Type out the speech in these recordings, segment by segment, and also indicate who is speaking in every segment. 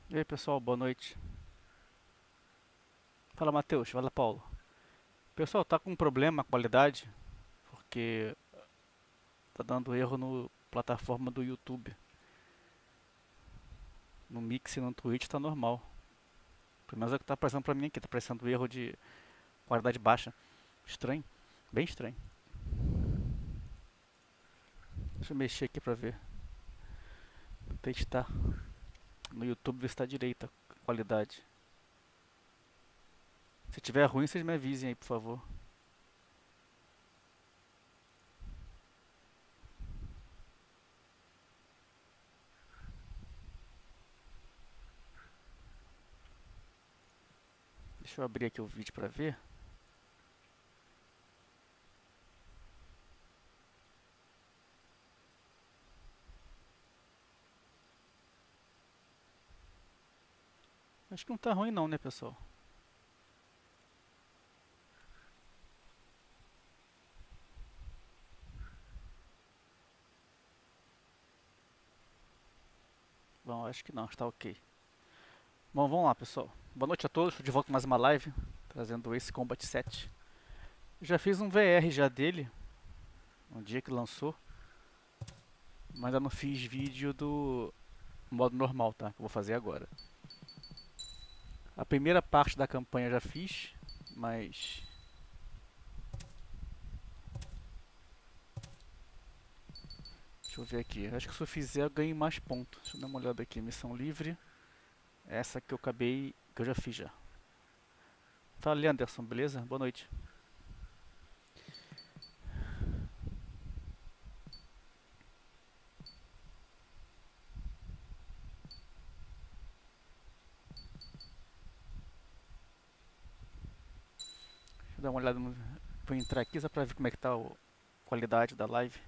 Speaker 1: E aí pessoal, boa noite. Fala Matheus, fala Paulo. Pessoal, tá com um problema a qualidade, porque tá dando erro no plataforma do YouTube. No Mix e no Twitch tá normal. Pelo menos é o que tá aparecendo pra mim aqui, tá aparecendo erro de qualidade baixa. Estranho, bem estranho. Deixa eu mexer aqui pra ver. Vou testar. No YouTube ver se tá direita a qualidade. Se tiver ruim, vocês me avisem aí, por favor. Deixa eu abrir aqui o vídeo pra ver. Acho que não tá ruim não, né, pessoal? Bom, acho que não, está ok. Bom, vamos lá, pessoal. Boa noite a todos, estou de volta com mais uma live, trazendo esse Combat 7. Já fiz um VR já dele, no dia que lançou, mas ainda não fiz vídeo do modo normal, tá? Que eu vou fazer agora. A primeira parte da campanha eu já fiz, mas... Deixa eu ver aqui, acho que se eu fizer eu ganho mais pontos. Deixa eu dar uma olhada aqui, missão livre. Essa que eu acabei, que eu já fiz já. Fala ali, Anderson, beleza? Boa noite. Deixa eu dar uma olhada no... Vou entrar aqui só pra ver como é que tá a qualidade da live.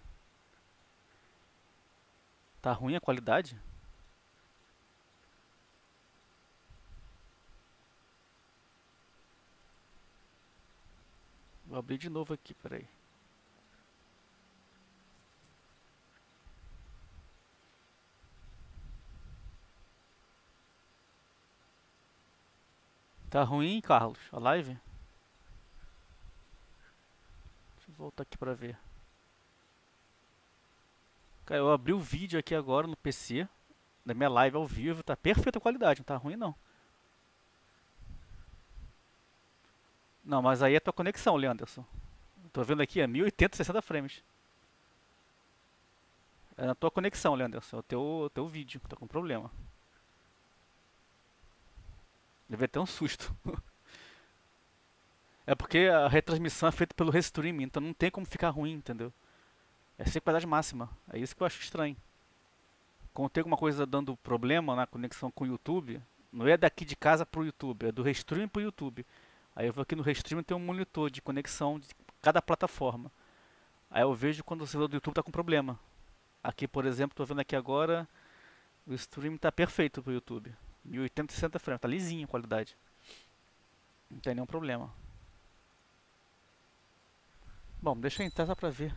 Speaker 1: Tá ruim a qualidade? Vou abrir de novo aqui, peraí. Tá ruim, Carlos, a live? Deixa eu voltar aqui pra ver. Cara, eu abri o vídeo aqui agora no PC, da minha live ao vivo, tá perfeita a qualidade, não tá ruim não. Não, mas aí é a tua conexão, Leanderson. Tô vendo aqui, é 1080, 60 frames. É na tua conexão, Leanderson, é o teu vídeo que tá com problema. Deve ter um susto. É porque a retransmissão é feita pelo restreaming, então não tem como ficar ruim, entendeu? É sem qualidade máxima. É isso que eu acho estranho. Quando tem alguma coisa dando problema na conexão com o YouTube, não é daqui de casa pro YouTube, é do restream pro YouTube. Aí eu vou aqui no restream, tem um monitor de conexão de cada plataforma. Aí eu vejo quando o servidor do YouTube está com problema. Aqui, por exemplo, estou vendo aqui agora, o stream está perfeito pro YouTube. 1080 60 frames, tá lisinho a qualidade. Não tem nenhum problema. Bom, deixa eu entrar só pra ver.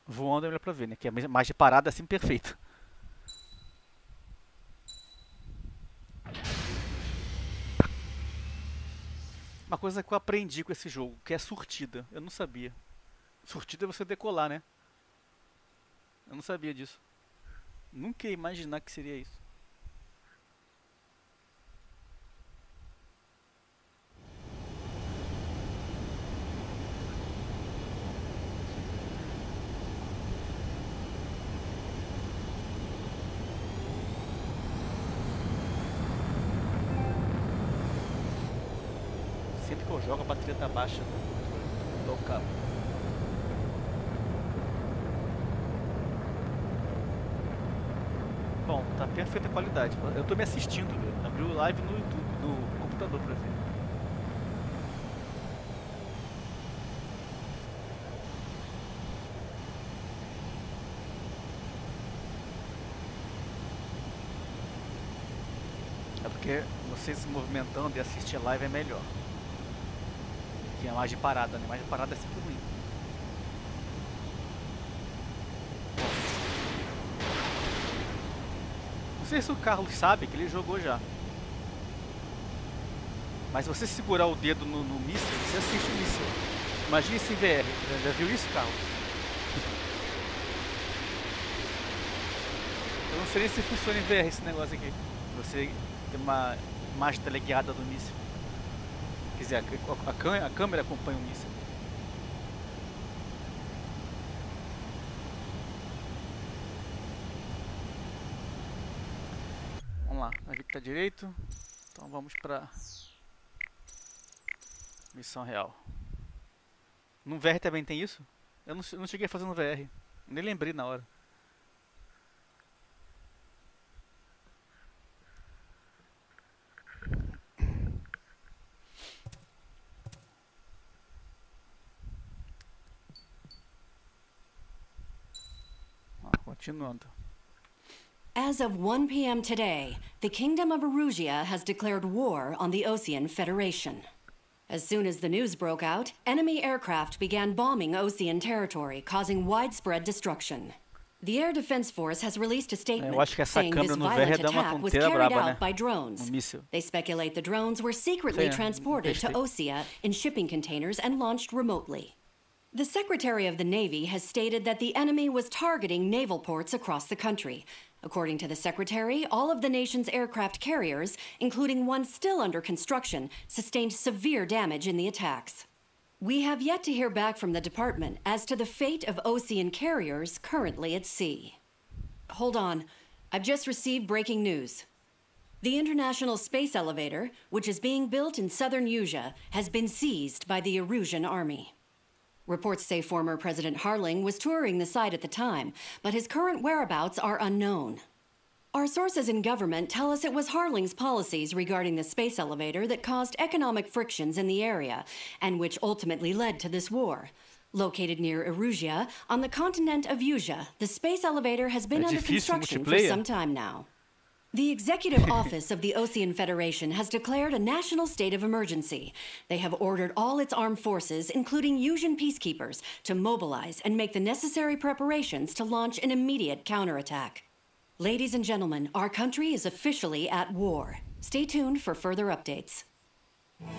Speaker 1: Voando é melhor pra ver, né? Que é mais de parada assim perfeito. Uma coisa que eu aprendi com esse jogo, que é surtida. Eu não sabia. Surtida é você decolar, né? Eu não sabia disso. Nunca ia imaginar que seria isso. Sempre que eu jogo a bateria tá baixa do cabo. Bom, tá perfeita a qualidade. Eu tô me assistindo, velho. Abri o live no YouTube, no computador pra ver. É porque você se movimentando e assistir a live é melhor. Que é mais de parada, né? Mais de parada é sempre ruim. Não sei se o Carlos sabe que ele jogou já. Mas se você segurar o dedo no míssil, você assiste o míssil. Imagina esse VR. Já viu isso, Carlos? Eu não sei nem se funciona em VR esse negócio aqui. Você tem uma imagem teleguiada do míssil. Quer dizer, a câmera acompanha o míssil. Vamos lá, aqui tá direito. Então vamos para missão real. No VR também tem isso? Eu não cheguei a fazer no VR. Nem lembrei na hora. Continuando.
Speaker 2: As of 1 p.m. today, the Kingdom of Erusia has declared war on the Osean Federation. As soon as the news broke out, enemy aircraft began bombing Osean territory, causing widespread destruction. The Air Defense Force has released a statement saying this violent attack was carried out by drones. They speculate the drones were secretly transported to Osea in shipping containers and launched remotely. The Secretary of the Navy has stated that the enemy was targeting naval ports across the country. According to the Secretary, all of the nation's aircraft carriers, including one still under construction, sustained severe damage in the attacks. We have yet to hear back from the department as to the fate of Osean carriers currently at sea. Hold on, I've just received breaking news. The International Space Elevator, which is being built in southern Usia, has been seized by the Erusian army. Reports say former President Harling was touring the site at the time, but his current whereabouts are unknown. Our sources in government tell us it was Harling's policies regarding the space elevator that caused economic frictions in the area, and which ultimately led to this war. Located near Erusia, on the continent of Usia, the space elevator has been under construction for some time now. The Executive Office of the Osean Federation has declared a national state of emergency. They have ordered all its armed forces, including Usian peacekeepers, to mobilize and make the necessary preparations to launch an immediate counterattack. Ladies and gentlemen, our country is officially at war. Stay tuned for further updates.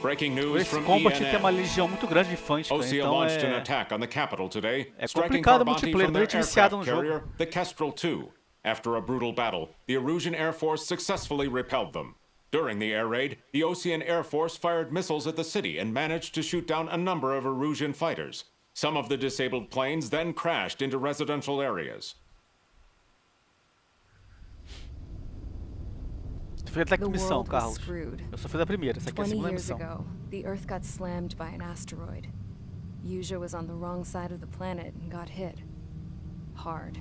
Speaker 3: Breaking news from
Speaker 1: tem uma legião muito grande de fãs,
Speaker 3: Osea
Speaker 1: então
Speaker 3: launched an attack on the capital today, striking
Speaker 1: complicado o
Speaker 3: Farbanti
Speaker 1: multiplayer,
Speaker 3: from
Speaker 1: não é
Speaker 3: their
Speaker 1: iniciado
Speaker 3: aircraft
Speaker 1: no jogo.
Speaker 3: carrier, the Kestrel II. After a brutal battle, the Erusian Air Force successfully repelled them. During the air raid, the Osean Air Force fired missiles at the city and managed to shoot down a number of Erusian fighters. Some of the disabled planes then crashed into residential areas.
Speaker 1: Tu fez até que missão, Carlos? Eu só fiz a primeira, essa aqui é a segunda missão.
Speaker 4: 20 years ago, the Earth got slammed by an asteroid. Usia was on the wrong side of the planet and got hit. Hard.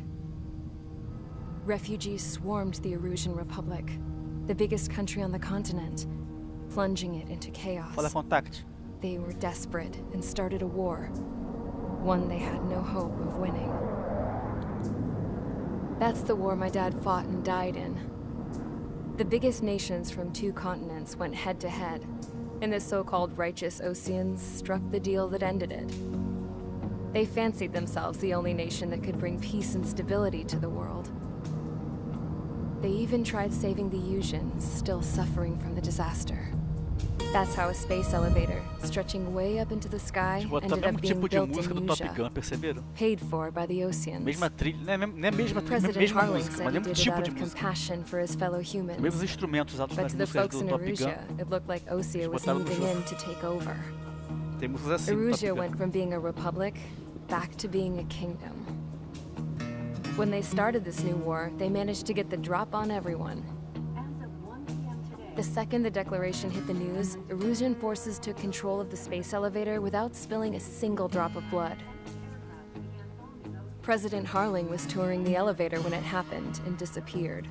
Speaker 4: Refugees swarmed the Erusian Republic, the biggest country on the continent, plunging it into chaos. They were desperate and started a war, one they had no hope of winning. That's the war my dad fought and died in. The biggest nations from 2 continents went head-to-head, and the so-called righteous Oseans struck the deal that ended it. They fancied themselves the only nation that could bring peace and stability to the world. They even tried saving the Usians, still suffering from the disaster. That's how a space elevator, stretching way up into the sky, ended up being built in Usia, paid for by the Oseans. President Harling said he did it out of compassion for his fellow humans. But to the folks in Erusia, it looked like Osea was moving in to take over. Erusia went from being a republic back to being a kingdom. When they started this new war, they managed to get the drop on everyone. The second the declaration hit the news, Erusian forces took control of the space elevator without spilling a single drop of blood. President Harling was touring the elevator when it happened and disappeared.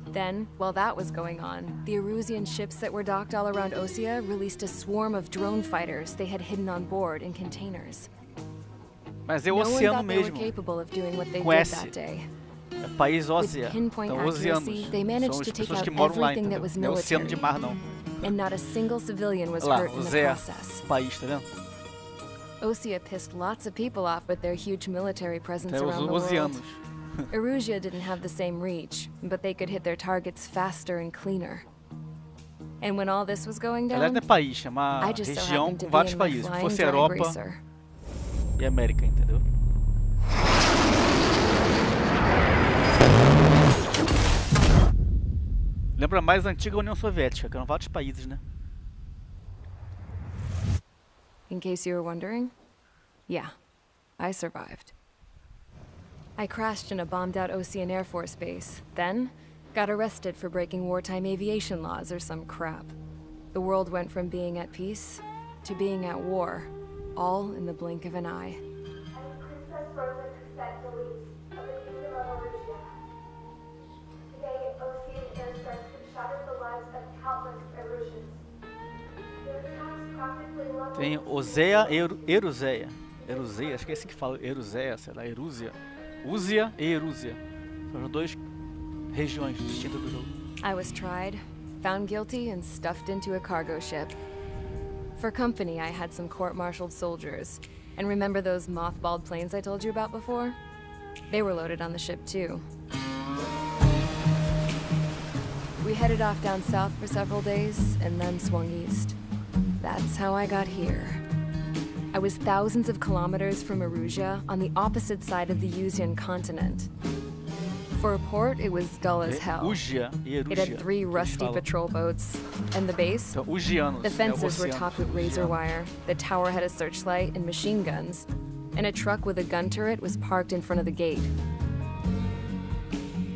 Speaker 4: Then, while that was going on, the Erusian ships that were docked all around Osea released a swarm of drone fighters they had hidden on board in containers.
Speaker 1: Mas é o oceano mesmo. Conhece. É país Osea. Então, oceanos. São as pessoas que moram lá, entendeu? Não é oceano de mar, não. Olha lá, Osea. País, tá vendo?
Speaker 4: Osea pissed lots of people off with their huge military presence around the world. Erusia didn't have the same reach, but they could hit their targets faster and cleaner. And when all this was going
Speaker 1: Aliás,
Speaker 4: down,
Speaker 1: não é país, chama
Speaker 4: I just so
Speaker 1: região
Speaker 4: happened to
Speaker 1: com
Speaker 4: be
Speaker 1: vários
Speaker 4: in my
Speaker 1: países. Se
Speaker 4: flying
Speaker 1: fosse
Speaker 4: drag
Speaker 1: Europa
Speaker 4: racer.
Speaker 1: e América, entendeu? Lembra mais a antiga União Soviética, que eram vários países, né?
Speaker 4: In case you were wondering, yeah, I survived. I crashed in a bombed-out Ocean Air Force base, then got arrested for breaking wartime aviation laws or some crap. The world went from being at peace to being at war, all in the blink of an eye.
Speaker 5: Princess Frozen consent delete of the Kingdom of Erusia. Today, Ocean air strikes have shattered the lives of countless Erusians. Their attacks practically leveled...
Speaker 1: Tem Osea e Eruseia. Eruseia, acho que é assim que fala. Eruseia, sei lá, Erúsia. Úzia e Erúsia. São as duas regiões distintas do jogo.
Speaker 4: I was tried, found guilty, and stuffed into a cargo ship. For company, I had some court-martialed soldiers. And remember those mothballed planes I told you about before? They were loaded on the ship too. We headed off down south for several days, and then swung east. That's how I got here. I was thousands of kilometers from Erusia, on the opposite side of the Usian continent. For a port, it was dull as hell.
Speaker 1: Ugia e Erúsia.
Speaker 4: It had 3 rusty patrol boats, and the base?
Speaker 1: Então, Ugianos.
Speaker 4: The fences were topped with razor wire, the tower had a searchlight and machine guns, and a truck with a gun turret was parked in front of the gate.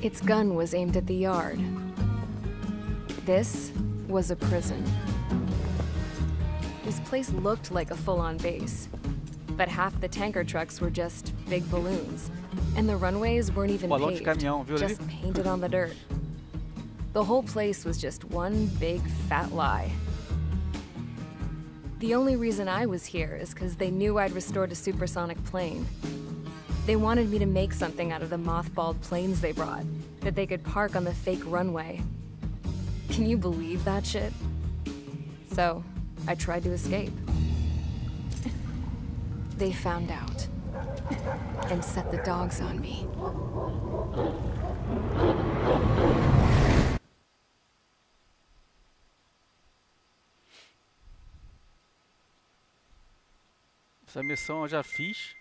Speaker 4: Its gun was aimed at the yard. This was a prison. This place looked like a full-on base, but half the tanker trucks were just big balloons, and the runways weren't even
Speaker 1: Balão de
Speaker 4: paved,
Speaker 1: caminhão, viu ali?
Speaker 4: just painted on the dirt. The whole place was just one big fat lie. The only reason I was here is because they knew I'd restored a supersonic plane. They wanted me to make something out of the mothballed planes they brought, that they could park on the fake runway. Can you believe that shit? So, I tried to escape. They found out and set the dogs on me.
Speaker 1: Essa missão eu já fiz,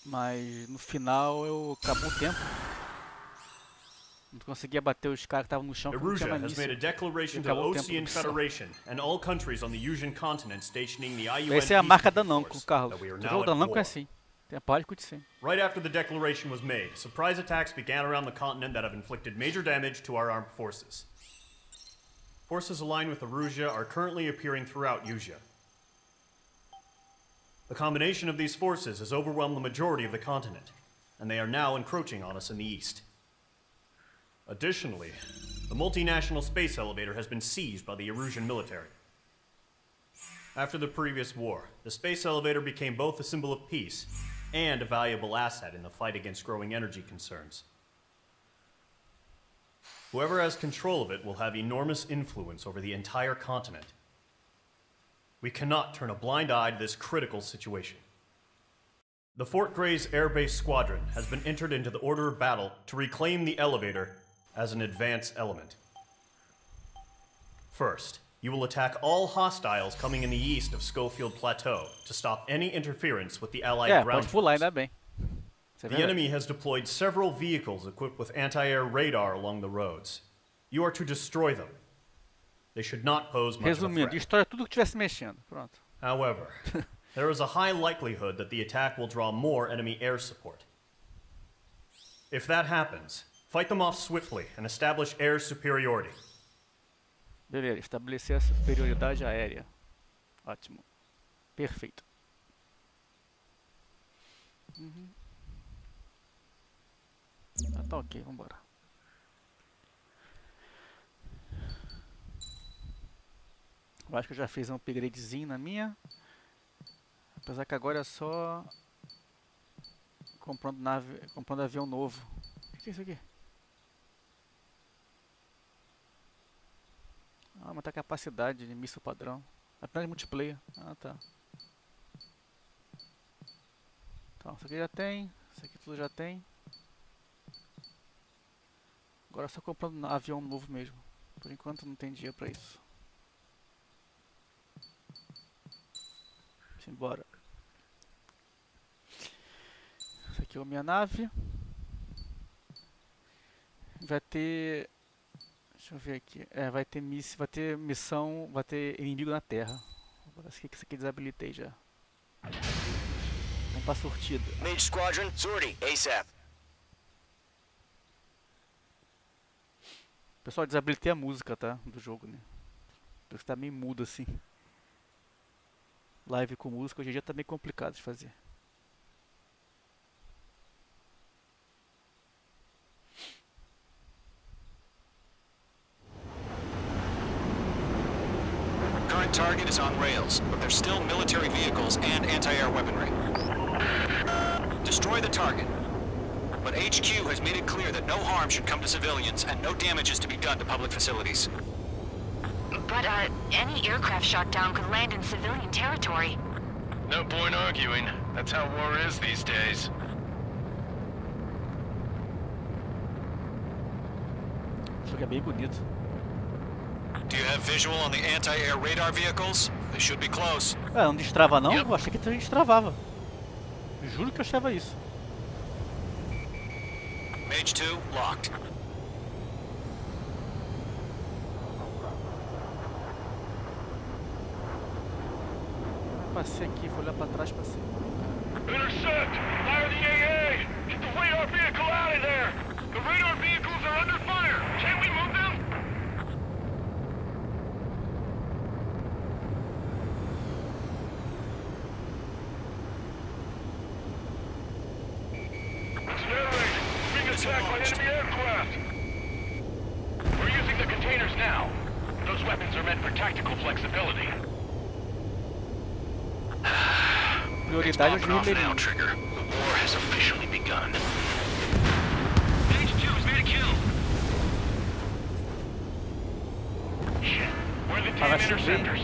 Speaker 1: mas no final acabou o tempo. Não conseguia bater os caras que estavam no chão.
Speaker 6: Erusia has made a declaration to the Ocean Federation and all countries on the Usian continent stationing the IUN
Speaker 1: Essa é a marca da Namco,
Speaker 6: force
Speaker 1: Carlos.
Speaker 6: that we are
Speaker 1: O
Speaker 6: now
Speaker 1: jogo
Speaker 6: at
Speaker 1: da Namco é
Speaker 6: war.
Speaker 1: assim. Tem a pálico de sim.
Speaker 6: Right after the declaration was made, surprise attacks began around the continent that have inflicted major damage to our armed forces. Forces aligned with Erusia are currently appearing throughout Usia. The combination of these forces has overwhelmed the majority of the continent, and they are now encroaching on us in the east. Additionally, the multinational space elevator has been seized by the Erusian military. After the previous war, the space elevator became both a symbol of peace and a valuable asset in the fight against growing energy concerns. Whoever has control of it will have enormous influence over the entire continent. We cannot turn a blind eye to this critical situation. The Fort Gray's Air Base Squadron has been entered into the order of battle to reclaim the elevator as an advance element. First, you will attack all hostiles coming in the east of Schofield Plateau to stop any interference with the Allied ground
Speaker 1: pode pular,
Speaker 6: troops.
Speaker 1: ainda bem. Isso é
Speaker 6: The
Speaker 1: verdade.
Speaker 6: enemy has deployed several vehicles equipped with anti-air radar along the roads. You are to destroy them. They should not pose much of a
Speaker 1: Resumindo,
Speaker 6: threat.
Speaker 1: destrói tudo que estivesse mexendo. Pronto.
Speaker 6: However, there is a high likelihood that the attack will draw more enemy air support. If that happens, fight them off swiftly and establish air superiority.
Speaker 1: Beleza, estabelecer a superioridade aérea. Ótimo. Perfeito. Ah, tá ok, vambora. Eu acho que eu já fiz um upgradezinho na minha. Apesar que agora é só comprando avião novo. O que é isso aqui? Aumentar a capacidade de míssil padrão. Apenas multiplayer. Ah, tá. Então, isso aqui já tem. Isso aqui tudo já tem. Agora é só comprando avião novo mesmo. Por enquanto não tem dia pra isso. Simbora. Essa aqui é a minha nave. Vai ter... Deixa eu ver aqui. Vai ter missão, vai ter inimigo na Terra. Parece que isso aqui desabilitei já. Vamos pra sortida.
Speaker 7: Mage Squadron, sortie, ASAP.
Speaker 1: Pessoal, desabilitei a música, tá? Do jogo, né? Por isso tá meio mudo assim. Live com música hoje em dia tá meio complicado de fazer.
Speaker 7: Current target is on rails, but there's still military vehicles and anti-air weaponry. Destroy the target. But HQ has made it clear that no harm should come to civilians and no damage is to be done to public facilities.
Speaker 8: But, any aircraft shot down could land in civilian territory.
Speaker 9: No point arguing. That's how war is these days.
Speaker 1: Isso aqui é bem bonito.
Speaker 7: Do you have visual on the anti-air radar vehicles? They should be close.
Speaker 1: Não destrava não?
Speaker 9: Yep.
Speaker 1: Eu achei que destravava. Juro que eu achava isso.
Speaker 7: Mage 2, locked.
Speaker 1: Passei aqui, vou olhar pra trás, passei.
Speaker 9: Intercept! Fire the AA! Get the radar vehicle out of there! The radar vehicles are under fire! Can't we move them? It's an air raid! Being attacked by enemy aircraft! We're using the containers now. Those weapons are meant for tactical flexibility.
Speaker 1: Prioridade é os
Speaker 9: Popping off now,
Speaker 1: vermelhinhos.
Speaker 9: Trigger. The war has officially begun. Mage 2 has made a kill. Shit. Where are the damn
Speaker 1: vai chover.
Speaker 9: interceptors?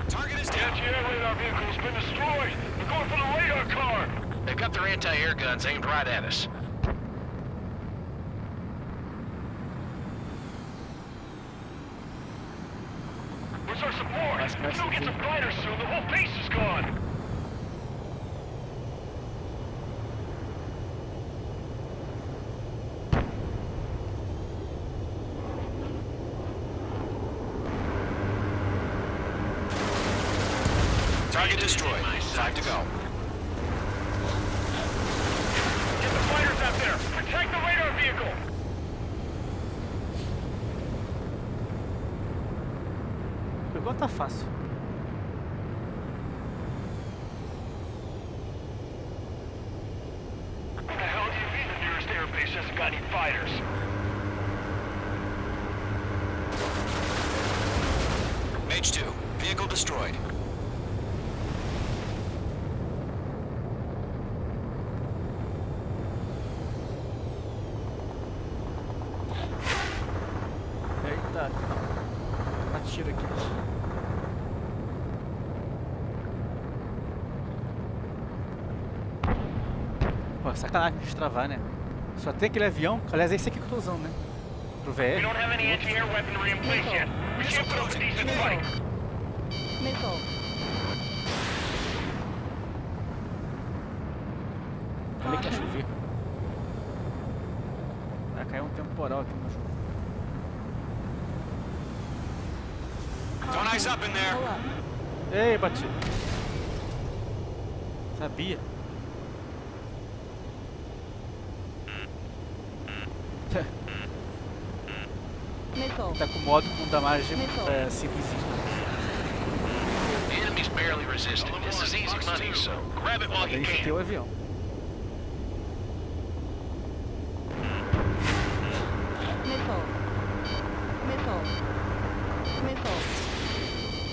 Speaker 7: Target is
Speaker 9: The
Speaker 7: down.
Speaker 9: anti-air radar vehicle has been destroyed. We're going for the radar car. They've got their anti-air guns aimed right at us. Where's our support?
Speaker 1: Acho que vai
Speaker 9: Let's go get
Speaker 1: chover.
Speaker 9: some fighters soon. The whole base is gone.
Speaker 7: Target destroyed. 5 to go.
Speaker 9: Get the fighters out there. Protect the radar vehicle.
Speaker 1: Pegou, tá fácil.
Speaker 9: What the hell do you mean the nearest airbase hasn't got any fighters?
Speaker 7: Mage 2, vehicle destroyed.
Speaker 1: Eita, atira aqui. Pô, sacanagem de destravar, né? Só tem aquele avião, aliás é esse aqui que eu tô usando, né? Pro
Speaker 9: We
Speaker 1: VR.
Speaker 9: don't have any anti-air weaponry in place yet. We can't put up a decent fight.
Speaker 4: Missile.
Speaker 1: Falei que ia chover. Vai cair um temporal aqui no jogo.
Speaker 7: Don't ice up in there.
Speaker 1: Ei, bati. Sabia.
Speaker 4: Missile.
Speaker 1: Tá com o modo com damagem simples.
Speaker 9: The enemy's barely resisting. This is easy money, so grab it while you
Speaker 1: Daí
Speaker 9: can.
Speaker 1: fiquei o avião.
Speaker 4: Missile. Missile. Missile.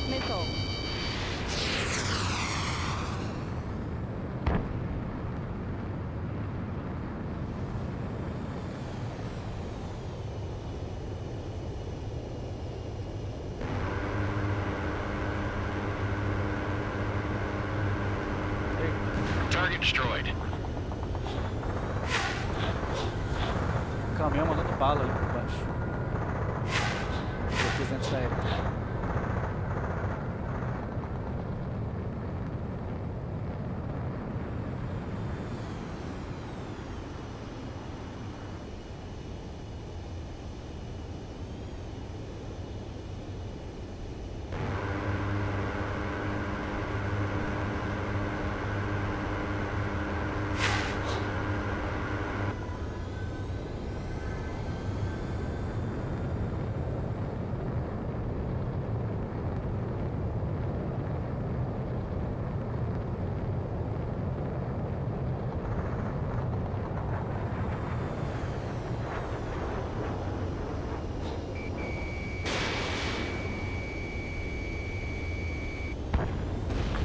Speaker 4: Missile.
Speaker 9: Target destroyed.
Speaker 1: Caminhão mandando bala ali por baixo. Defesa antiaérea.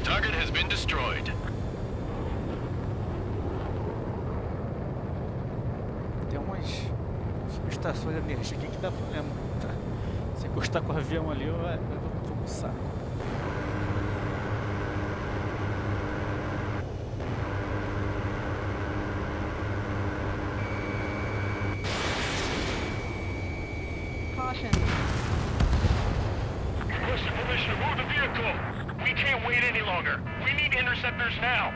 Speaker 9: Target has been destroyed.
Speaker 1: Tem umas subestações de energia aqui que dá problema. Tá? Se encostar com o avião ali, eu vou pro saco.
Speaker 10: Caution.
Speaker 9: Requesting permission to move the vehicle. We can't wait any longer. We need interceptors now.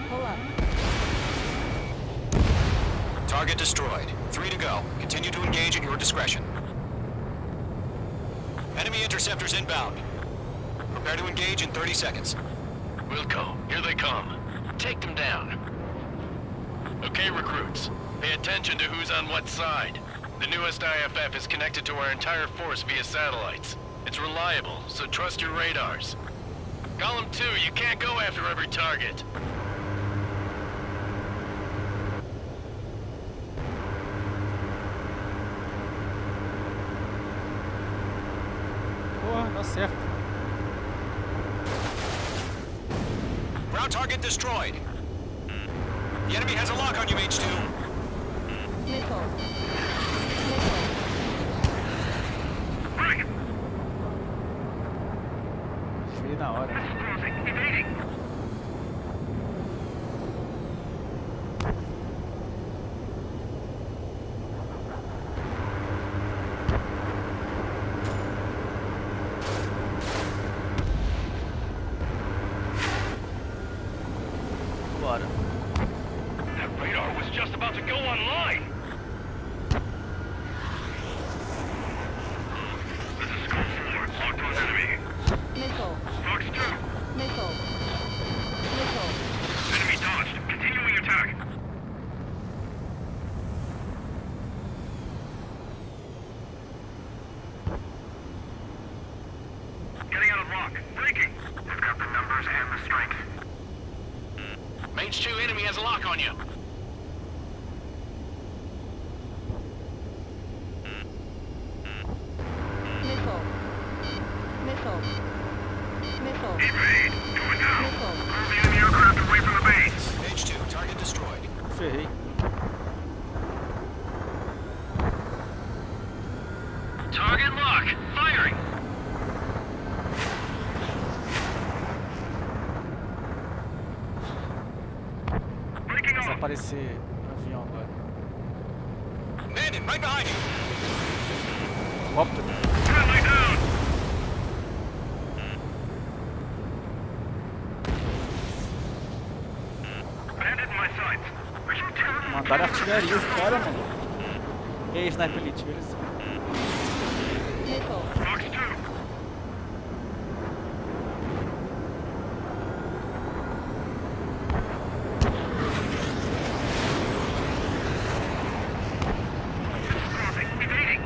Speaker 10: Pull up.
Speaker 7: Target destroyed. 3 to go. Continue to engage at your discretion. Enemy interceptors inbound. Prepare to engage in 30 seconds.
Speaker 9: Wilco, here they come. Take them down. Okay, recruits. Pay attention to who's on what side. The newest IFF is connected to our entire force via satellites. It's reliable, so trust your radars. Column 2, you can't go after every target.
Speaker 1: Porra, dá certo.
Speaker 7: Ground target destroyed. The enemy has a lock on you, H2.
Speaker 10: Missile.
Speaker 9: Break!
Speaker 1: Veio na hora.
Speaker 9: Evading!
Speaker 1: Bora.
Speaker 9: That radar was just about to go online! This is Skull 4, locked on enemy.
Speaker 10: Missile.
Speaker 9: Fox 2,
Speaker 10: Missile. Missile.
Speaker 9: enemy dodged. Continuing attack. Getting out of lock. Breaking. They've got the numbers and the strength. Mage 2, enemy has a lock on you.
Speaker 10: Missile. Missile. Missile.
Speaker 9: Evade. Do it now.
Speaker 10: Missile.
Speaker 9: Move the enemy aircraft away from the base.
Speaker 7: H2, target destroyed.
Speaker 1: Ferrei.
Speaker 9: Target lock. Firing. Breaking off.
Speaker 1: Desaparecer avião agora.
Speaker 7: Bandit, right behind you.
Speaker 1: Óbvio.
Speaker 9: Friendly down. Bandit in my sights. Are you terrible?
Speaker 1: Mandaram artilharia os caras, mano. E aí, Sniper Elite, beleza?
Speaker 10: Missile.
Speaker 9: Fox 2. Crossing. Evading.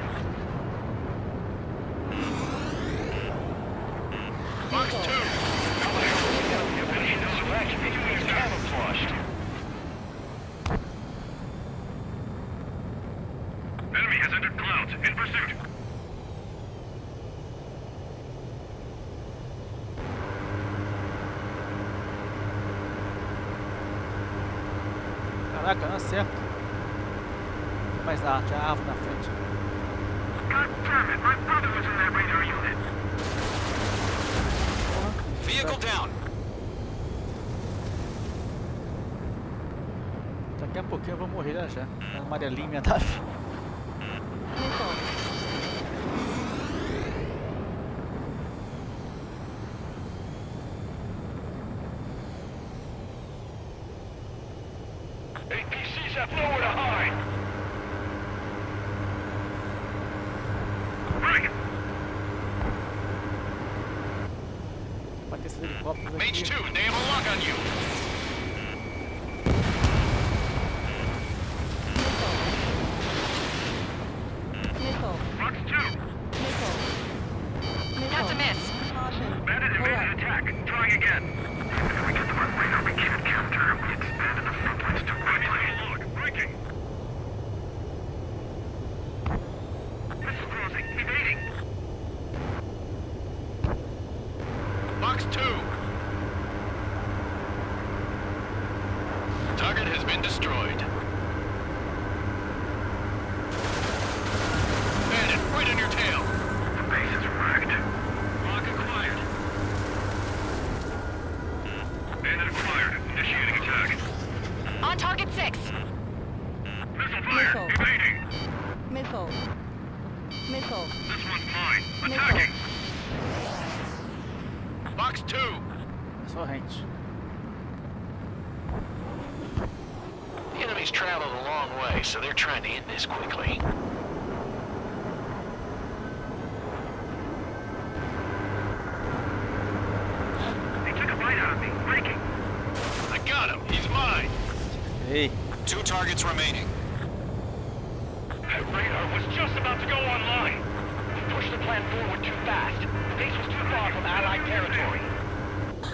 Speaker 9: Fox 2. Your position is select. You're camouflaged.
Speaker 1: Caraca, não acerto. Tem mais arte, a árvore na frente.
Speaker 7: Vehicle down.
Speaker 1: Daqui a pouquinho eu vou morrer já. Tá amarelinho minha nave.
Speaker 9: APCs have nowhere to hide.
Speaker 1: Bater esse helicóptero
Speaker 9: Mage
Speaker 1: aqui.
Speaker 9: 2, they have a lock on you. Box 2.
Speaker 8: That's a miss.
Speaker 9: Bandit evaded attack. Trying again. If we get the one radar we can't capture, we expand the front lines to right. Look, breaking. Missile crossing. Evading. Box 2. Target has been destroyed. Bandit, right on your tail. The base is wrecked. Lock acquired. Bandit acquired. Initiating attack.
Speaker 8: On target 6.
Speaker 9: Missile fire. Evading.
Speaker 10: Missile. Missile.
Speaker 9: This one's mine. Attacking. Box 2.
Speaker 1: Só rente.
Speaker 7: The enemy's traveled a long way, so they're trying to end this quickly.
Speaker 9: He took a bite out of me. Breaking. I got him. He's mine.
Speaker 1: Ei,
Speaker 7: 2 targets remaining.
Speaker 9: That radar was just about to go online. We pushed the plan forward too fast. The base was too far from Allied territory.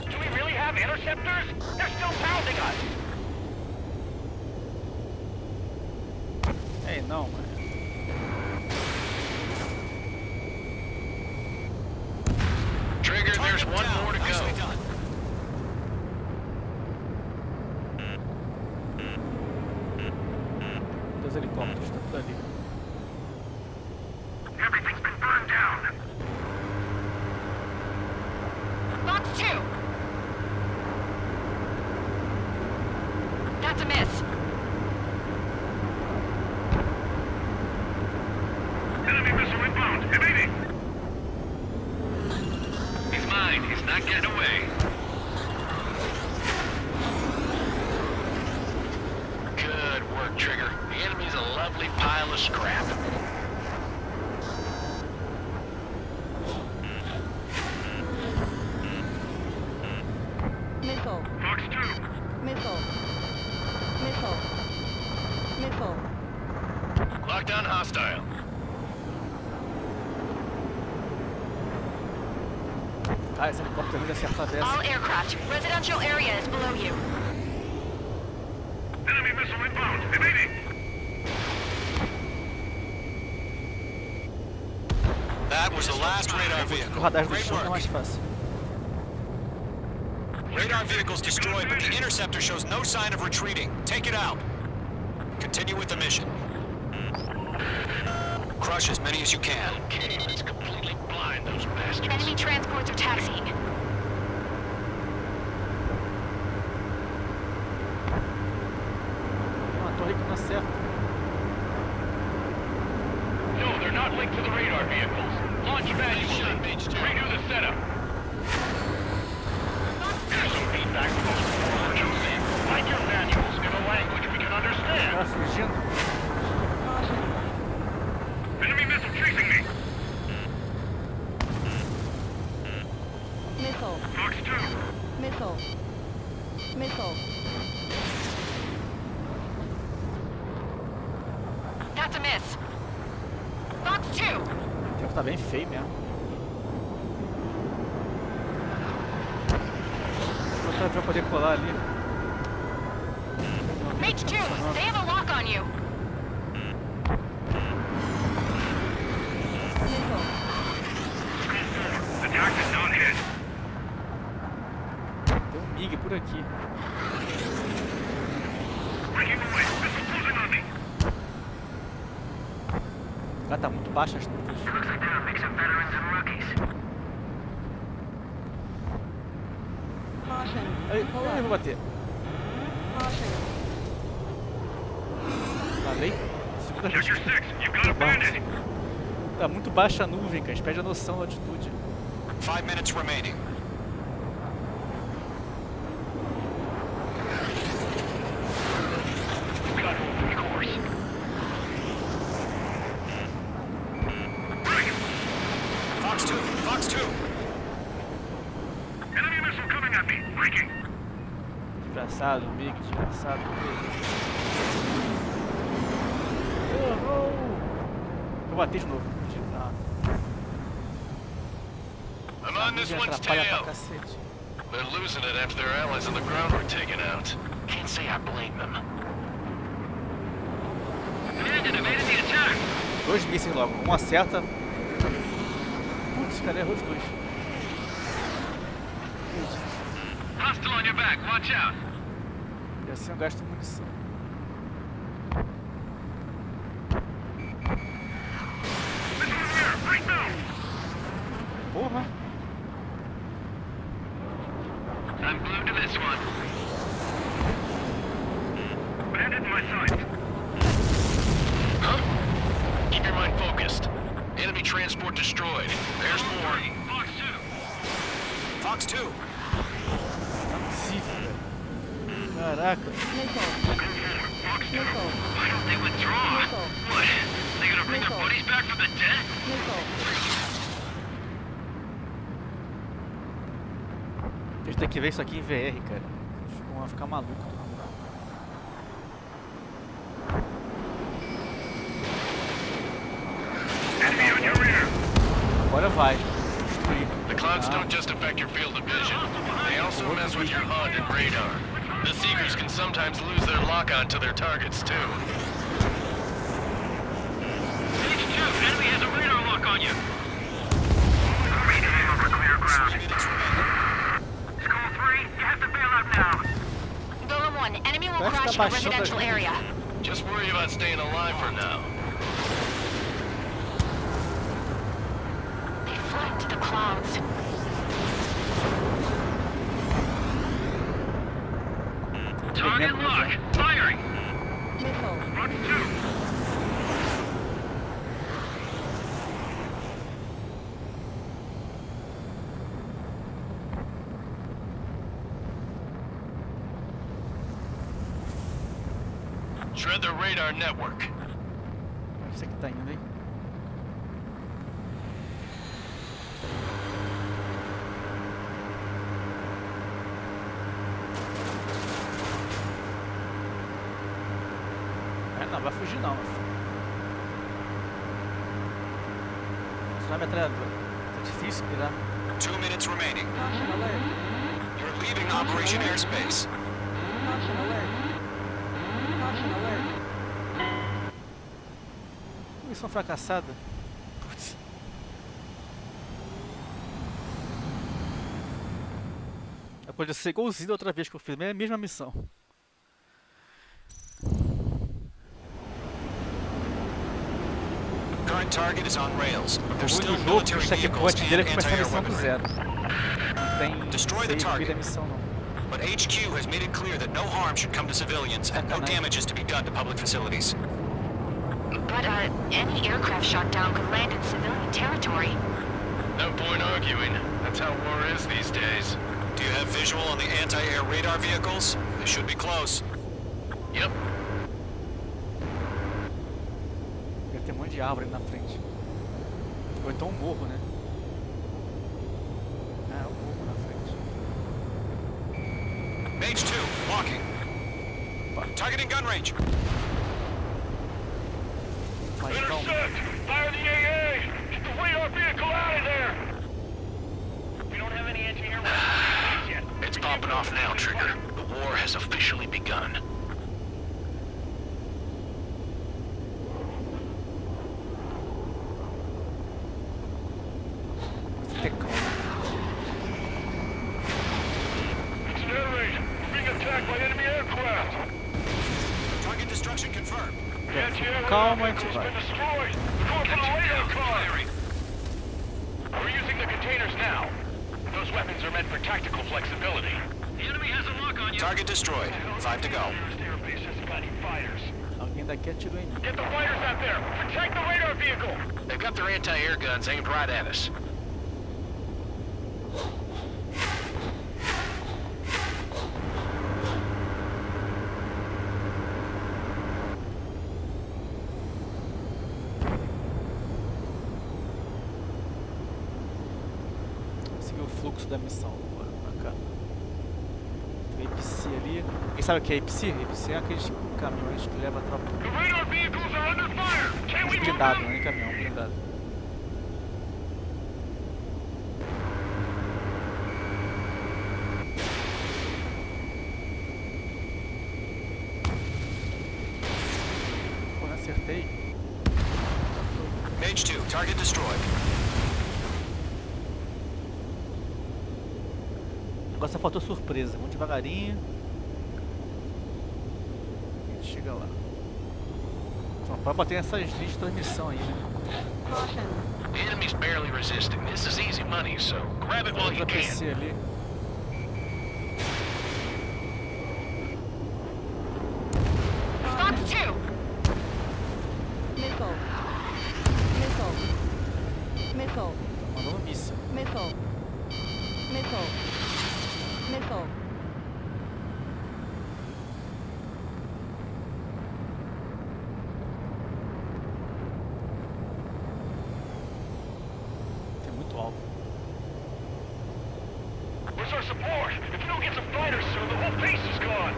Speaker 9: Do we really have interceptors? They're still pounding us.
Speaker 1: ei não, mano.
Speaker 9: Trigger, there's
Speaker 7: Target
Speaker 9: one
Speaker 7: down.
Speaker 9: more to
Speaker 7: Nicely
Speaker 9: go.
Speaker 7: done.
Speaker 1: Dois helicópteros, tá tudo ali.
Speaker 9: Everything's been burned down.
Speaker 8: Box 2. That's a miss.
Speaker 9: Enemy missile inbound. Evading. He's mine. He's not getting away. Good work, Trigger. The enemy's a lovely pile of scrap.
Speaker 10: Missile.
Speaker 9: Box 2.
Speaker 10: Missile. Missile. Missile.
Speaker 9: Lockdown hostile.
Speaker 1: Ah, esse helicóptero vai acertar dessa.
Speaker 8: All aircraft. Residential area is below you.
Speaker 9: Enemy missile inbound. Evading.
Speaker 7: That was the last radar
Speaker 1: O
Speaker 7: vehicle.
Speaker 1: radar do
Speaker 7: Great
Speaker 1: chão é
Speaker 7: work.
Speaker 1: mais fácil.
Speaker 7: Radar vehicle's destroyed, but the interceptor shows no sign of retreating. Take it out. Continue with the mission. Crush as many as you can.
Speaker 9: Okay, let's completely blind those bastards.
Speaker 8: Enemy transports are taxiing.
Speaker 1: Tem uma torre que não acerta.
Speaker 9: No, they're not linked to the radar vehicles. Launch manually. Redo the setup. There's some feedback from those poor Joseph. Write your manuals in a language we can
Speaker 1: Ela
Speaker 9: understand.
Speaker 1: fugindo.
Speaker 9: Enemy missile chasing me.
Speaker 10: Missile.
Speaker 9: Box 2.
Speaker 10: Missile. Missile.
Speaker 8: That's a miss. Box 2.
Speaker 1: O tempo tá bem feio mesmo. Outro avião poder colar ali.
Speaker 8: Mage 2, they have a lock on you.
Speaker 10: Missile.
Speaker 9: Attack is not hit.
Speaker 1: Tem um MiG por aqui. Cara, tá muito baixa as nuvens. Aí, eu vou bater. Falei? Segunda vez. Tá muito baixa a nuvem, cara. A gente perde a noção da altitude.
Speaker 7: 5 minutes remaining. Fox 2.
Speaker 9: Enemy missile coming at me. Breaking.
Speaker 1: Desgraçado, Mig, desgraçado. Vou bater de novo.
Speaker 9: I'm on this one's tail. They're losing it after their allies on the ground were taken out.
Speaker 7: Can't say I blame them.
Speaker 9: Command evaded the attack.
Speaker 1: 2 mísseis logo. Um acerta. Putz, cara, errou os 2.
Speaker 9: Hostile on your back. Watch out.
Speaker 1: E assim eu gasto munição. Porra!
Speaker 9: I'm glued to this one. Bandit in my sight.
Speaker 7: Huh? Keep your mind focused. Enemy transport destroyed. There's more.
Speaker 9: Fox 2.
Speaker 7: Fox 2.
Speaker 1: Não é possível, velho. Caraca.
Speaker 9: Fox 2. Why don't they withdraw? What? They gonna bring their buddies back from the dead?
Speaker 1: A gente tem que ver isso aqui em VR, cara. Vão ficar maluco. Agora vai. Destruir.
Speaker 9: The clouds don't just affect your field of vision. They also mess with your HUD and radar. The Seekers can sometimes lose their lock-on to their targets, too. Page 2, enemy has a radar lock on you. Reading over clear ground. School 3, you have to bail out now.
Speaker 8: Golem 1, enemy will crash in a residential area.
Speaker 9: Just worry about staying alive for now.
Speaker 8: They fled to the clouds.
Speaker 9: Target lock. Firing.
Speaker 10: Missile.
Speaker 9: Fox 2. Shred the radar network.
Speaker 1: Você que tá indo aí. Não vai fugir não, mas... Isso não é metralhadora. Tá difícil pirar.
Speaker 7: 2 minutes remaining. You're leaving Operation Airspace.
Speaker 10: Caution alert. Caution alert.
Speaker 1: Missão fracassada. Putz. Pode ser igualzinho da outra vez que eu fiz, é a mesma missão.
Speaker 7: Current target is on rails, but
Speaker 1: O
Speaker 7: there's still
Speaker 1: ruim do jogo, o
Speaker 7: military vehicles
Speaker 1: checkpoint dele é
Speaker 7: and
Speaker 1: começar a
Speaker 7: anti-air
Speaker 1: missão do
Speaker 7: weaponry.
Speaker 1: zero. Não tem
Speaker 7: Destroy the
Speaker 1: save
Speaker 7: target.
Speaker 1: da missão não.
Speaker 7: But HQ has made it clear that no harm should come to civilians and no damages to be done to public facilities.
Speaker 8: But, any aircraft shot down could land in civilian territory.
Speaker 9: No point arguing. That's how war is these days.
Speaker 7: Do you have visual on the anti-air radar vehicles? They should be close.
Speaker 9: Yep.
Speaker 1: Deve ter um monte de árvore na frente. Ou então um morro, né? É, um morro na frente.
Speaker 7: Mage 2, walking. Targeting gun range.
Speaker 1: Mas então...
Speaker 9: Fire the AA! Get the radar vehicle out of there! We don't have any anti-air weapons yet.
Speaker 7: It's popping off now, Trigger. The war has officially begun.
Speaker 9: It's narrated. We're being attacked by enemy aircraft.
Speaker 1: calma, a gente vai.
Speaker 9: We're using the containers now. Those weapons are meant for tactical flexibility. The enemy has a lock on you.
Speaker 7: Target destroyed. 5 to go.
Speaker 1: Alguém daqui atirou em mim.
Speaker 9: Get the fighters out there. Protect the radar vehicle.
Speaker 7: They've got their anti-air guns aimed right at us.
Speaker 1: Seguir o fluxo da missão. Bora pra cá. Tem APC ali. Quem sabe o que é APC? APC é aqueles caminhões que levam a tropa.
Speaker 9: The radar vehicles are under fire. Can we move
Speaker 1: Blindado,
Speaker 9: them?
Speaker 1: não é caminhão, blindado. Pô, não acertei.
Speaker 7: Mage 2, target destroyed.
Speaker 1: Agora só faltou surpresa. Vamos devagarinho. A gente chega lá. Só pode bater nessas linhas de transmissão aí, né?
Speaker 10: Caution.
Speaker 9: The enemy's barely resisting. This is easy money, so grab it while you
Speaker 1: Outra
Speaker 9: can.
Speaker 1: PC ali.
Speaker 8: Fox 2!
Speaker 10: Missile. Missile. Missile.
Speaker 1: Mandou um míssil.
Speaker 10: Missile. Missile. Missile.
Speaker 1: Tem muito alvo.
Speaker 9: Where's our support? If we don't get some fighters soon, the whole base is gone.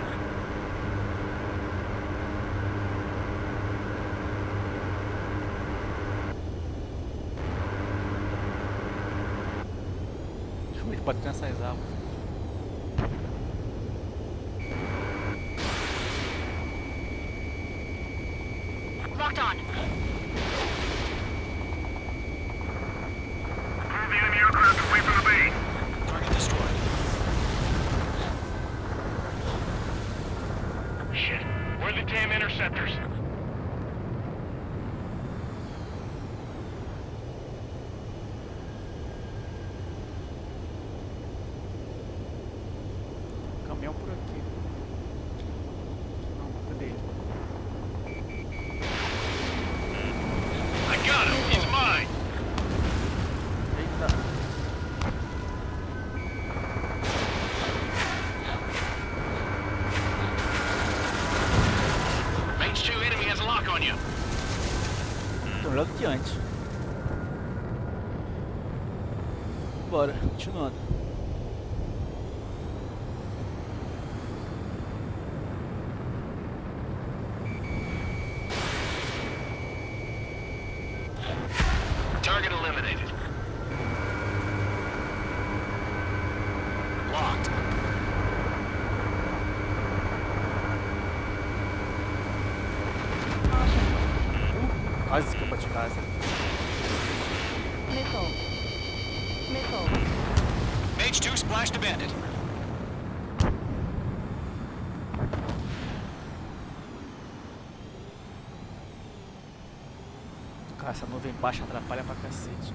Speaker 1: Deixa eu ver, pode ter nessas árvores.
Speaker 8: Locked on.
Speaker 9: Move the enemy aircraft away from the base.
Speaker 7: Target destroyed.
Speaker 9: Shit. Where are the damn interceptors?
Speaker 1: Caminhão por aqui. Não, cadê ele?
Speaker 9: I got him. He's mine.
Speaker 1: Eita.
Speaker 9: Mage 2 enemy has a lock on you.
Speaker 1: Tô melhor do que antes. Bora, continuando.
Speaker 9: Target eliminated.
Speaker 7: Locked.
Speaker 1: Quase escapa de casa.
Speaker 10: Missile. Missile.
Speaker 7: Mage 2 splashed a bandit.
Speaker 1: Cara, essa nuvem baixa atrapalha pra cacete.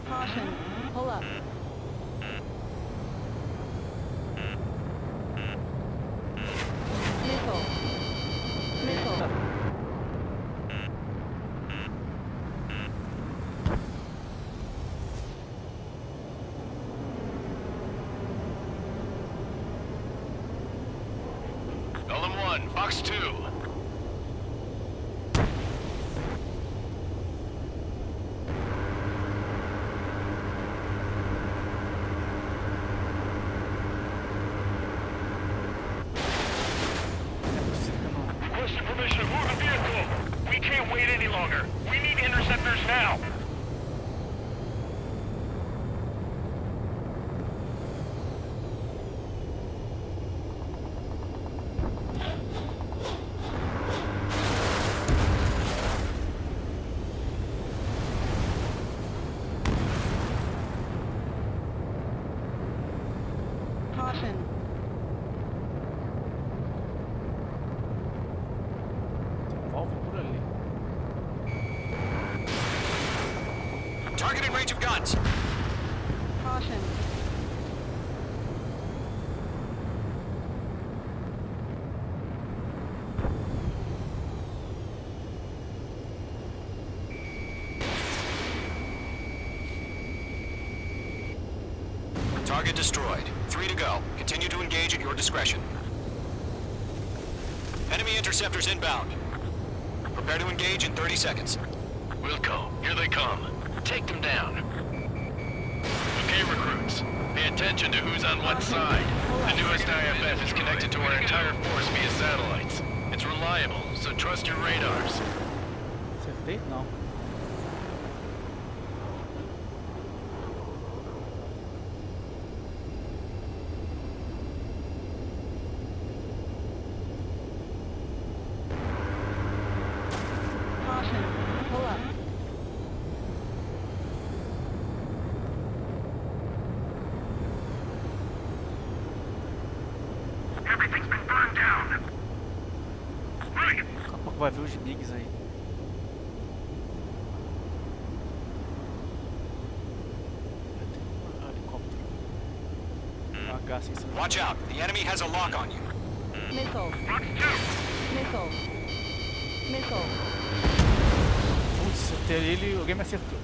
Speaker 10: Caution. Pull up. Missile. Missile.
Speaker 9: Golem 1, Fox 2. Requesting permission to move the vehicle. We can't wait any longer. We need interceptors now.
Speaker 10: Caution. Caution.
Speaker 7: Target destroyed. 3 to go. Continue to engage at your discretion. Enemy interceptors inbound. Prepare to engage in 30 seconds.
Speaker 9: Wilco, here they come. Take them down. Okay, recruits. Pay attention to who's on what side. The newest IFF is connected to our entire force via satellites. It's reliable, so trust your radars.
Speaker 1: Acertei? Não.
Speaker 10: Caution. Pull up.
Speaker 9: Everything's been burned down. Right.
Speaker 1: Daqui a pouco vai ver os MiGs aí. Tem um helicóptero. H sem ser.
Speaker 7: Watch out. The enemy has a lock on you.
Speaker 10: Missile. Missile. Missile.
Speaker 1: Putz, até ele, alguém me acertou.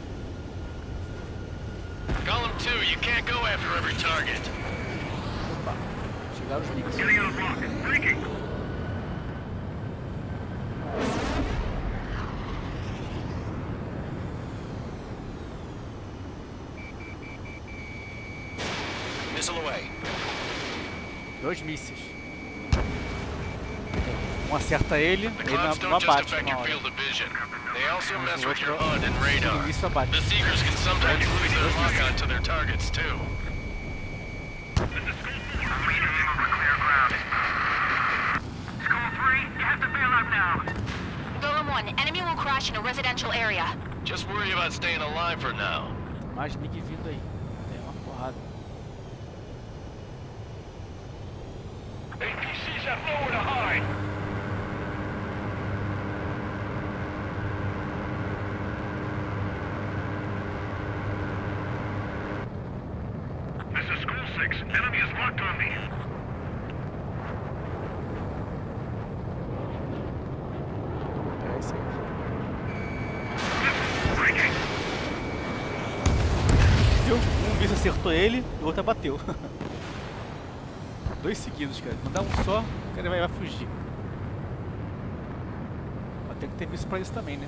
Speaker 9: Column 2, you can't go after every target.
Speaker 1: Opa, chegaram os MiGs.
Speaker 9: Getting on a block. Breaking.
Speaker 7: Missile away.
Speaker 1: 2 mísseis. Um acerta ele,
Speaker 9: The
Speaker 1: ele
Speaker 9: clouds
Speaker 1: não
Speaker 9: don't just
Speaker 1: abate
Speaker 9: affect
Speaker 1: na
Speaker 9: your
Speaker 1: hora.
Speaker 9: field of vision. They also
Speaker 1: Mas
Speaker 9: mess
Speaker 1: o
Speaker 9: with your
Speaker 1: outro,
Speaker 9: HUD and radar.
Speaker 1: isso abate.
Speaker 9: The Seekers can sometimes lose their lock onto their targets, too. This is School 4. Immediately over clear ground. School 3, you have to bail out now.
Speaker 8: Golem 1, enemy will crash in a residential area.
Speaker 9: Just worry about staying alive for now.
Speaker 1: Mais MiG vindo aí. Tem uma porrada.
Speaker 9: APCs have nowhere to hide. This is School 6. Enemy is locked on me.
Speaker 1: É isso aí.
Speaker 9: Breaking.
Speaker 1: Viu? Um míssil acertou ele e o outro abateu. 2 seguidos, cara. Não dá um só, o cara vai fugir. Mas tem que ter míssil pra isso também, né?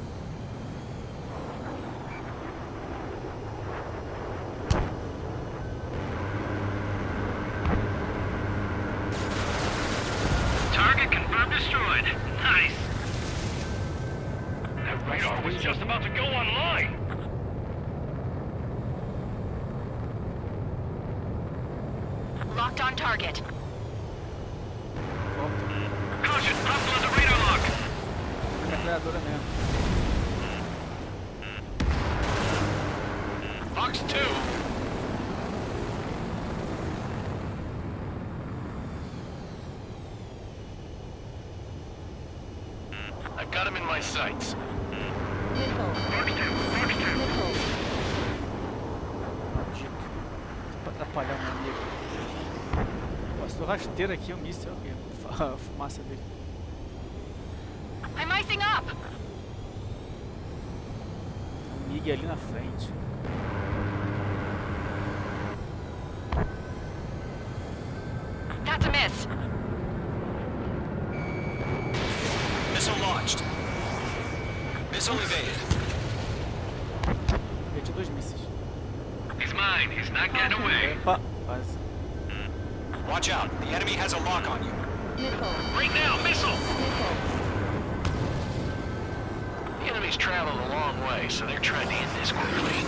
Speaker 9: Target confirmed destroyed. Nice. That radar was just about to go online.
Speaker 8: Locked on target.
Speaker 9: Caution, hostile on the radar lock.
Speaker 1: Metralhadora mesmo.
Speaker 9: Fox 2. I've got him in my sights.
Speaker 10: Missile.
Speaker 9: Fox 2, Fox 2.
Speaker 10: Missile.
Speaker 1: Maldito. Pra atrapalhar o meu amigo. Passou rasteiro aqui o míssil. A fumaça dele.
Speaker 8: I'm icing up.
Speaker 1: Tem um MiG ali na frente.
Speaker 8: That's a miss.
Speaker 7: Missile launched. Missile evaded.
Speaker 1: Perdi 2 mísseis.
Speaker 9: He's mine. He's not getting away.
Speaker 1: Opa, quase.
Speaker 7: Watch out. The enemy has a lock on you.
Speaker 10: Missile.
Speaker 9: Right now, missile!
Speaker 10: Missile.
Speaker 9: The enemy's traveled a long way, so they're trying to end this quickly.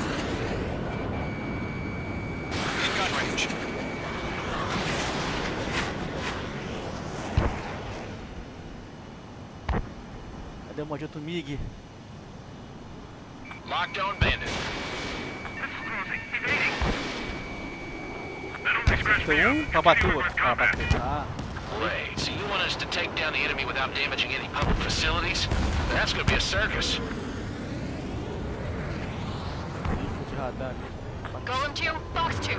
Speaker 7: In gun range.
Speaker 1: Cadê o maldito MiG?
Speaker 9: Lockdown bandit.
Speaker 1: Tem um pra bater o outro. Pra bater. Ah,
Speaker 9: Wait, so you want us to take down the enemy without damaging any public facilities? That's gonna be a circus.
Speaker 1: risco de radar ali.
Speaker 8: Golem 2, Box 2.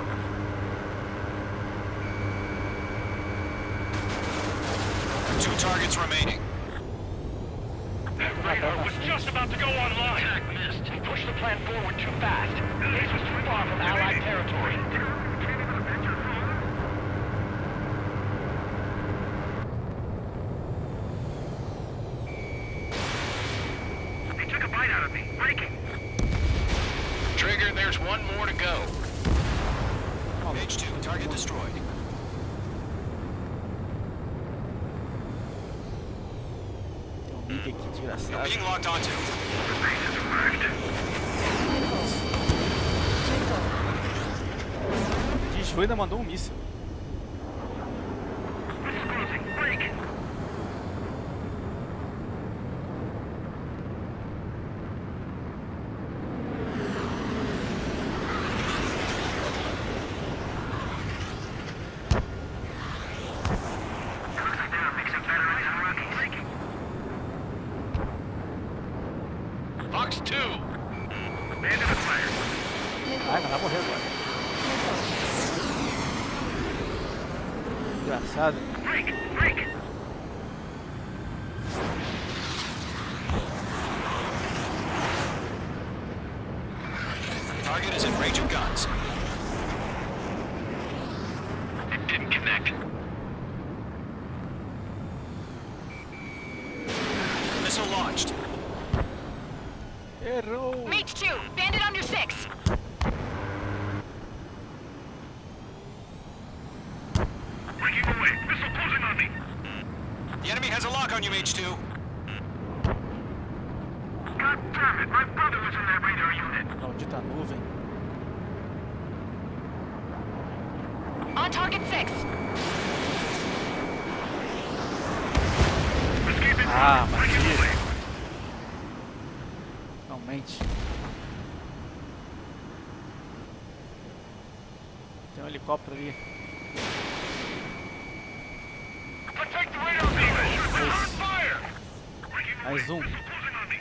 Speaker 7: Two targets remaining.
Speaker 9: That radar was just about to go online. Attack missed. He pushed the plan forward too fast. This was too far from Allied territory. He took a bite out of me. Breaking. Trigger, there's one more to go.
Speaker 7: H2, target destroyed.
Speaker 1: Liga aqui, desgraçado.
Speaker 7: You're being locked onto.
Speaker 1: Desviou e ainda mandou um míssil.
Speaker 9: Box 2.
Speaker 1: Ai, mas vai morrer agora. Engraçado.
Speaker 7: Target is in range of guns.
Speaker 9: It didn't connect.
Speaker 7: Missile launched.
Speaker 1: Errou!
Speaker 8: Mage 2, bandit on your 6.
Speaker 9: Breaking away. Missile closing on me.
Speaker 7: The enemy has a lock on you, H2.
Speaker 9: God damn it. My brother was in that radar unit.
Speaker 1: Maldita nuvem.
Speaker 8: On target 6.
Speaker 9: Escaping.
Speaker 1: Ah,
Speaker 9: Breaking
Speaker 1: mas
Speaker 9: away.
Speaker 1: finalmente. Tem um helicóptero ali.
Speaker 9: Protect the radar beam. We're on fire.
Speaker 1: Mais um.
Speaker 9: Missile closing on me.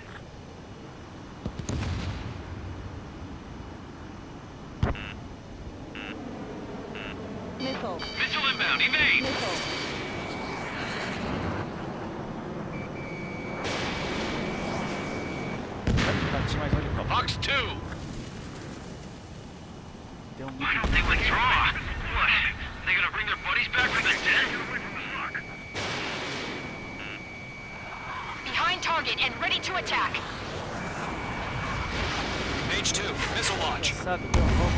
Speaker 10: Missile.
Speaker 9: Missile inbound. Evade.
Speaker 10: Missile.
Speaker 1: Bati mais um helicóptero.
Speaker 9: Box 2.
Speaker 1: Deu um
Speaker 9: I
Speaker 1: míssil.
Speaker 9: don't think we draw. What? They gonna bring their buddies back from the dead? Get away from this lock.
Speaker 8: Behind target and ready to attack.
Speaker 7: H2, missile launch.
Speaker 1: Engraçado, deu uma volta.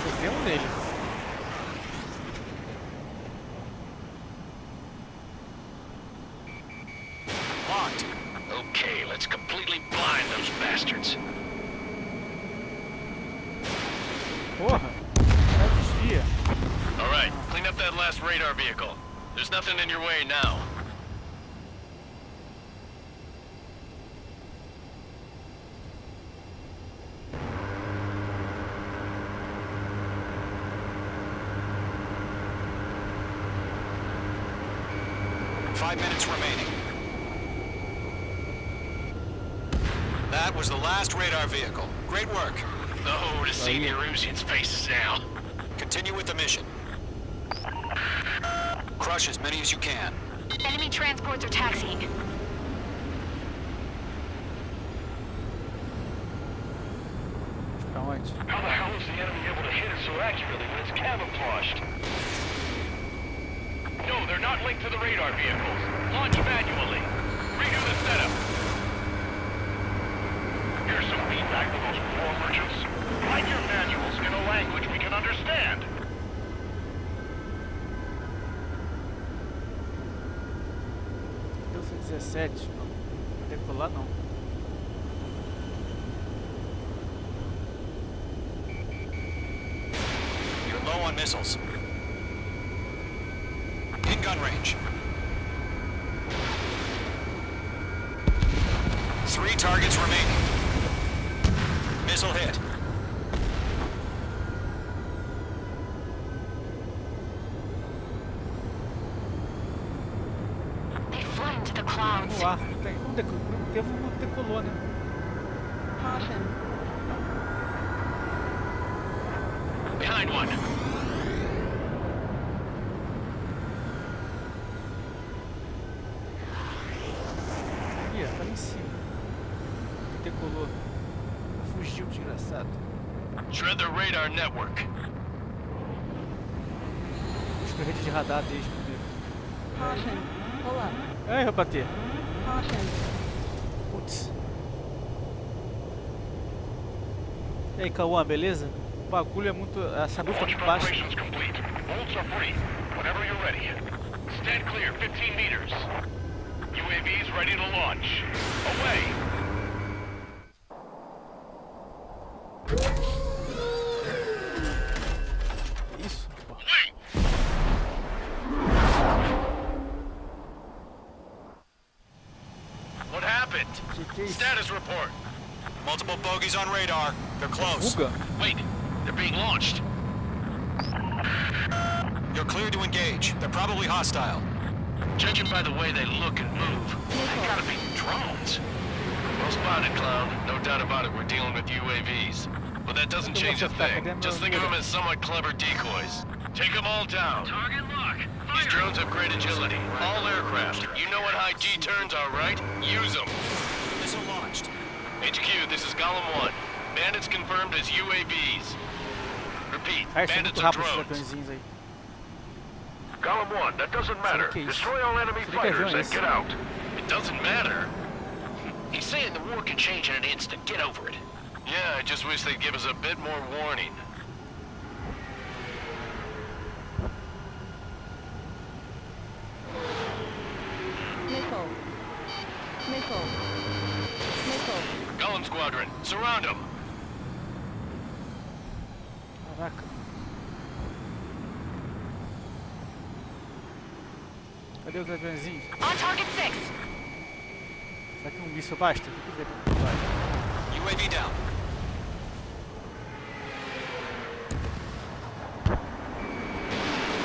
Speaker 1: Você vê um dele.
Speaker 7: Locked.
Speaker 9: Okay, let's completely blind those bastards.
Speaker 1: Porra! Já desvia.
Speaker 9: All right, clean up that last radar vehicle. There's nothing in your way now.
Speaker 7: Five minutes remaining. That was the last radar vehicle. Great work.
Speaker 9: Oh, to see the Erusians' faces now.
Speaker 7: Continue with the mission. Crush as many as you can.
Speaker 8: Enemy transports are taxiing.
Speaker 1: Pra onde?
Speaker 9: How the hell is the enemy able to hit it so accurately when it's camouflaged? No, they're not linked to the radar vehicles. Launch manually. Redo the setup. Here's some feedback for those war merchants. Write your manuals in a language we can understand.
Speaker 1: Deu 17. Não vai decolar não.
Speaker 7: You're low on missiles. In gun range. 3 targets remaining. Missile hit.
Speaker 8: They fly into the clouds.
Speaker 1: No ar. Não decolou, né?
Speaker 10: Caution.
Speaker 9: Behind one.
Speaker 1: Ih, tá lá em cima. Decolou. Fugiu, desgraçado.
Speaker 9: Shred the radar network.
Speaker 1: Deixa eu rede de radar deles primeiro.
Speaker 10: Caution. Pull up.
Speaker 1: Ai, vou bater.
Speaker 10: Caution.
Speaker 1: Putz. E aí, Cauã, beleza? O bagulho é muito... Essa nuvem tá muito baixa.
Speaker 9: Operations complete. Bolts are free. Whenever you're ready. Stand clear, 15 meters. UAVs ready to launch. Away!
Speaker 1: Isso, pô.
Speaker 9: What happened?
Speaker 1: Que é isso?
Speaker 9: Status report.
Speaker 7: Multiple bogeys on radar. They're close.
Speaker 1: Fuga.
Speaker 9: Wait, they're being launched.
Speaker 7: You're clear to engage. They're probably hostile.
Speaker 9: Judging by the way they look and move, they gotta be drones. Well spotted, clown. No doubt about it, we're dealing with UAVs. But that doesn't change a thing. Just think of them as somewhat clever decoys. Take them all down. Target lock. These drones have great agility. All aircraft. You know what high G turns are, right? Use them.
Speaker 7: Missile launched.
Speaker 9: HQ, this is Golem 1. Bandits confirmed as UAVs. Repeat,
Speaker 1: Ai, são
Speaker 9: bandits
Speaker 1: muito
Speaker 9: are
Speaker 1: rápidos esses
Speaker 9: drones.
Speaker 1: aviõezinhos aí.
Speaker 9: Column 1, that doesn't matter.
Speaker 1: que é isso?
Speaker 9: Destroy all enemy
Speaker 1: Será que é
Speaker 9: fighters
Speaker 1: avião
Speaker 9: and
Speaker 1: esse?
Speaker 9: get out. It doesn't matter. He's saying the war can change in an instant. Get over it. Yeah, I just wish they'd give us a bit more warning.
Speaker 10: Missile. Missile. Missile.
Speaker 9: Golem Squadron, surround them.
Speaker 1: Caraca. Cadê os aviãozinhos?
Speaker 8: On target 6.
Speaker 1: Será que um míssil basta? Tem que ver como vai.
Speaker 7: UAV down.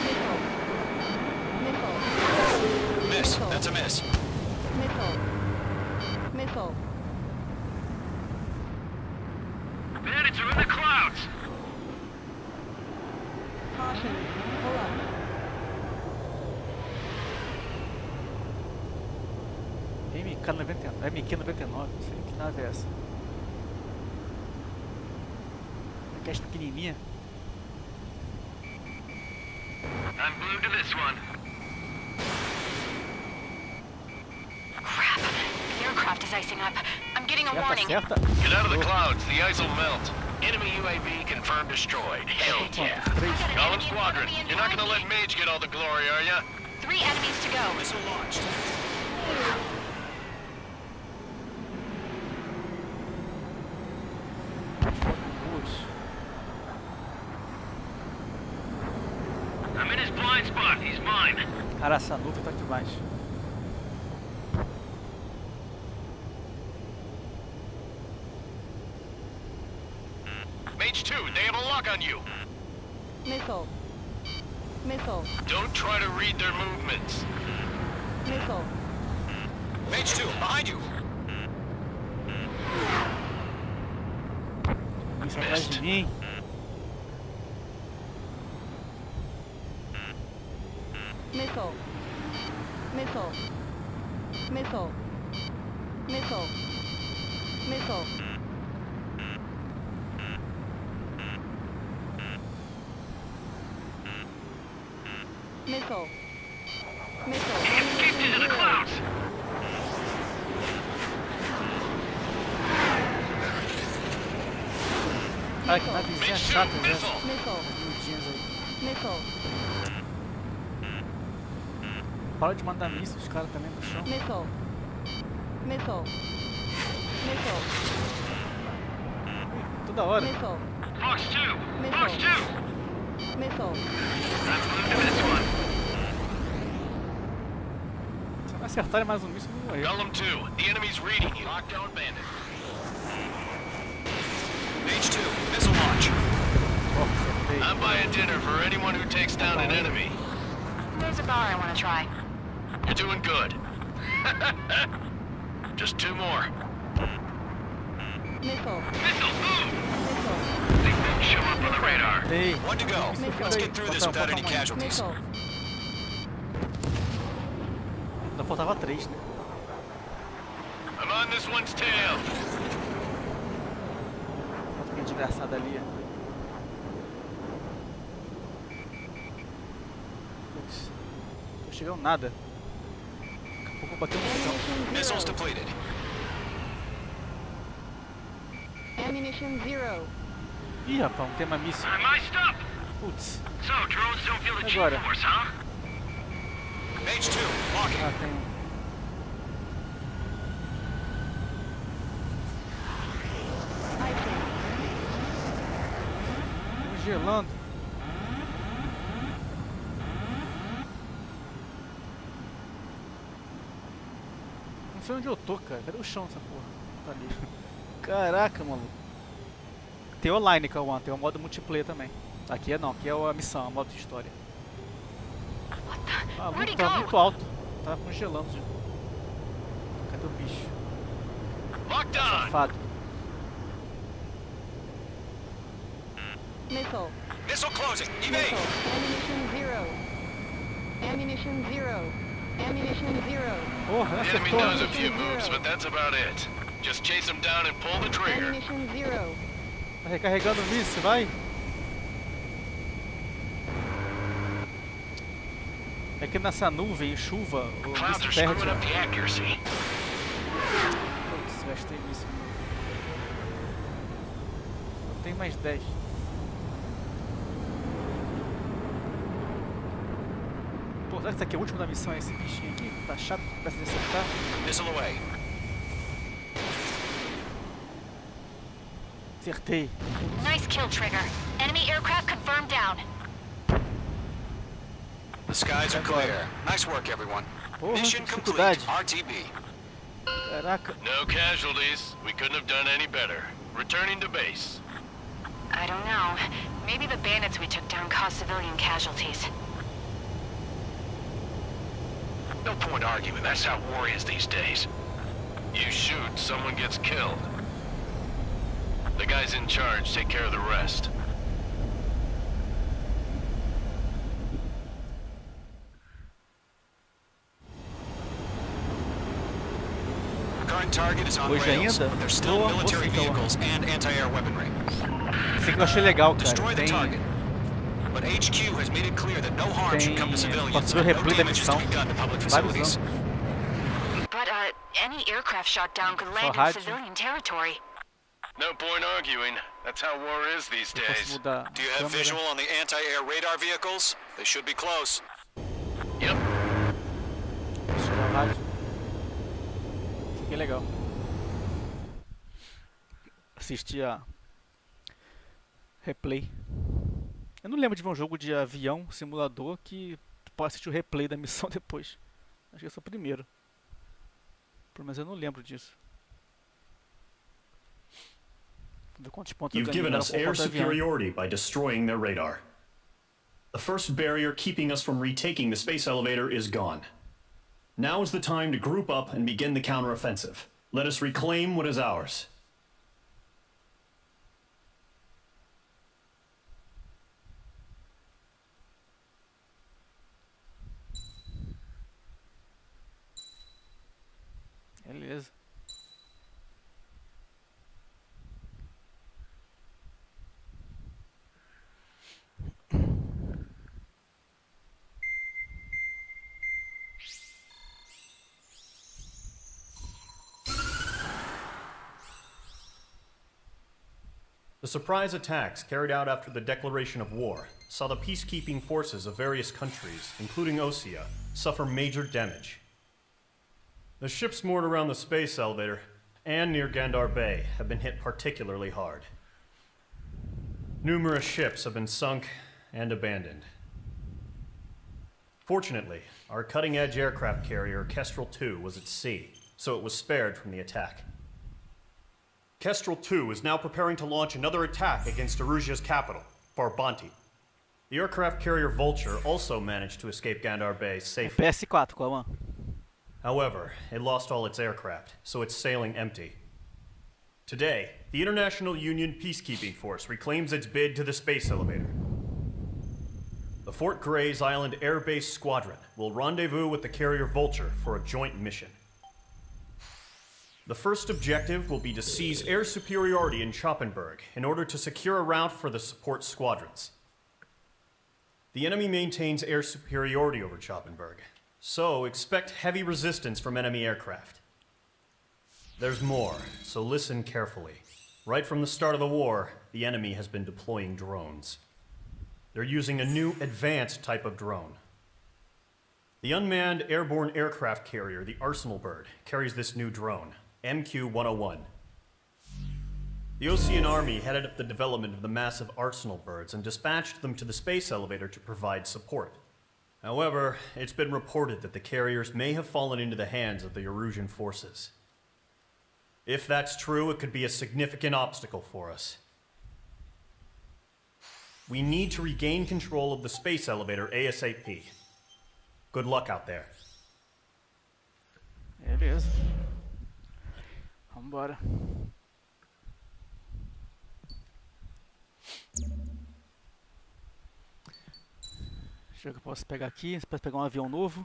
Speaker 10: Missile. Missile.
Speaker 7: Miss. That's a miss.
Speaker 10: Missile. Missile.
Speaker 9: Bandits are in the clouds.
Speaker 10: Caution. Pull up.
Speaker 1: MQ-99, não sei que nave é essa. Aquela pequenininha.
Speaker 9: I'm glued to this one.
Speaker 8: Crap. The aircraft is icing up. I'm getting a warning.
Speaker 1: Certa.
Speaker 9: Get out of the clouds, the ice will melt. Enemy UAV confirmed destroyed. Hell yeah. Golem Squadron, you're not gonna let Mage get all the glory, are ya?
Speaker 8: 3 enemies to go.
Speaker 7: Missile launched.
Speaker 9: I'm in his blind spot, he's mine.
Speaker 1: Cara, essa nuvem tá demais.
Speaker 9: Mage 2, they have a lock on you.
Speaker 10: Missile. Missile.
Speaker 9: Don't try to read their movements.
Speaker 10: Missile.
Speaker 7: Mage 2, behind you.
Speaker 1: Isso atrás de mim.
Speaker 10: Missile. Missile. Missile. Missile. Missile. Missile. Missile.
Speaker 9: Escaped into the clouds.
Speaker 1: Cara, que navezinha chata, né?
Speaker 9: Missile.
Speaker 10: Missile.
Speaker 1: Nudinhas aí.
Speaker 10: Missile.
Speaker 1: Para de mandar mísseis, os caras também no chão.
Speaker 10: Missile. Missile. Missile.
Speaker 1: Toda hora.
Speaker 10: Missile.
Speaker 9: Fox 2.
Speaker 10: Missile.
Speaker 9: Fox 2.
Speaker 10: Missile.
Speaker 9: I'm glued to this one.
Speaker 1: Se não acertarem mais um míssil, eu vou morrer.
Speaker 9: Golem 2, the enemy's reading you. Lockdown bandit.
Speaker 7: Mage 2, missile launch.
Speaker 1: Oh, acertei.
Speaker 9: I'm buying dinner for anyone who takes down an enemy.
Speaker 8: There's a bar I want to try.
Speaker 9: You're doing good. Just 2 more.
Speaker 10: Missile.
Speaker 9: Missile, move!
Speaker 10: Missile.
Speaker 9: Think they'll show up on the radar.
Speaker 1: Acertei.
Speaker 7: One to go. Let's get through this without any casualties.
Speaker 10: Missile.
Speaker 1: Ainda faltava 3, né?
Speaker 9: I'm on this one's tail.
Speaker 1: Falta minha desgraçada ali. Putz, não chegou nada. Daqui a pouco eu bati um botão.
Speaker 7: Missiles depleted.
Speaker 10: Ammunition 0.
Speaker 1: Ih, rapaz, não tem mais míssil.
Speaker 9: I'm iced up.
Speaker 1: Putz,
Speaker 9: So, drones don't feel the
Speaker 1: agora.
Speaker 9: G-force, huh?
Speaker 7: H2, locking.
Speaker 1: Ah, tem um. Congelando. Não sei onde eu tô, cara. Cadê o chão essa porra? Tá ali. Caraca, maluco. Tem online, Cauã. Tem o modo multiplayer também. Aqui é não, aqui é a missão, a modo de história. Ah, muito, tá muito alto. Tá congelando, gente. Cadê o bicho?
Speaker 9: Locked on.
Speaker 1: Safado.
Speaker 10: Missile.
Speaker 7: Missile closing.
Speaker 10: Missile.
Speaker 7: Evade.
Speaker 10: Ammunition 0. Ammunition 0. Ammunition 0.
Speaker 1: Porra,
Speaker 9: The enemy
Speaker 1: acertou.
Speaker 9: does a few moves, but that's about it. Just chase them down and pull the trigger.
Speaker 10: Ammunition 0.
Speaker 1: Tá recarregando o míssil, vai. É que nessa nuvem, chuva, o
Speaker 9: Clouds are
Speaker 1: míssil
Speaker 9: screwing
Speaker 1: perde.
Speaker 9: up the accuracy.
Speaker 1: Putz, gastei míssil. Eu tenho mais 10. Pô, será que esse aqui é o último da missão? Esse bichinho aqui? Tá chato, começa a acertar.
Speaker 7: Missile away.
Speaker 1: Acertei.
Speaker 8: Nice kill, Trigger. Enemy aircraft confirmed down.
Speaker 7: The skies are clear. Nice work, everyone.
Speaker 1: Porra,
Speaker 7: Mission
Speaker 1: que
Speaker 7: complete.
Speaker 1: dificuldade.
Speaker 7: RTB.
Speaker 1: Caraca.
Speaker 9: No casualties. We couldn't have done any better. Returning to base.
Speaker 8: I don't know. Maybe the bandits we took down caused civilian casualties.
Speaker 9: No point arguing. That's how war is these days. You shoot, someone gets killed. The guys in charge take care of the rest.
Speaker 7: Current target is on
Speaker 1: Hoje
Speaker 7: rails,
Speaker 1: ainda?
Speaker 7: but there's still
Speaker 1: Boa,
Speaker 7: military
Speaker 1: boa,
Speaker 7: vehicles and anti-air weaponry.
Speaker 1: Esse aqui eu achei legal,
Speaker 7: Destroy
Speaker 1: cara.
Speaker 7: the
Speaker 1: Tem,
Speaker 7: target. But HQ has made it clear that no harm should come to civilians
Speaker 1: posso ver o
Speaker 7: and no
Speaker 1: replay da
Speaker 7: damages to
Speaker 1: missão.
Speaker 7: be done to public
Speaker 1: Vários
Speaker 7: facilities.
Speaker 1: anos.
Speaker 8: But, any aircraft shot down could land in
Speaker 1: rádio.
Speaker 8: civilian territory.
Speaker 9: No point arguing. That's how war is these
Speaker 1: Eu posso
Speaker 9: days.
Speaker 1: mudar
Speaker 7: Do you
Speaker 1: a
Speaker 7: have
Speaker 1: câmera.
Speaker 7: visual on the anti-air radar vehicles? They should be close.
Speaker 9: Yep.
Speaker 1: Posso tirar o rádio. Isso aqui é legal. Assistir a replay. Eu não lembro de ver um jogo de avião, simulador, que tu pode assistir o replay da missão depois. Acho que esse é o primeiro. Pelo menos eu não lembro disso. Ver quantos pontos eu
Speaker 6: You've
Speaker 1: ganhei,
Speaker 6: given
Speaker 1: era
Speaker 6: us
Speaker 1: por
Speaker 6: air
Speaker 1: conta do avião.
Speaker 6: superiority by destroying their radar. The first barrier keeping us from retaking the space elevator is gone. Now is the time to group up and begin the counteroffensive. Let us reclaim what is ours.
Speaker 1: Beleza.
Speaker 6: The surprise attacks carried out after the declaration of war saw the peacekeeping forces of various countries, including Osea, suffer major damage. The ships moored around the space elevator and near Gandar Bay have been hit particularly hard. Numerous ships have been sunk and abandoned. Fortunately, our cutting-edge aircraft carrier, Kestrel II, was at sea, so it was spared from the attack. Kestrel II is now preparing to launch another attack against Erusia's capital, Farbanti. The aircraft carrier Vulture also managed to escape Gandar Bay safely.
Speaker 1: PS4, Cauã.
Speaker 6: However, it lost all its aircraft, so it's sailing empty. Today, the International Union Peacekeeping Force reclaims its bid to the space elevator. The Fort Gray's Island Air Base Squadron will rendezvous with the carrier Vulture for a joint mission. The first objective will be to seize air superiority in Schoppenberg in order to secure a route for the support squadrons. The enemy maintains air superiority over Schoppenberg, so expect heavy resistance from enemy aircraft. There's more, so listen carefully. Right from the start of the war, the enemy has been deploying drones. They're using a new advanced type of drone. The unmanned airborne aircraft carrier, the Arsenal Bird, carries this new drone, MQ-101. The Ocean Army headed up the development of the massive Arsenal Birds and dispatched them to the space elevator to provide support. However, it's been reported that the carriers may have fallen into the hands of the Erusian forces. If that's true, it could be a significant obstacle for us. We need to regain control of the space elevator ASAP. Good luck out there.
Speaker 1: Beleza. Vambora. Deixa eu ver o que eu posso pegar aqui. Você pode pegar um avião novo.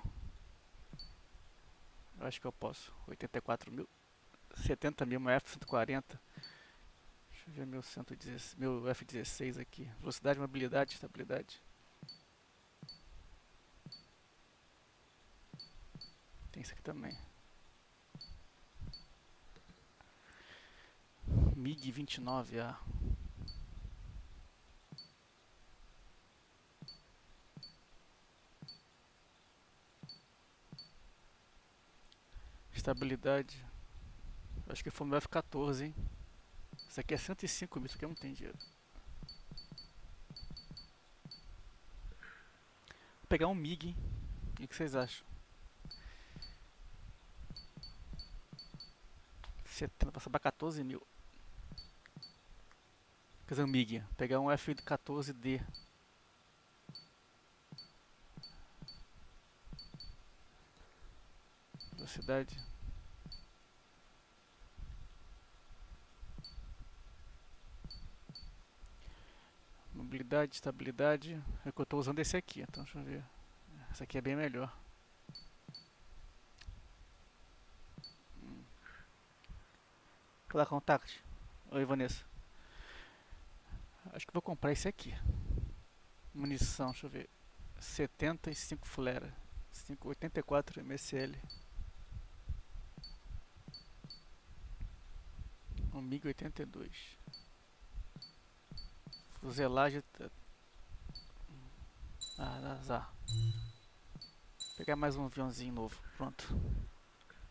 Speaker 1: Eu acho que eu posso. 84 mil. 70 mil, meu F-140. Deixa eu ver meu F-16 aqui. Velocidade, mobilidade, estabilidade. Tem isso aqui também. MiG-29A. Estabilidade. Acho que foi no F-14, hein? Isso aqui é 105 mil, isso aqui não tem dinheiro. Vou pegar um MiG, hein? O que vocês acham? 70, passar para 14 mil. Quer dizer, um MiG. Vou pegar um F-14D. Velocidade. Mobilidade, estabilidade. É que eu estou usando esse aqui, então deixa eu ver. Esse aqui é bem melhor. Olá, contact. Oi, Vanessa. Acho que vou comprar esse aqui. Munição, deixa eu ver. 75 flare. 84 MSL. Um MiG-82. Fuselagem. Azar. Vou pegar mais um aviãozinho novo. Pronto.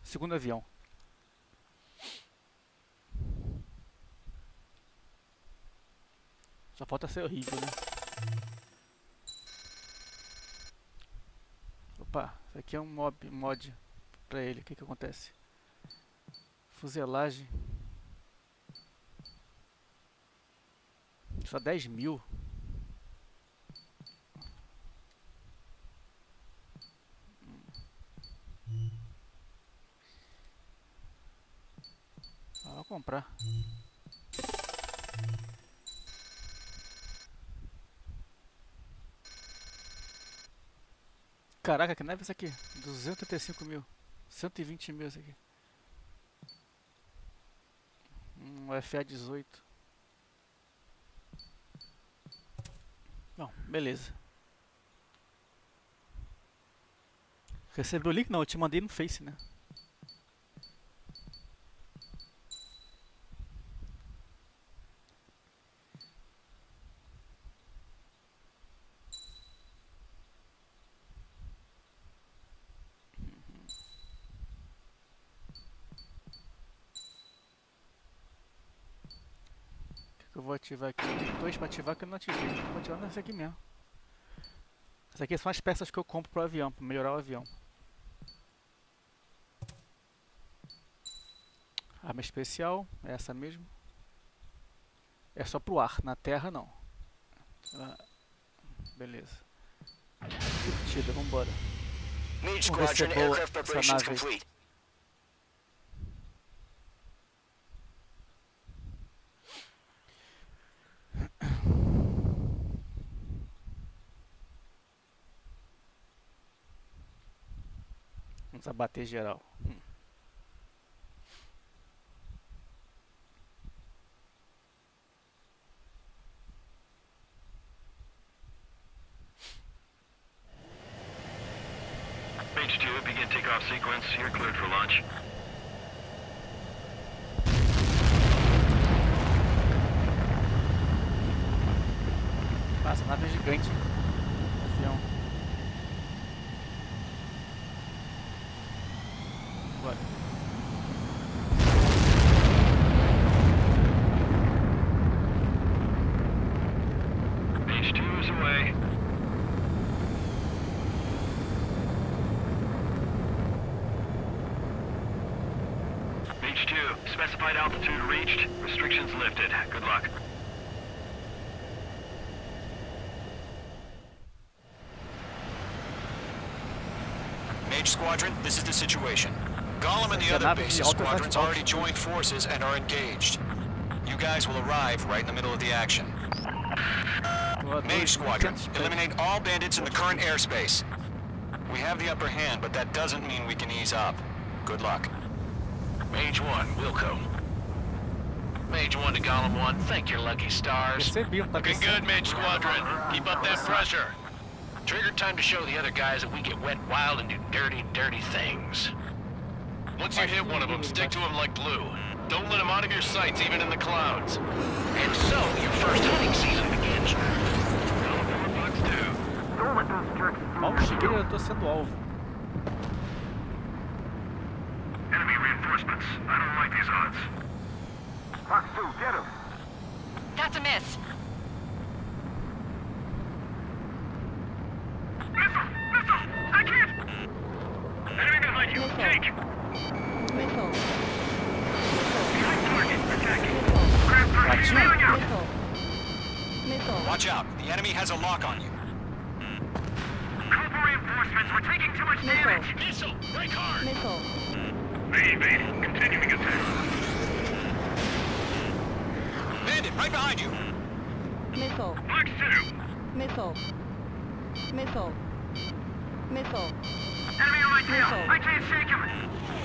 Speaker 1: Segundo avião. Só falta ser horrível, né? Opa, isso aqui é um mod pra ele. O que acontece? Fuselagem. Só 10 mil. Vou comprar. Caraca, que neve é isso aqui? 285 mil. 120 mil isso aqui. Um FA-18. Bom, beleza. Recebeu o link? Não, eu te mandei no Face, né? Eu vou ativar aqui. Tem dois para ativar que eu não ativei. Vou ativar nesse aqui mesmo. Essas aqui são as peças que eu compro pro avião, para melhorar o avião. Arma especial, é essa mesmo. É só pro ar, na terra não. Beleza. Curtida, vambora.
Speaker 7: Mage
Speaker 1: Vamos ver se é
Speaker 7: Squadron
Speaker 1: boa
Speaker 7: aircraft
Speaker 1: essa
Speaker 7: preparations
Speaker 1: nave aí.
Speaker 7: complete.
Speaker 1: Vamos abater geral.
Speaker 9: Page 2, begin takeoff sequence. You're cleared for launch.
Speaker 1: Nossa, a nave é gigante. Avião. Bora.
Speaker 9: Page 2 is away. Page 2, specified altitude reached. Restrictions lifted. Good luck.
Speaker 7: Mage Squadron, this is the situation. Gollum and the other bases squadrons already joined forces and are engaged. You guys will arrive right in the middle of the action. Mage Squadron, eliminate all bandits in the current airspace. We have the upper hand, but that doesn't mean we can ease up. Good luck.
Speaker 9: Mage 1, Wilco. Mage 1 to Gollum 1, thank your lucky stars. Looking good, Mage Squadron. Keep up that pressure. Trigger time to show the other guys that we get wet wild and do dirty, dirty things. Once you hit one of them, stick to them like glue. Don't let them out of your sights, even in the clouds. And so, your first hunting season begins. Don't let those jerks
Speaker 1: Mal cheguei, eu tô sendo alvo.
Speaker 9: Enemy reinforcements. I don't like these odds.
Speaker 11: Fox 2, get him.
Speaker 8: That's a miss.
Speaker 9: I can't! Enemy behind you! Take!
Speaker 10: Missile.
Speaker 9: Behind target! Attacking!
Speaker 10: Missile. Missile.
Speaker 7: Watch out, the enemy has a lock on you.
Speaker 9: Cobra reinforcements, we're taking too much damage! Missile! Break hard!
Speaker 10: Missile.
Speaker 9: Evade, continuing attack.
Speaker 7: Bandit, right behind you!
Speaker 10: Missile.
Speaker 9: Fox 2!
Speaker 10: Missile. Missile. Missile.
Speaker 9: Enemy on my tail!
Speaker 10: Missile.
Speaker 9: I can't shake him!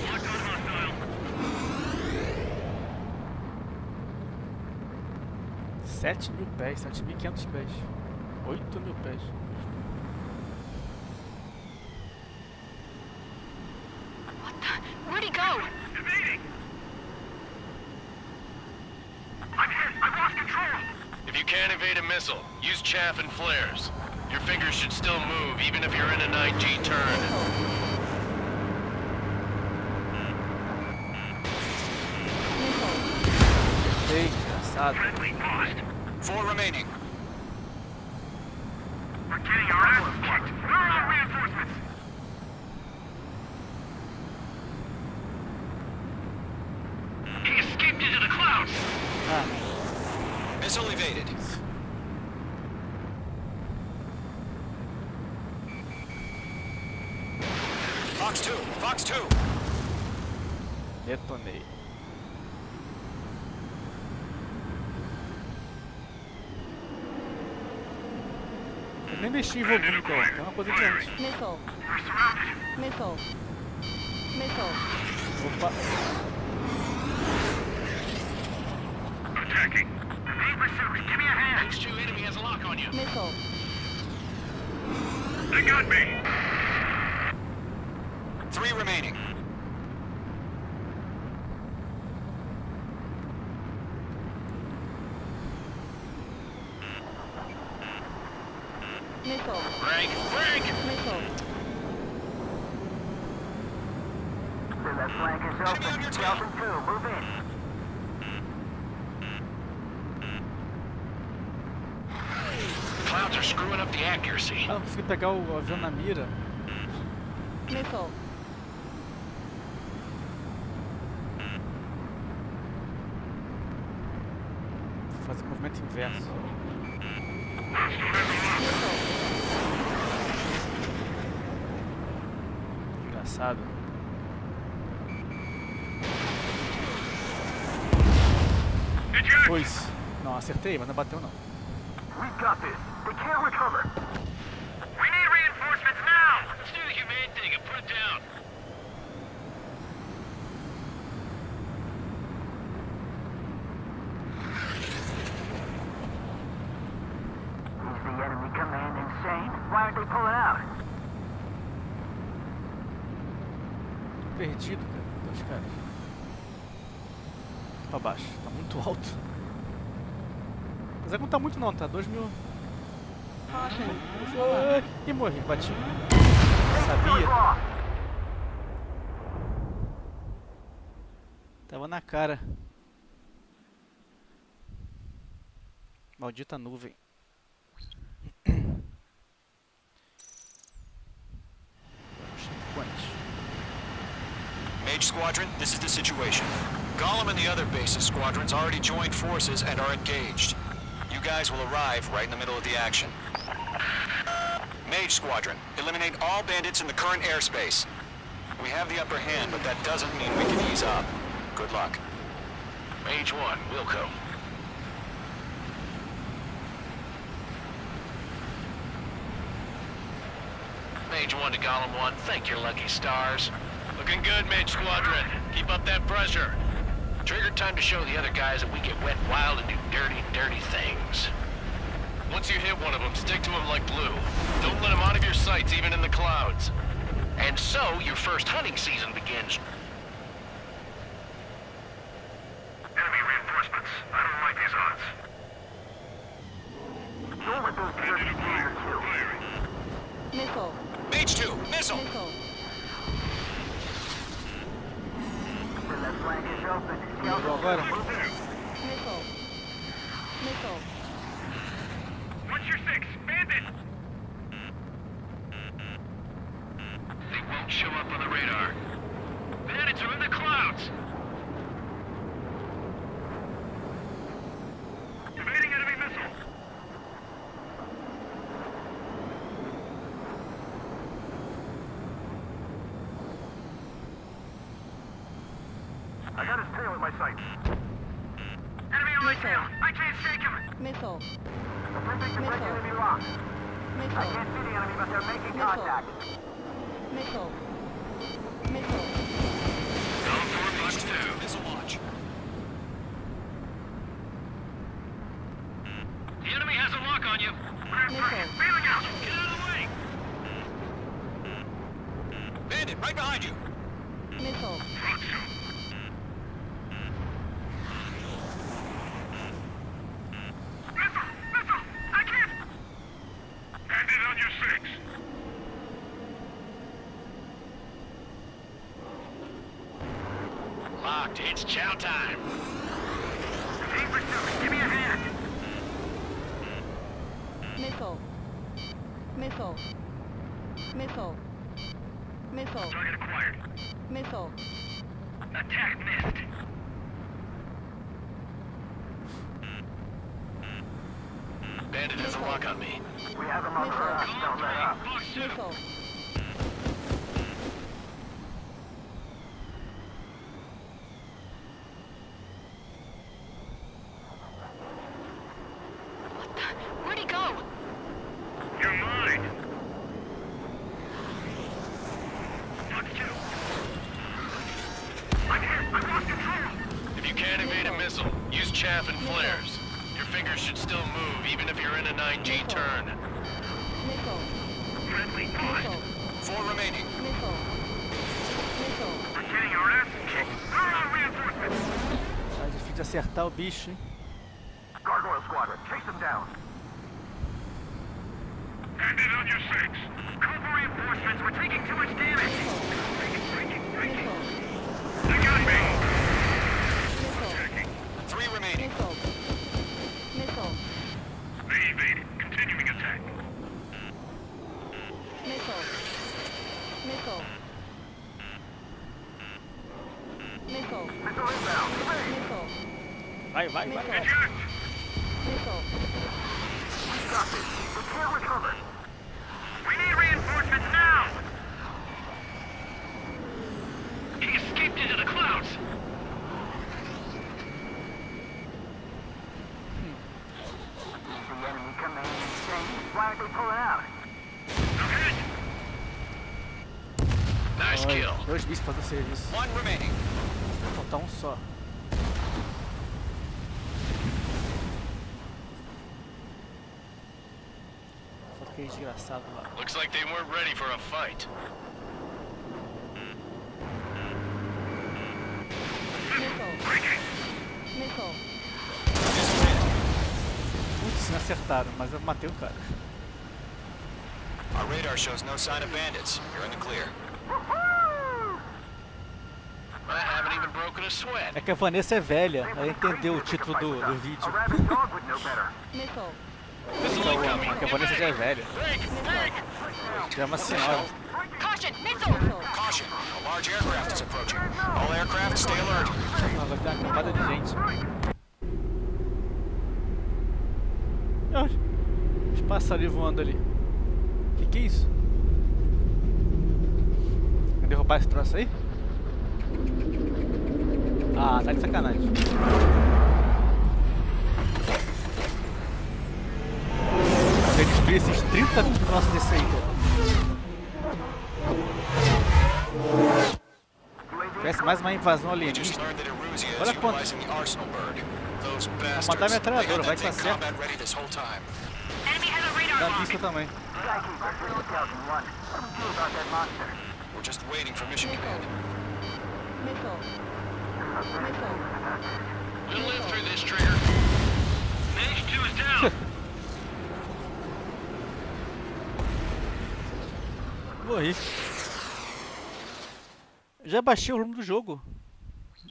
Speaker 9: Locked on hostile.
Speaker 1: 7.000 pés, 7.500 pés. 8.000 pés.
Speaker 8: What the? Where'd he go?
Speaker 9: Evading! I'm hit! I've lost control! If you can't evade a missile, use chaff and flares. Your fingers should still move, even if you're in an IG turn.
Speaker 1: Ei, engraçado.
Speaker 9: Friendly lost.
Speaker 7: 4 remaining.
Speaker 9: We're getting our asses kicked. Where are our reinforcements? He escaped into the clouds!
Speaker 1: Ah,
Speaker 7: Missile evaded. Fox 2, Fox 2.
Speaker 1: detonei. Eu nem mexi em volume, cara. É uma coisa de antes.
Speaker 10: Missile. Missile. Missile.
Speaker 1: Opa.
Speaker 9: Attacking. Main pursuit, give me a hand. H2 enemy has a lock on you.
Speaker 10: Missile.
Speaker 9: They got me.
Speaker 7: 3 remaining.
Speaker 10: Missile.
Speaker 9: Rank, rank.
Speaker 10: Missile.
Speaker 11: The left flank is
Speaker 7: Enemy on
Speaker 11: open.
Speaker 7: your tail.
Speaker 11: Delta 2, move in.
Speaker 9: Clouds are screwing up the accuracy.
Speaker 1: Ah, não consegui pegar o avião na mira.
Speaker 10: Missile.
Speaker 1: Vou fazer o movimento inverso. Engraçado. Pois. Não, acertei, mas não bateu não.
Speaker 11: We got this. They can't recover.
Speaker 9: We need reinforcements now. Let's do the humane thing and put it down.
Speaker 1: perdido, cara. Dois caras. Pra baixo. Tá muito alto. Mas é que não tá muito não, tá? 2.000. Ih, morri, bati. Sabia. Tava na cara. Maldita nuvem.
Speaker 7: Mage Squadron, this is the situation. Gollum and the other bases squadrons already joined forces and are engaged. You guys will arrive right in the middle of the action. Mage Squadron, eliminate all bandits in the current airspace. We have the upper hand, but that doesn't mean we can ease up. Good luck.
Speaker 9: Mage 1, Wilco. Mage 1 to Gollum 1, thank your lucky stars. Looking good, Mage Squadron. Keep up that pressure. Trigger time to show the other guys that we get wet wild and do dirty, dirty things. Once you hit one of them, stick to him like glue. Don't let him out of your sights, even in the clouds. And so, your first hunting season begins. Enemy reinforcements. I don't like these odds.
Speaker 11: Don't let those jerks steal your kill.
Speaker 10: Missile.
Speaker 7: Mage 2, missile!
Speaker 10: Missile.
Speaker 11: The left flank is open.
Speaker 1: Vou agora.
Speaker 10: Missile. Missile.
Speaker 9: What's your 6? Bandit! They won't show up on the radar. Bandits are in the clouds! Evading enemy missile!
Speaker 11: I got his tail in my sights.
Speaker 9: Enemy on my tail! I can't shake him!
Speaker 10: Missile.
Speaker 11: Attempting to break enemy lock. I
Speaker 10: Missile.
Speaker 11: can't see the enemy, but they're making
Speaker 10: Missile.
Speaker 11: contact.
Speaker 10: Missile. Missile.
Speaker 9: Gollum 4 Box 2.
Speaker 7: Missile launch.
Speaker 9: The enemy has a lock on you!
Speaker 10: Missile.
Speaker 9: Bailing out! Get out of the way!
Speaker 7: Bandit, right behind you!
Speaker 10: Missile.
Speaker 9: I can't! Bandit on your 6! Locked, it's chow time!
Speaker 11: Team pursuit, give me a hand.
Speaker 10: Missile. Missile. Missile. Missile.
Speaker 9: Target acquired.
Speaker 10: Missile.
Speaker 9: Attack missed. Bandit has a lock on me.
Speaker 11: We have him on the run. Don't let up.
Speaker 9: Box 2.
Speaker 10: Missile.
Speaker 8: Where'd he go?
Speaker 9: You're mine. Box 2. I'm here. I lost control. If you can't evade a missile, use chaff and flares. Your fingers should still move, even if you're in a 9G turn.
Speaker 10: Missile.
Speaker 9: Friendly paused.
Speaker 10: Missile.
Speaker 7: 4 remaining.
Speaker 10: Missile. Missile.
Speaker 9: We're getting our ass kicked. Throw out reinforcements.
Speaker 1: Tá difícil de acertar o bicho, hein?
Speaker 11: Gargoyle squadron, chase them down.
Speaker 9: Bandit on your 6. Call for reinforcements. We're taking too much damage. Break it. They got me.
Speaker 10: Missile.
Speaker 7: 3 remaining.
Speaker 10: Missile. Missile.
Speaker 9: They evaded. Continuing attack.
Speaker 10: Missile. Missile. Missile.
Speaker 11: Missile inbound. Evade.
Speaker 10: Missile.
Speaker 1: Vai, vai, vai, vai.
Speaker 9: Eject.
Speaker 10: Missile.
Speaker 11: We got this. We can't recover.
Speaker 9: We need reinforcements now. He escaped into the clouds.
Speaker 11: The enemy command insane. Why aren't they pulling out?
Speaker 9: Ahead. Nice
Speaker 1: Olha,
Speaker 9: kill.
Speaker 1: 2 bichos fazendo serviço.
Speaker 7: 1 remaining.
Speaker 1: Vai faltar um só. Só aquele desgraçado lá.
Speaker 9: Looks like they weren't ready for a fight.
Speaker 1: Putz, me acertaram, mas eu matei o cara.
Speaker 7: Our radar shows no sign of bandits. You're in the clear.
Speaker 9: I haven't even broken a sweat.
Speaker 1: É que a Vanessa é velha, ela entendeu o título do vídeo. Então, é que a Vanessa já é velha. Já é uma senhora.
Speaker 8: Caution, missile!
Speaker 7: Caution! A large aircraft is approaching. All aircraft stay alert.
Speaker 1: Vai ter uma camada de gente. Olha, os passarinhos voando ali. Que é isso? Vai derrubar esse troço aí? Ah, tá de sacanagem. Eu destruí esses 30 troços desse aí, cara. Parece mais uma invasão alienígena. Olha quantos. Vou mandar minha metralhadora, vai que tá certo. Dá vista também.
Speaker 7: We're just waiting for mission command.
Speaker 9: We'll live through this, Trigger. Mage 2 is down.
Speaker 1: Morri. Já baixei o volume do jogo.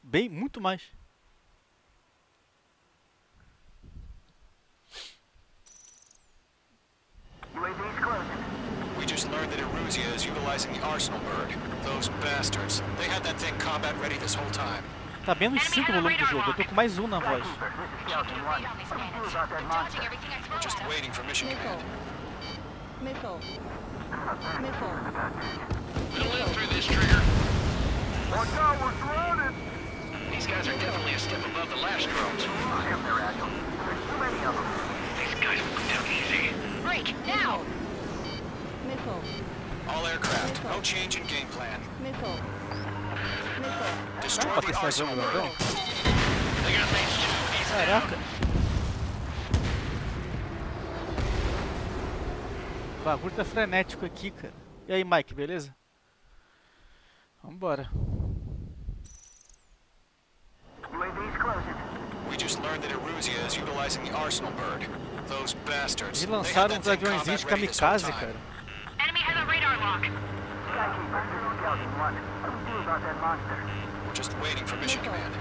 Speaker 1: Bem, muito mais.
Speaker 7: We just learned that Eruzia is utilizing the Arsenal bird. Those bastards. They had that thing combat ready this whole time.
Speaker 1: Tá menos 5 o volume do jogo. Eu tô com mais 1 na voz.
Speaker 7: We're just waiting for mission command.
Speaker 10: Missile.
Speaker 9: We'll live through this, Trigger.
Speaker 11: Watch out, we're surrounded!
Speaker 9: These guys are definitely a step above the last drones.
Speaker 11: If they're agile, there's too many of them.
Speaker 9: These guys will go down easy.
Speaker 8: Break, now!
Speaker 10: Missile.
Speaker 7: All aircraft, no change in game plan.
Speaker 10: Missile.
Speaker 7: Destroy
Speaker 1: Opa,
Speaker 7: the
Speaker 1: esse
Speaker 7: Arsenal
Speaker 1: jogo
Speaker 7: bird.
Speaker 1: grandão.
Speaker 9: They got Mage 2. He's down.
Speaker 1: Caraca. O bagulho tá frenético aqui, cara. E aí, Mike, beleza? Vambora.
Speaker 11: UAV's closing.
Speaker 7: We just learned that Eruzia is utilizing the Arsenal bird. Those bastards.
Speaker 1: Eles
Speaker 7: They had
Speaker 1: lançaram
Speaker 7: that
Speaker 1: uns
Speaker 7: thing
Speaker 1: aviõezinhos
Speaker 7: combat ready this whole
Speaker 1: kamikaze,
Speaker 7: time.
Speaker 1: cara.
Speaker 8: Enemy has a radar lock.
Speaker 11: Skykeeper, this is Scout 1. What do we do about that monster?
Speaker 7: We're just waiting for mission command.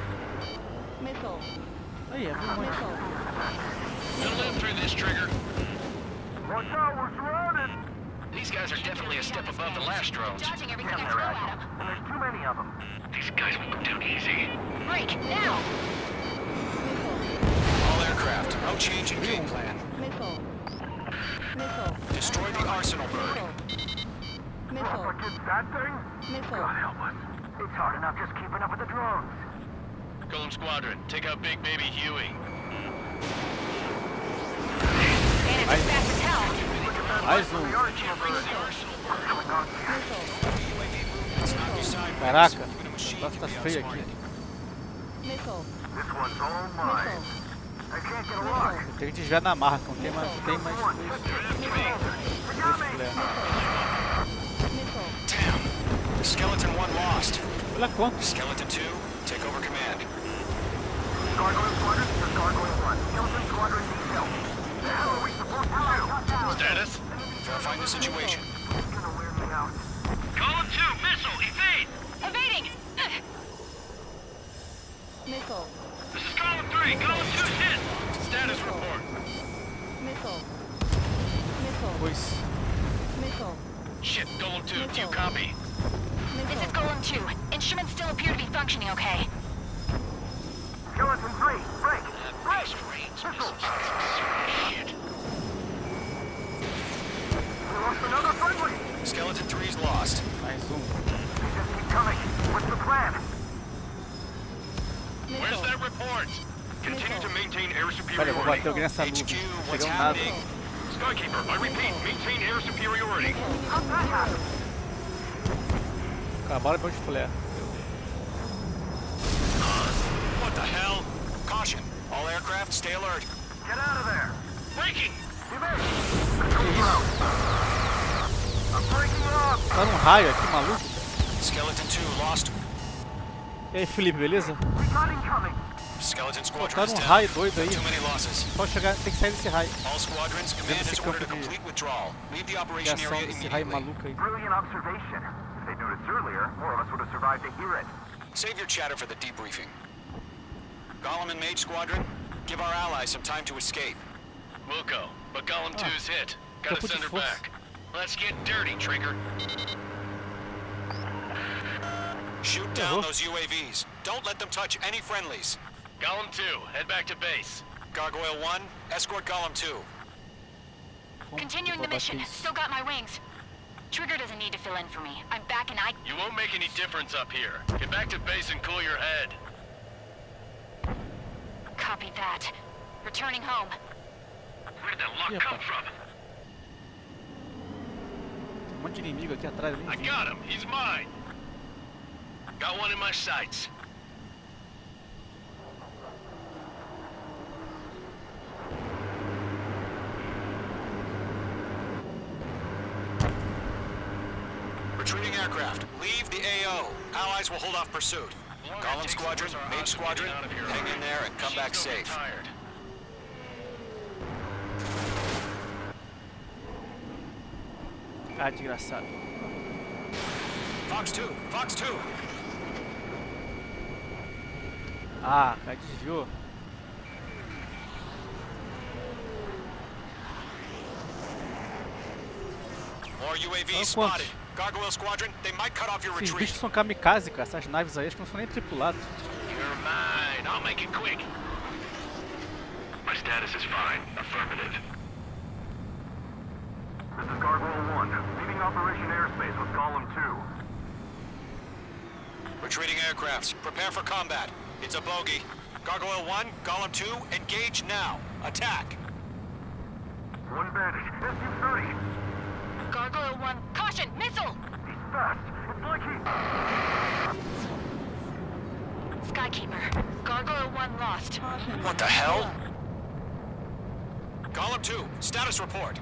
Speaker 10: Missile.
Speaker 1: Aí, é muito.
Speaker 10: Missile.
Speaker 9: We'll live through this, Trigger.
Speaker 11: Watch out, we're surrounded!
Speaker 9: These guys are definitely a step above the last drones.
Speaker 8: Dodging everything
Speaker 11: If
Speaker 8: I
Speaker 11: they're
Speaker 8: throw
Speaker 11: agile,
Speaker 8: at them.
Speaker 11: and there's too many of them.
Speaker 9: These guys will go down easy.
Speaker 8: Break, now!
Speaker 7: All aircraft, no change in game plan.
Speaker 10: Missile. Missile.
Speaker 7: Destroy the Arsenal bird.
Speaker 10: Missile.
Speaker 11: What did that thing?
Speaker 10: Missile.
Speaker 11: God help us. It's hard enough just keeping up with the drones.
Speaker 9: Golem Squadron, take out Big Baby Huey.
Speaker 8: And it's fast as hell.
Speaker 1: Mais um.
Speaker 11: The Arsenal bird. What's going on here?
Speaker 1: Caraca. O troço tá feio aqui.
Speaker 10: Missile.
Speaker 11: This one's all mine. I can't get a lock.
Speaker 1: Eu tenho que desviar na marca, não tem mais dois.
Speaker 7: Damn. Skeleton 1 lost.
Speaker 1: Olha quantos.
Speaker 7: Skeleton 2, take over command.
Speaker 11: Gargoyle Squadron to Gargoyle 1. Skeleton Squadron needs help. The hell are we supposed to do?
Speaker 9: Status?
Speaker 7: Verifying the situation.
Speaker 11: It's gonna wear me out.
Speaker 9: Column 2, missile, evade!
Speaker 8: Evading!
Speaker 10: Missile.
Speaker 9: This is Column 3, Column 2's hit! Status report.
Speaker 10: Missile. Missile.
Speaker 1: Pois.
Speaker 10: Missile.
Speaker 9: Shit, Golem 2, do you copy?
Speaker 8: This is Golem 2. Instruments still appear to be functioning okay.
Speaker 11: Skeleton 3, break! Break!
Speaker 9: Shit.
Speaker 11: We lost another friendly!
Speaker 7: Skeleton 3's lost.
Speaker 1: Mais um.
Speaker 11: They just keep coming. What's the plan?
Speaker 9: Where's that report? Continue to maintain air
Speaker 1: Pera, eu vou bater
Speaker 9: superiority.
Speaker 1: alguém nessa
Speaker 7: HQ,
Speaker 1: nuvem.
Speaker 7: what's
Speaker 1: Pegar nada.
Speaker 7: happening?
Speaker 9: Skykeeper, I repeat, maintain air superiority.
Speaker 11: How's that happen?
Speaker 1: Acabaram meu de flare.
Speaker 7: What the hell? Caution. All aircraft, stay alert.
Speaker 11: Get out of there!
Speaker 9: Breaking!
Speaker 11: Evade! Control out! I'm breaking off!
Speaker 1: Tá num raio aqui, maluco.
Speaker 7: Skeleton 2 lost.
Speaker 1: E aí, Felipe, beleza?
Speaker 11: Recon incoming!
Speaker 7: Skeleton Squadron
Speaker 1: Botaram
Speaker 7: is
Speaker 1: um
Speaker 7: down.
Speaker 1: raio doido aí.
Speaker 7: Too many losses.
Speaker 1: Só chegar, tem que sair desse raio.
Speaker 7: All squadrons, command
Speaker 1: Desse
Speaker 7: has
Speaker 1: campo
Speaker 7: ordered a
Speaker 1: de
Speaker 7: complete withdrawal. Leave the operation
Speaker 1: criação
Speaker 7: area
Speaker 1: desse raio
Speaker 7: immediately.
Speaker 1: maluco aí.
Speaker 11: Brilliant observation. If they'd noticed earlier, more of us would have survived to hear it.
Speaker 7: Save your chatter for the debriefing. Golem and Mage Squadron, give our allies some time to escape.
Speaker 9: We'll go, but Golem 2's hit.
Speaker 1: Campo
Speaker 9: Gotta
Speaker 1: de
Speaker 9: send her
Speaker 1: força.
Speaker 9: back. Let's get dirty, Trigger.
Speaker 7: Shoot down those UAVs. Don't let them touch any friendlies.
Speaker 9: Golem 2, head back to base.
Speaker 7: Gargoyle 1, escort Golem 2.
Speaker 8: Continuing the mission. Still got my wings. Trigger doesn't need to fill in for me. I'm back and I...
Speaker 9: You won't make any difference up here. Get back to base and cool your head.
Speaker 8: Copy that. Returning home.
Speaker 9: Where did that luck come from?
Speaker 1: Tem um monte de inimigo aqui atrás.
Speaker 9: I got him. He's mine. Got one in my sights.
Speaker 7: Retreating aircraft. Leave the AO. Allies will hold off pursuit. Golem Squadron, Mage Squadron, hang in there and come back safe.
Speaker 1: Ah, desgraçado.
Speaker 7: Fox 2, Fox 2.
Speaker 1: Ah, cara, desviou.
Speaker 7: More UAVs spotted. Gargoyle Squadron, they might cut off your
Speaker 1: Esses
Speaker 7: retreat.
Speaker 1: bichos são kamikaze, cara. Essas naves aí, acho que não são nem tripuladas.
Speaker 9: You're mine. I'll make it quick. My status is fine. Affirmative.
Speaker 11: This is Gargoyle 1, leaving Operation Airspace with Golem 2.
Speaker 7: Retreating aircrafts, prepare for combat. It's a bogey. Gargoyle 1, Golem 2, engage now. Attack.
Speaker 11: One bandit, SU-30.
Speaker 8: Gargoyle 1, caution! Missile!
Speaker 11: He's fast. It's like he...
Speaker 8: Skykeeper. Gargoyle 1 lost.
Speaker 7: What the hell? Golem 2, status report.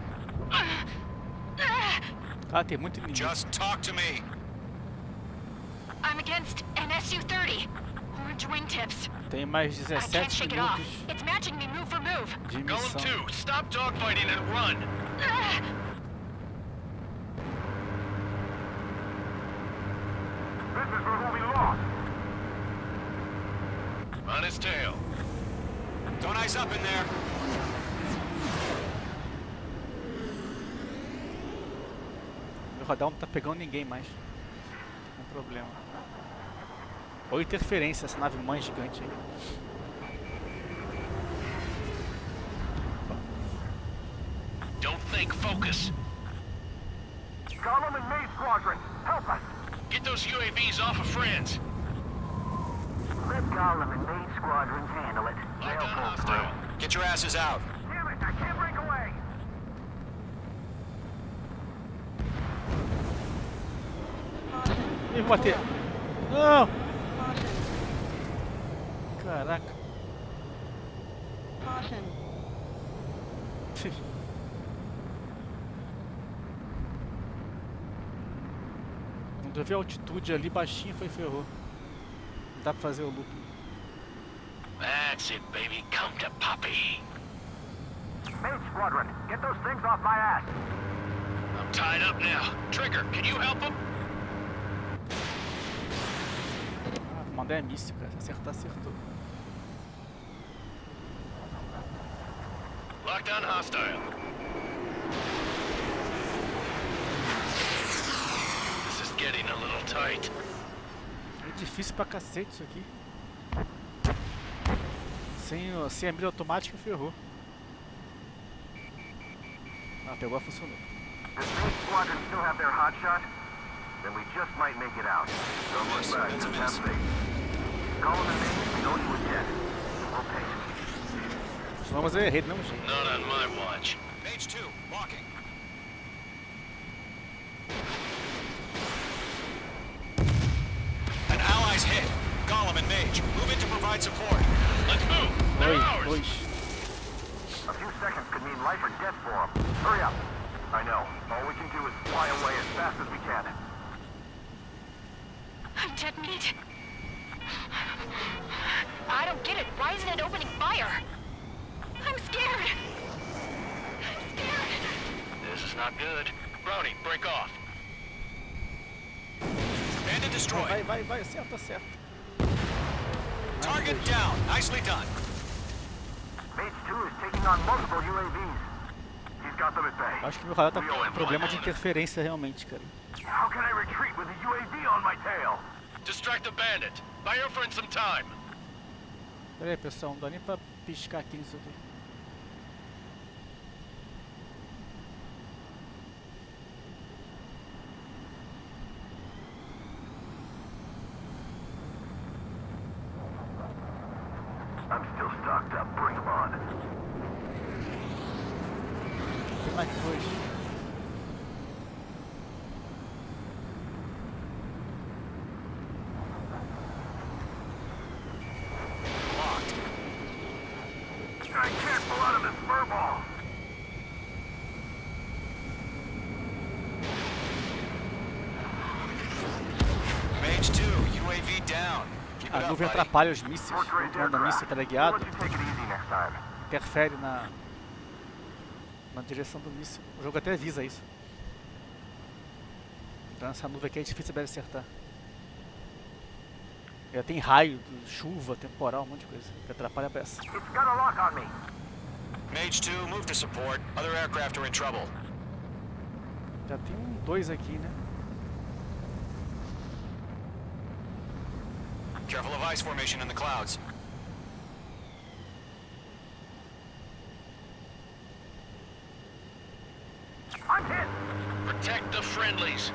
Speaker 1: Ah, tem muito inimigo.
Speaker 7: Just talk to me.
Speaker 8: I'm against an SU-30. Orange wingtips.
Speaker 1: Tem mais
Speaker 8: I can't
Speaker 1: 17
Speaker 8: shake it off.
Speaker 1: minutos
Speaker 8: It's matching me move for move.
Speaker 1: de
Speaker 9: Golem
Speaker 1: missão.
Speaker 9: 2, stop dogfighting and run.
Speaker 11: This is where we lost.
Speaker 9: On his tail.
Speaker 7: Don't ice up in there.
Speaker 1: Meu radar não tá pegando ninguém mais. Não tem problema. Ou interferência, essa nave mãe gigante aí.
Speaker 9: Don't think, focus.
Speaker 11: Golem and Mage Squadron, help us.
Speaker 9: Get those UAVs off of friends.
Speaker 11: Let Golem and Mage Squadrons handle it.
Speaker 9: Lock
Speaker 11: They'll
Speaker 9: down
Speaker 11: pull
Speaker 9: hostile.
Speaker 11: through.
Speaker 7: Get your asses out.
Speaker 11: Damn it, I can't break away.
Speaker 1: Ih, vou bater. Não! Caraca. Quando eu vi a altitude ali baixinho, foi ferrou. Não dá pra fazer o loop.
Speaker 9: That's it, baby. Come to Poppy.
Speaker 11: Mage Squadron, get those things off my ass.
Speaker 9: I'm tied up now. Trigger, can you help him?
Speaker 1: Ah, vou mandar é míssil, cara. Se acertar, acertou.
Speaker 9: Lockdown hostile. This is getting a little tight.
Speaker 1: É difícil pra cacete isso aqui. Sem a mira automática, ferrou. Ah, pegou, funcionou.
Speaker 11: Does Mage Squadron still have their hotshot? Then we just might make it out. Don't look
Speaker 7: Yes,
Speaker 11: back,
Speaker 7: that's a
Speaker 11: just
Speaker 7: miss.
Speaker 11: have faith. Golem and Mage, we know you were dead. We're patient.
Speaker 1: Vamos ver, errei do mesmo jeito.
Speaker 9: Not on my watch.
Speaker 7: Mage 2, walking. An ally's hit. Golem and Mage, move in to provide support.
Speaker 9: Let's move. They're ours.
Speaker 1: Dois.
Speaker 11: A few seconds could mean life or death for them. Hurry up. I know. All we can do is fly away as fast as we can.
Speaker 8: I'm dead meat. I don't get it. Why isn't it opening fire? I'm scared. I'm scared.
Speaker 9: This is not good. Brownie, break off.
Speaker 7: Bandit destroyed.
Speaker 1: Vai, acerta.
Speaker 7: Target down. Nicely done.
Speaker 11: Mage 2 is taking on multiple UAVs. He's got them at bay.
Speaker 1: Acho que meu radar tá com problema de interferência realmente, cara.
Speaker 11: How can I retreat with a UAV on my tail?
Speaker 9: Distract the bandit. Buy your friend some time.
Speaker 1: Pera aí, pessoal, não dá nem pra piscar aqui nisso aqui.
Speaker 11: I'm still stocked up. Bring them on.
Speaker 1: Tem mais dois.
Speaker 11: I can't pull out of this furball.
Speaker 7: Mage 2, UAV down. Keep
Speaker 1: A
Speaker 7: it up,
Speaker 1: nuvem
Speaker 7: buddy.
Speaker 1: atrapalha os mísseis. O comando da míssil teleguiado
Speaker 11: We'll let you take it easy next time.
Speaker 1: interfere na direção do míssil. O jogo até avisa isso. Então essa nuvem aqui é difícil de acertar. Já tem raio, chuva, temporal, um monte de coisa que atrapalha a peça.
Speaker 11: It's got a lock on me.
Speaker 7: Mage 2, move to support. Other aircraft are in trouble.
Speaker 1: Já tem dois aqui, né?
Speaker 7: Careful of ice formation in the clouds.
Speaker 11: I'm hit.
Speaker 9: Protect the friendlies.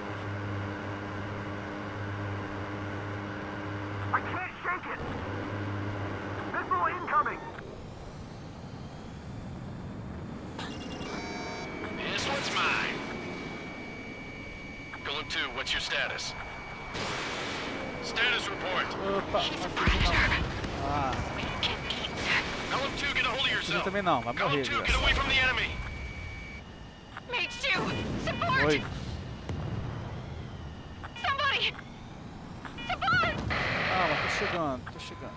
Speaker 11: I can't shake it. Missile incoming.
Speaker 9: This one's mine. Golem 2, what's your status? Status report.
Speaker 1: Opa, não fugiu não. Ah,
Speaker 9: Golem 2, get a hold of
Speaker 1: fugiu
Speaker 9: yourself.
Speaker 1: também não, vai morrer.
Speaker 9: Golem 2, get away from the enemy.
Speaker 8: Mage 2, support!
Speaker 1: Oi.
Speaker 8: Somebody! Support!
Speaker 1: Calma, tô chegando.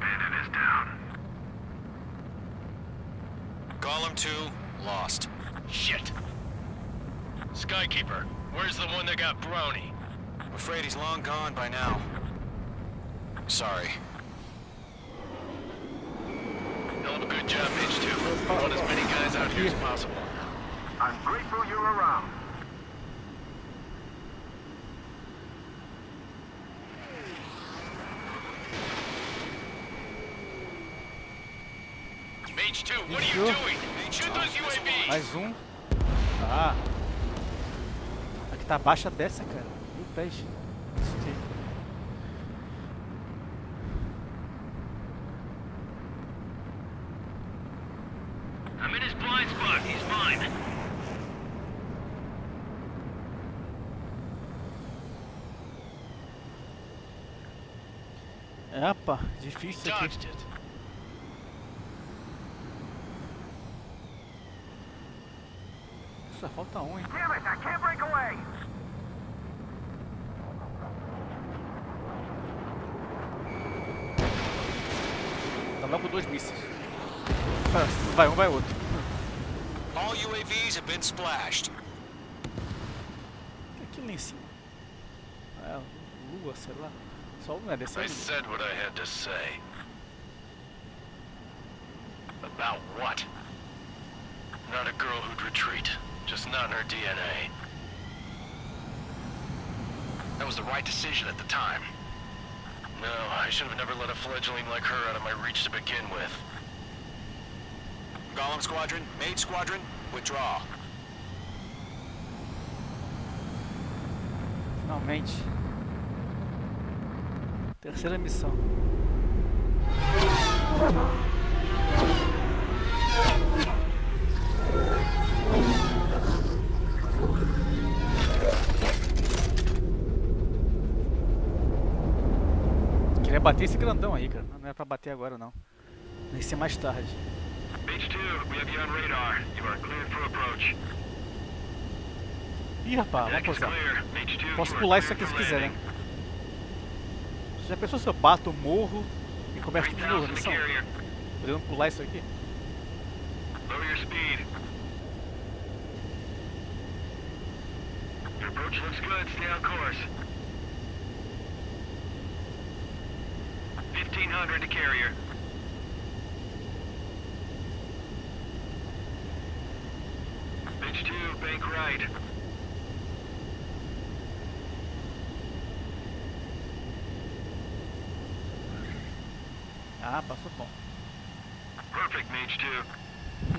Speaker 11: Bandit is down.
Speaker 7: Golem 2, lost.
Speaker 9: Shit. Skykeeper, where's the one that got Brownie?
Speaker 7: I'm afraid he's long gone by now. Sorry.
Speaker 9: Hell of a good job, Mage 2. Brought as many guys out here as possible.
Speaker 11: I'm grateful you're around.
Speaker 9: Mage 2, what are you doing? Shoot those UAVs!
Speaker 1: Mais um. Ah. Aqui tá baixa dessa, cara. 1000 pés. Isso aqui.
Speaker 9: I'm in his blind spot. He's mine.
Speaker 1: Epa, difícil aqui.
Speaker 9: Dodged it.
Speaker 1: Só falta um, hein?
Speaker 11: Damn it, I can't break away.
Speaker 1: Tá logo dois mísseis. Vai um, vai outro.
Speaker 7: All UAVs have been splashed.
Speaker 1: O que é aquilo lá em cima? É, lua, sei lá. Só um é desse
Speaker 9: I
Speaker 1: aí.
Speaker 9: said what I had to say. About what? Not a girl who'd retreat. Just not in her DNA. That was the right decision at the time. No, I should have never let a fledgling like her out of my reach to begin with.
Speaker 7: Golem Squadron, Mage Squadron, withdraw.
Speaker 1: Finalmente. Terceira missão. Queria bater esse grandão aí, cara. Não é pra bater agora, não. Tem que ser mais tarde.
Speaker 9: Mage 2, we have you on radar. You are cleared for approach.
Speaker 1: Ih, rapaz, vamos
Speaker 9: Deck is
Speaker 1: pousar.
Speaker 9: clear. Mage 2,
Speaker 1: Posso
Speaker 9: you are
Speaker 1: pular isso
Speaker 9: cleared
Speaker 1: aqui se
Speaker 9: for
Speaker 1: quiser,
Speaker 9: landing.
Speaker 1: hein? Já pensou se eu bato, morro e começo tudo de novo a missão? Podendo pular isso aqui?
Speaker 9: Lower your speed. Your approach looks good. Stay on course. 1500 to carrier. Pitch 2, bank right.
Speaker 1: Ah, passou bom.
Speaker 9: Perfect, Mage 2.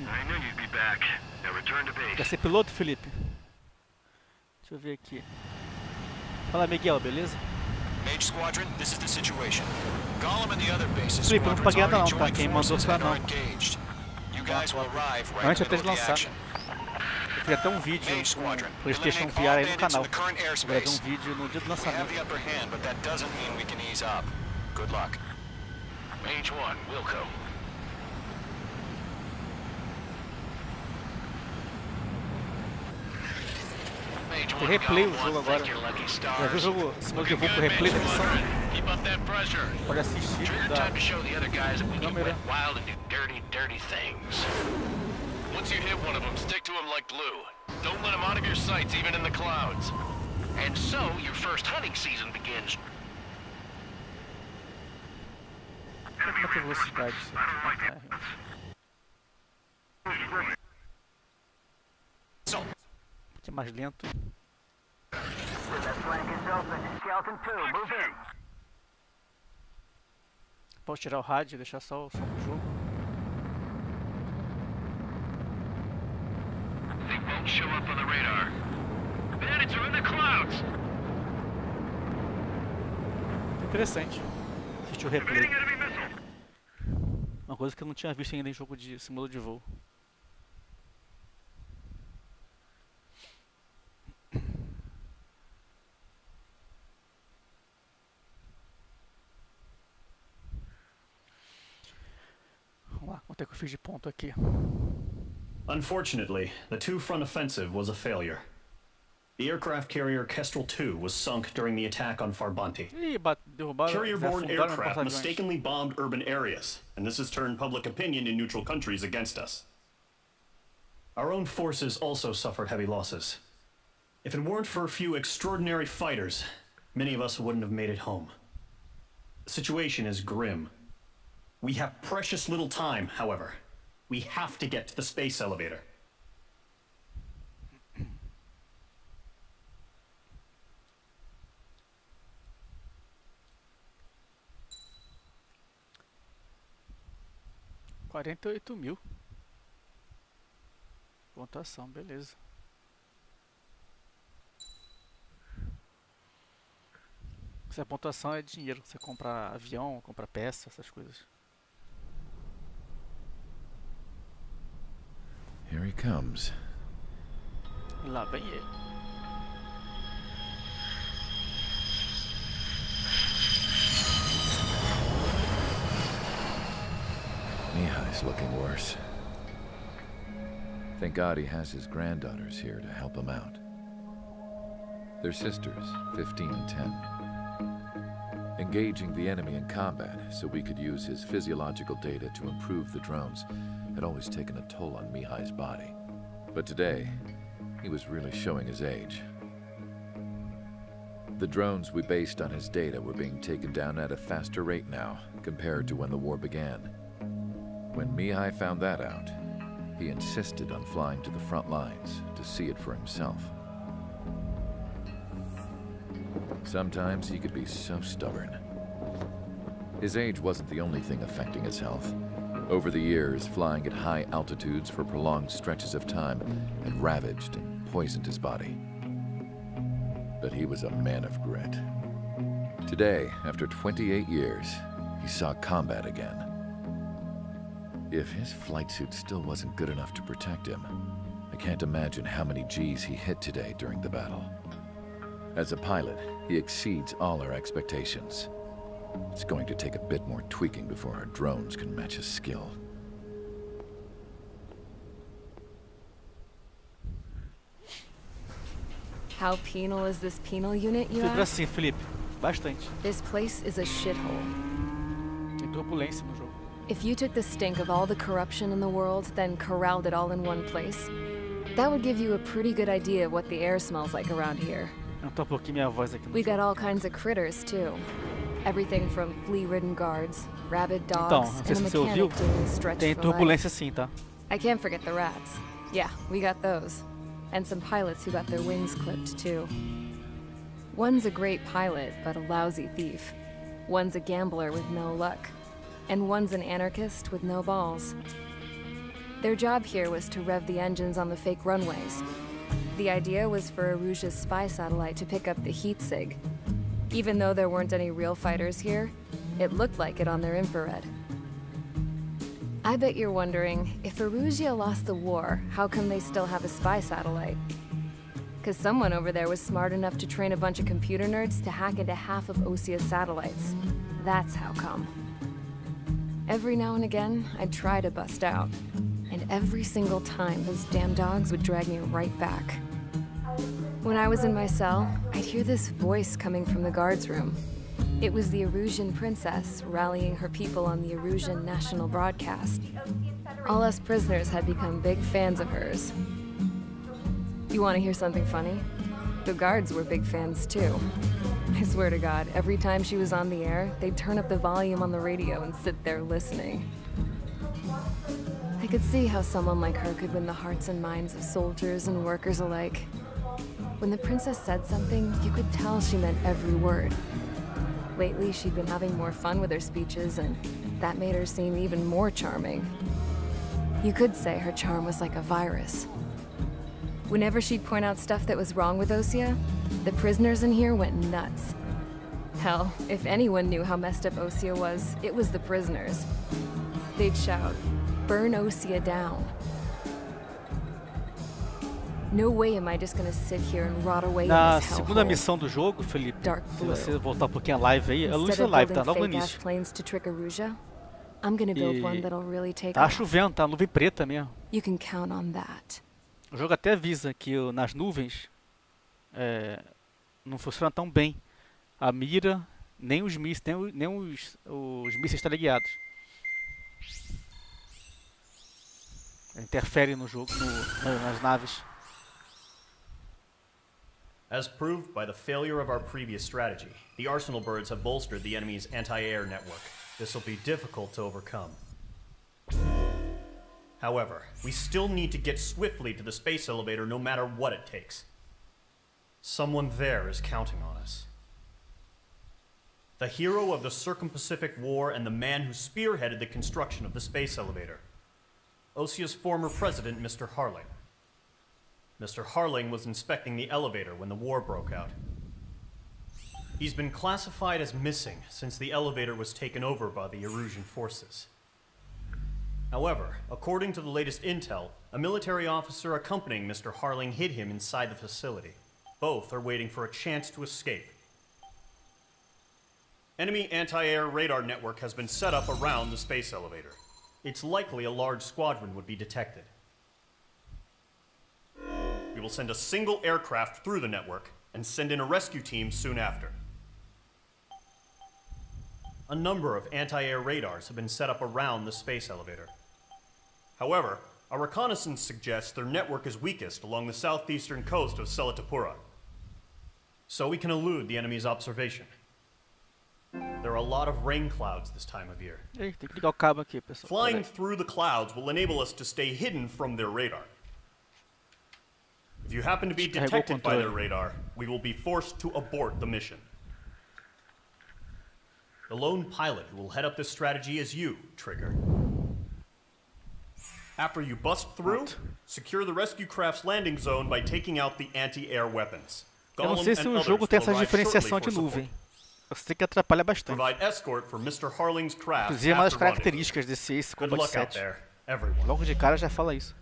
Speaker 9: I knew you'd be back. Now return to base.
Speaker 1: Quer ser piloto, Felipe? Deixa eu ver aqui. Fala, Miguel, beleza?
Speaker 7: Mage Squadron, this is the situation. Gollum and the other bases
Speaker 1: Felipe, eu não paguei nada não, tá? Quem mandou foi não.
Speaker 7: You guys will arrive right
Speaker 1: Antes
Speaker 7: in the
Speaker 1: até de
Speaker 7: middle of the
Speaker 1: lançar.
Speaker 7: action.
Speaker 1: Eu fiz até um vídeo com PlayStation VR aí no canal. Eu gravei um vídeo no dia do
Speaker 7: We have
Speaker 1: lançamento.
Speaker 7: the upper hand, but that doesn't mean we can ease up. Good luck.
Speaker 9: Mage 1, Wilco. Mage 1,
Speaker 1: Tem replay o
Speaker 9: Gollum
Speaker 1: jogo
Speaker 9: 1,
Speaker 1: agora.
Speaker 9: thank your lucky stars.
Speaker 1: Já viu o jogo Simulator de Voo com
Speaker 9: Looking good,
Speaker 1: replay da
Speaker 9: Mage
Speaker 1: missão?
Speaker 9: Squadron. Keep up that pressure.
Speaker 1: Pode assistir
Speaker 9: Trigger
Speaker 1: da
Speaker 9: time to show the other guys that we can
Speaker 1: câmera.
Speaker 9: wet wild and do dirty, dirty things. Once you hit one of them, stick to him like glue. Don't let him out of your sights, even in the clouds. And so, your first hunting season begins.
Speaker 1: Como é que é a velocidade disso aqui? Aqui é mais lento. Posso tirar o rádio e deixar só o som do jogo?
Speaker 9: They won't show up on the radar. Bandits are in the clouds.
Speaker 1: Interessante. Assistir o replay.
Speaker 9: Evading enemy missile.
Speaker 1: Uma coisa que eu não tinha visto ainda em jogo de simulador de voo. Vamos lá, quanto é que eu fiz de ponto aqui?
Speaker 6: Unfortunately, the two-front offensive was a failure. The aircraft carrier Kestrel II was sunk during the attack on Farbanti.
Speaker 1: Ih, derrubaram,
Speaker 6: Carrier-borne
Speaker 1: afundaram meu
Speaker 6: aircraft
Speaker 1: porta-aviões.
Speaker 6: mistakenly bombed urban areas, and this has turned public opinion in neutral countries against us. Our own forces also suffered heavy losses. If it weren't for a few extraordinary fighters, many of us wouldn't have made it home. The situation is grim. We have precious little time, however. We have to get to the space elevator.
Speaker 1: $48.000. Pontuação, beleza. Essa pontuação é dinheiro. Você compra avião, compra peça, essas coisas.
Speaker 12: Here he comes.
Speaker 1: E lá vem ele.
Speaker 12: Mihai's looking worse. Thank God he has his granddaughters here to help him out. They're sisters, 15 and 10. Engaging the enemy in combat so we could use his physiological data to improve the drones had always taken a toll on Mihai's body. But today, he was really showing his age. The drones we based on his data were being taken down at a faster rate now compared to when the war began. When Mihai found that out, he insisted on flying to the front lines to see it for himself. Sometimes he could be so stubborn. His age wasn't the only thing affecting his health. Over the years, flying at high altitudes for prolonged stretches of time had ravaged and poisoned his body. But he was a man of grit. Today, after 28 years, he saw combat again. If his flight suit still wasn't good enough to protect him, I can't imagine how many G's he hit today during the battle. As a pilot, he exceeds all our expectations. It's going to take a bit more tweaking before our drones can match his skill.
Speaker 4: How penal is this penal unit, you
Speaker 1: Fibra
Speaker 4: ask?
Speaker 1: assim, Felipe. bastante.
Speaker 4: This place is a shithole.
Speaker 1: Tem turbulência no jogo.
Speaker 4: If you took the stink of all the corruption in the world, then corralled it all in one place, that would give you a pretty good idea of what the air smells like around here.
Speaker 1: Aumentar um pouquinho minha voz aqui no
Speaker 4: We
Speaker 1: jogo.
Speaker 4: got all kinds of critters, too. Everything from flea-ridden guards, rabid
Speaker 1: Então,
Speaker 4: dogs,
Speaker 1: não
Speaker 4: and
Speaker 1: sei
Speaker 4: a
Speaker 1: se você ouviu,
Speaker 4: mechanic doing the stretch
Speaker 1: tem
Speaker 4: for
Speaker 1: turbulência
Speaker 4: life.
Speaker 1: sim, tá?
Speaker 4: I can't forget the rats. Yeah, we got those. And some pilots who got their wings clipped, too. One's a great pilot, but a lousy thief. One's a gambler with no luck. And one's an anarchist with no balls. Their job here was to rev the engines on the fake runways. The idea was for Aruja's spy satellite to pick up the heat sig. Even though there weren't any real fighters here, it looked like it on their infrared. I bet you're wondering, if Aruja lost the war, how come they still have a spy satellite? Because someone over there was smart enough to train a bunch of computer nerds to hack into half of Osia's satellites. That's how come. Every now and again, I'd try to bust out. And every single time, those damn dogs would drag me right back. When I was in my cell, I'd hear this voice coming from the guards room. It was the Arusian princess rallying her people on the Arusian national broadcast. All us prisoners had become big fans of hers. You want to hear something funny? The guards were big fans too. I swear to God, every time she was on the air, they'd turn up the volume on the radio and sit there listening. I could see how someone like her could win the hearts and minds of soldiers and workers alike. When the princess said something, you could tell she meant every word. Lately, she'd been having more fun with her speeches, and that made her seem even more charming. You could say her charm was like a virus. Whenever she'd point out stuff that was wrong with Osia, the prisoners in here went nuts. Hell, if anyone knew how messed up Osia was, it was the prisoners. They'd shout, "Burn Osia down." No way am I just gonna sit here and rot away in
Speaker 1: Na
Speaker 4: this
Speaker 1: segunda
Speaker 4: hellhole.
Speaker 1: missão do jogo, Felipe,
Speaker 4: Dark
Speaker 1: se
Speaker 4: blue.
Speaker 1: você voltar um pouquinho a live aí, a luz
Speaker 4: Instead
Speaker 1: da
Speaker 4: of
Speaker 1: live, tá?
Speaker 4: building
Speaker 1: Logo no
Speaker 4: fake ass
Speaker 1: início.
Speaker 4: planes to trick Aruja, I'm gonna build one
Speaker 1: E
Speaker 4: that'll really take
Speaker 1: tá
Speaker 4: off.
Speaker 1: chovendo, tá? Nuvem preta mesmo.
Speaker 4: You can count on that.
Speaker 1: O jogo até avisa que nas nuvens não funciona tão bem a mira, nem os mísseis, nem os mísseis teleguiados. Interfere no jogo, nas naves.
Speaker 6: As proved by the failure of our previous strategy, the Arsenal birds have bolstered the enemy's anti-air network. This will be difficult to overcome. However, we still need to get swiftly to the space elevator no matter what it takes. Someone there is counting on us. The hero of the Circum-Pacific War and the man who spearheaded the construction of the space elevator. Osia's former president, Mr. Harling. Mr. Harling was inspecting the elevator when the war broke out. He's been classified as missing since the elevator was taken over by the Erusian forces. However, according to the latest intel, a military officer accompanying Mr. Harling hid him inside the facility. Both are waiting for a chance to escape. Enemy anti-air radar network has been set up around the space elevator. It's likely a large squadron would be detected. We will send a single aircraft through the network and send in a rescue team soon after. A number of anti-air radars have been set up around the space elevator. However, our reconnaissance suggests their network is weakest along the southeastern coast of Selatapura, so we can elude the enemy's observation. There are a lot of rain clouds this time of year.
Speaker 1: Ei, tem que ligar o cabo aqui, pessoal.
Speaker 6: Flying through the clouds will enable us to stay hidden from their radar. If you happen to be detected by their radar, we will be forced to abort the mission. The lone pilot who will head up this strategy is you, Trigger. After you bust through, secure the rescue craft's landing zone by taking out the anti-air weapons.
Speaker 1: Eu não sei se o jogo tem essa diferenciação de nuvem. Você tem que atrapalhar bastante.
Speaker 6: Provide escort for Mr. Harling's craft.
Speaker 1: Inclusive, é uma das características desse Ace Combat 7. Logo de cara já fala isso.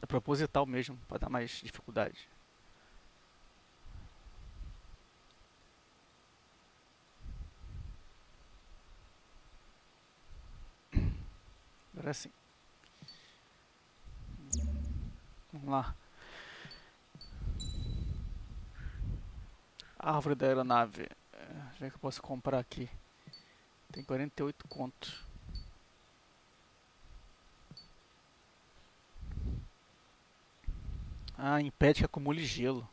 Speaker 1: É proposital mesmo, para dar mais dificuldade. Agora sim. Vamos lá. Árvore da aeronave. Já que eu posso comprar aqui. Tem 48 contos. Ah, impede que acumule gelo.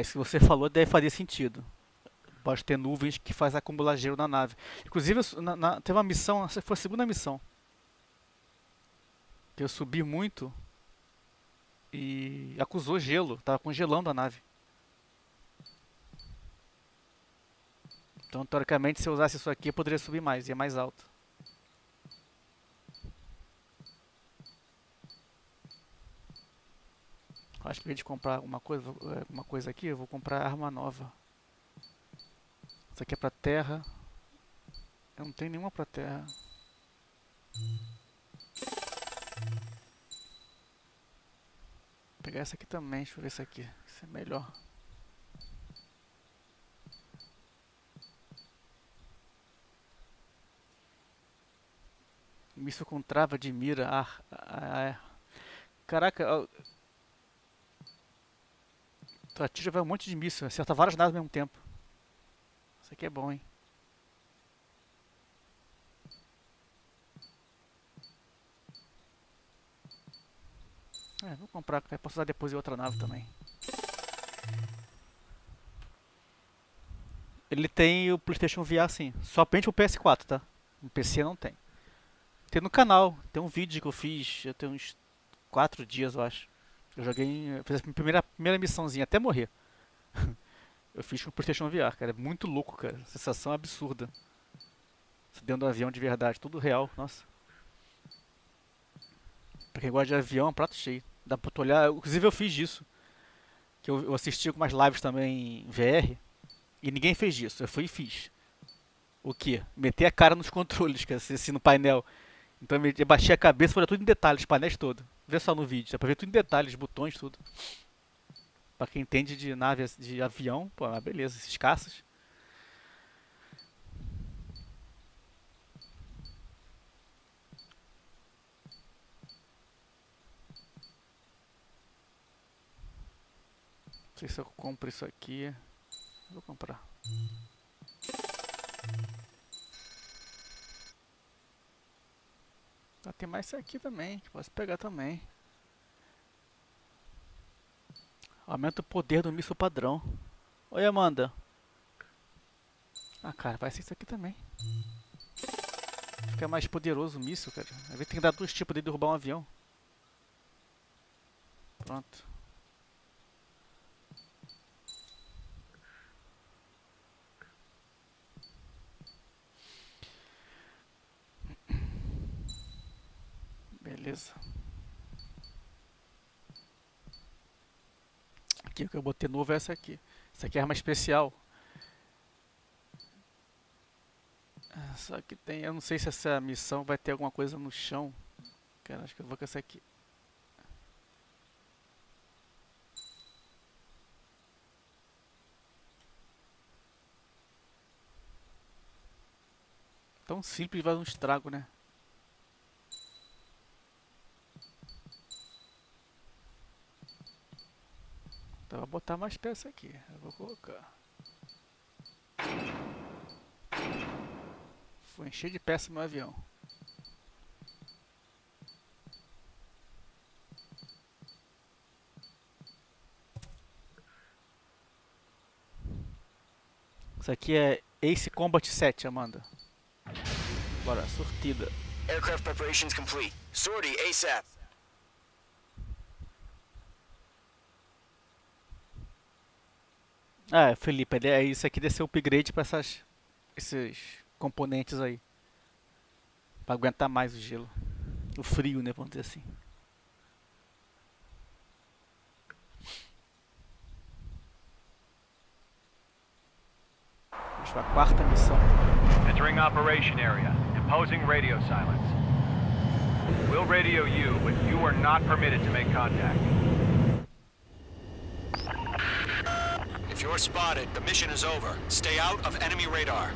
Speaker 1: Se você falou, deve fazer sentido. Pode ter nuvens que faz acumular gelo na nave. Inclusive, teve uma missão, essa foi a segunda missão. Que eu subi muito e acusou gelo. Tava congelando a nave. Então, teoricamente, se eu usasse isso aqui, eu poderia subir mais, ia mais alto. Acho que em vez de comprar alguma coisa aqui, eu vou comprar arma nova. Isso aqui é pra terra. Eu não tenho nenhuma pra terra. Vou pegar essa aqui também, deixa eu ver essa aqui. Isso é melhor. Míssil com trava de mira. Caraca, tu atira vai um monte de míssil, acerta várias naves ao mesmo tempo. Isso aqui é bom, hein? Vou comprar, posso usar depois em outra nave também. Ele tem o PlayStation VR sim, somente o PS4, tá? No PC não tem. Tem no canal, tem um vídeo que eu fiz, já tem uns 4 dias eu acho. Eu joguei, fiz a primeira missãozinha até morrer. Eu fiz com o PlayStation VR, cara, é muito louco, cara, sensação absurda. Dentro do avião de verdade, tudo real, nossa. Pra quem gosta de avião, é um prato cheio. Dá pra tu olhar, inclusive eu fiz isso. Que eu assisti algumas lives também em VR. E ninguém fez isso, eu fui e fiz. O que? Meter a cara nos controles, cara, assim, no painel. Então eu baixei a cabeça e olhei tudo em detalhes, os painéis todos. Vê só no vídeo, dá pra ver tudo em detalhes, botões, tudo. Pra quem entende de nave, de avião, pô, beleza, esses caças. Não sei se eu compro isso aqui. Vou comprar. Tem mais isso aqui também, que posso pegar também. Aumenta o poder do míssil padrão. Oi, Amanda. Ah, cara, vai ser isso aqui também. Fica mais poderoso o míssil, cara. Às vezes tem que dar 2 tipos de derrubar um avião. Pronto. Beleza. Aqui o que eu botei novo é essa aqui. Essa aqui é arma especial. Só que tem... Eu não sei se essa missão vai ter alguma coisa no chão. Cara, acho que eu vou com essa aqui. Tão simples, vai dar um estrago, né? Então vou botar mais peça aqui. Eu vou colocar. Vou encher de peça meu avião. Isso aqui é Ace Combat 7, Amanda. Bora, sortida.
Speaker 7: Aircraft preparations complete. Sortie ASAP.
Speaker 1: Ah, Felipe, isso aqui deve ser upgrade para esses componentes aí. Para aguentar mais o gelo. O frio, né, vamos dizer assim. Vamos para a quarta missão.
Speaker 11: Entering operation area. Imposing radio silence. We'll radio you, but you are not permitted to make contact.
Speaker 7: If you're spotted, the mission is over. Stay out of enemy radar.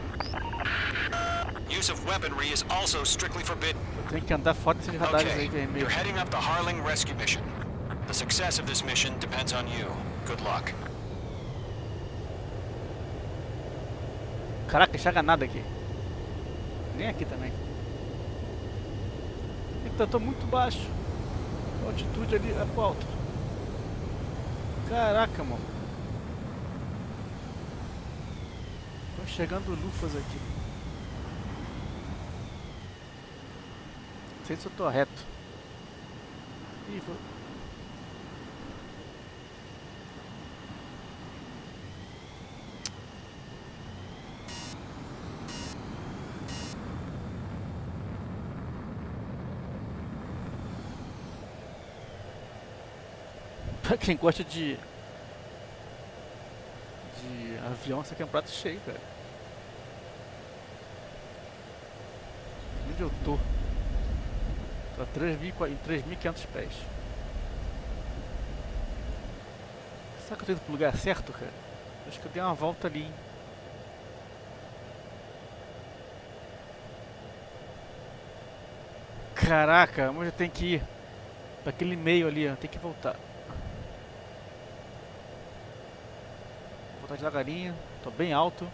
Speaker 7: Use of weaponry is also strictly forbidden.
Speaker 1: Tem que andar fora desses radares aí
Speaker 7: Okay,
Speaker 1: vermelhos.
Speaker 7: you're heading up the Harling rescue mission. The success of this mission depends on you. Good luck.
Speaker 1: Caraca, enxerga nada aqui. Nem aqui também. Eita, tô muito baixo. A altitude ali é pro alto. Caraca, mano. Tô enxergando lufas aqui. Não sei se eu tô reto. Ih, vou... Pra quem gosta de avião, isso aqui é um prato cheio, cara. Onde eu tô? Tô a 3.500 pés. Será que eu tô indo pro lugar certo, cara? Acho que eu dei uma volta ali, hein? Caraca, onde eu tenho que ir? Pra aquele meio ali, ó. Tem que voltar. Voltar devagarinho, tô bem alto.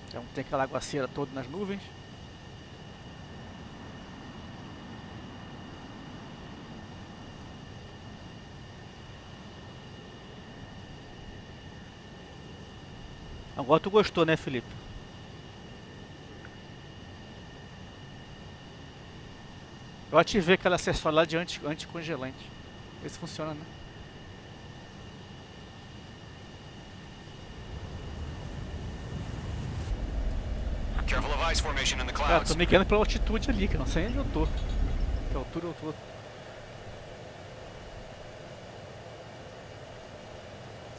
Speaker 1: Então tem aquela aguaceira toda nas nuvens. Agora tu gostou, né, Felipe? Eu ativei aquela acessório lá de anticongelante. Vê se funciona, né? Cara, tô me guiando pela altitude ali, que eu não sei onde eu tô. Que altura eu tô.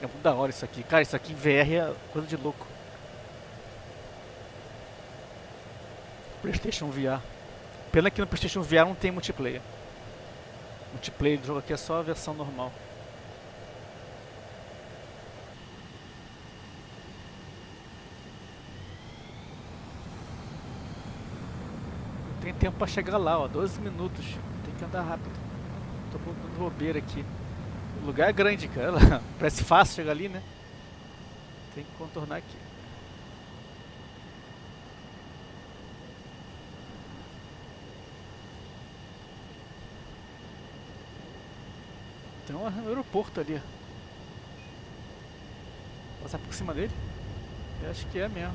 Speaker 1: É muito da hora isso aqui. Cara, isso aqui em VR é coisa de louco. PlayStation VR. Pena que no PlayStation VR não tem multiplayer. O multiplayer do jogo aqui é só a versão normal. Tem tempo pra chegar lá, ó, 12 minutos. Tem que andar rápido. Tô colocando bobeira aqui. O lugar é grande, cara. Parece fácil chegar ali, né? Tem que contornar aqui. Tem um aeroporto ali. Passar por cima dele? Eu acho que é mesmo.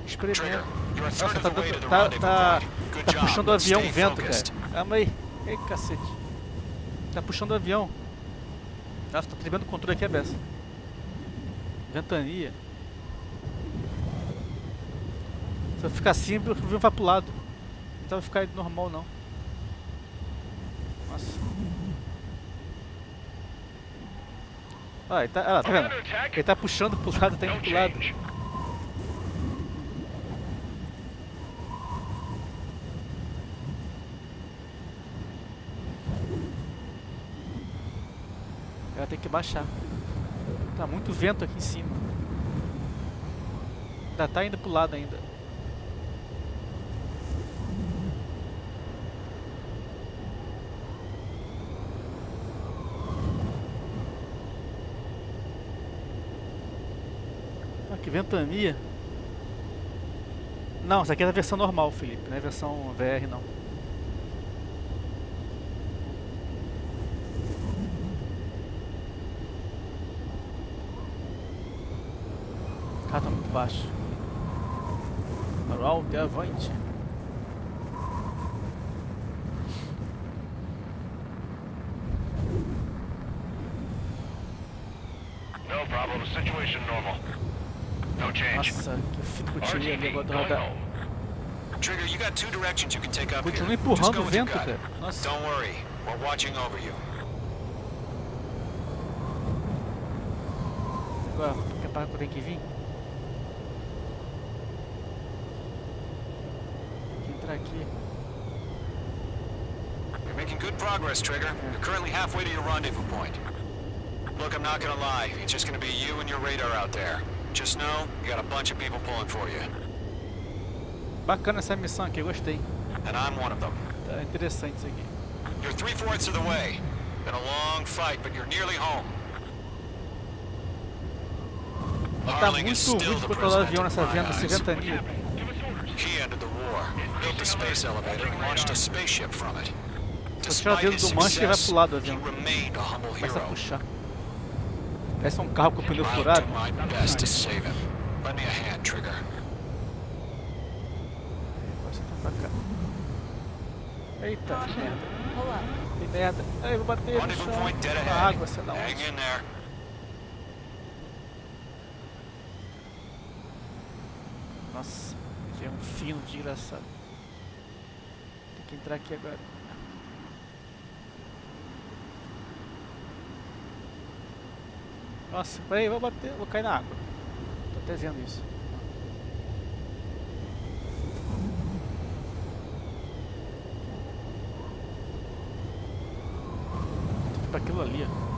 Speaker 1: Experimento. Nossa, tá puxando o avião o vento, cara. Calma aí. Ei, cacete. Tá puxando o avião. Nossa, tá tremendo o controle aqui, a beça. Ventania. Se eu ficar assim, o avião vai pro lado. Não vai ficar normal, não. Nossa. Ah, ele tá, tá vendo? Ele tá puxando pro lado, tá indo pro lado. Ela tem que baixar. Tá muito vento aqui em cima. Ainda tá indo pro lado ainda. Ah, que ventania. Não, essa aqui é a versão normal, Felipe. Não é a versão VR, não. Ah, tá muito baixo. Para o alto e avante.
Speaker 9: No problem, situation normal. No change.
Speaker 1: Nossa, que fito que eu tirei ali agora do radar.
Speaker 7: Trigger, you got two directions you can take up here.
Speaker 1: Continua empurrando o vento, cara. Nossa.
Speaker 7: Don't worry, we're watching over you.
Speaker 1: Agora, que é para que eu tenho que vir? Aqui.
Speaker 7: You're making good progress, Trigger. You're currently halfway to your rendezvous point. Look, I'm not gonna lie. It's just gonna be you and your radar out there. Just know, you got a bunch of people pulling for you.
Speaker 1: Bacana essa missão aqui, eu gostei.
Speaker 7: And I'm one of them.
Speaker 1: Tá interessante isso aqui.
Speaker 7: You're 3/4 of the way. Been a long fight, but you're nearly home.
Speaker 1: Tá muito ruim de controlar o avião nessa ventania.
Speaker 7: He ended the war, built the space elevator, and launched a spaceship from it.
Speaker 1: Vou tirar o dedo do manche e vai pro lado do avião.
Speaker 7: Remained a humble
Speaker 1: Começa a
Speaker 7: hero.
Speaker 1: puxar. Parece um carro com o pneu
Speaker 7: I'll
Speaker 1: furado.
Speaker 7: do my best to save him. Lend me a hand, Trigger.
Speaker 1: Você tá pra cá. Eita, que merda. Que merda. Ai, vou bater no
Speaker 7: Rendezvous
Speaker 1: chão.
Speaker 7: point dead
Speaker 1: A
Speaker 7: ahead.
Speaker 1: água, sei lá
Speaker 7: Hang
Speaker 1: onde.
Speaker 7: in there.
Speaker 1: Nossa, é um fino desgraçado. Tem que entrar aqui agora. Nossa, peraí, vou bater, vou cair na água. Tô até vendo isso. Tem que ir pra aquilo ali, ó.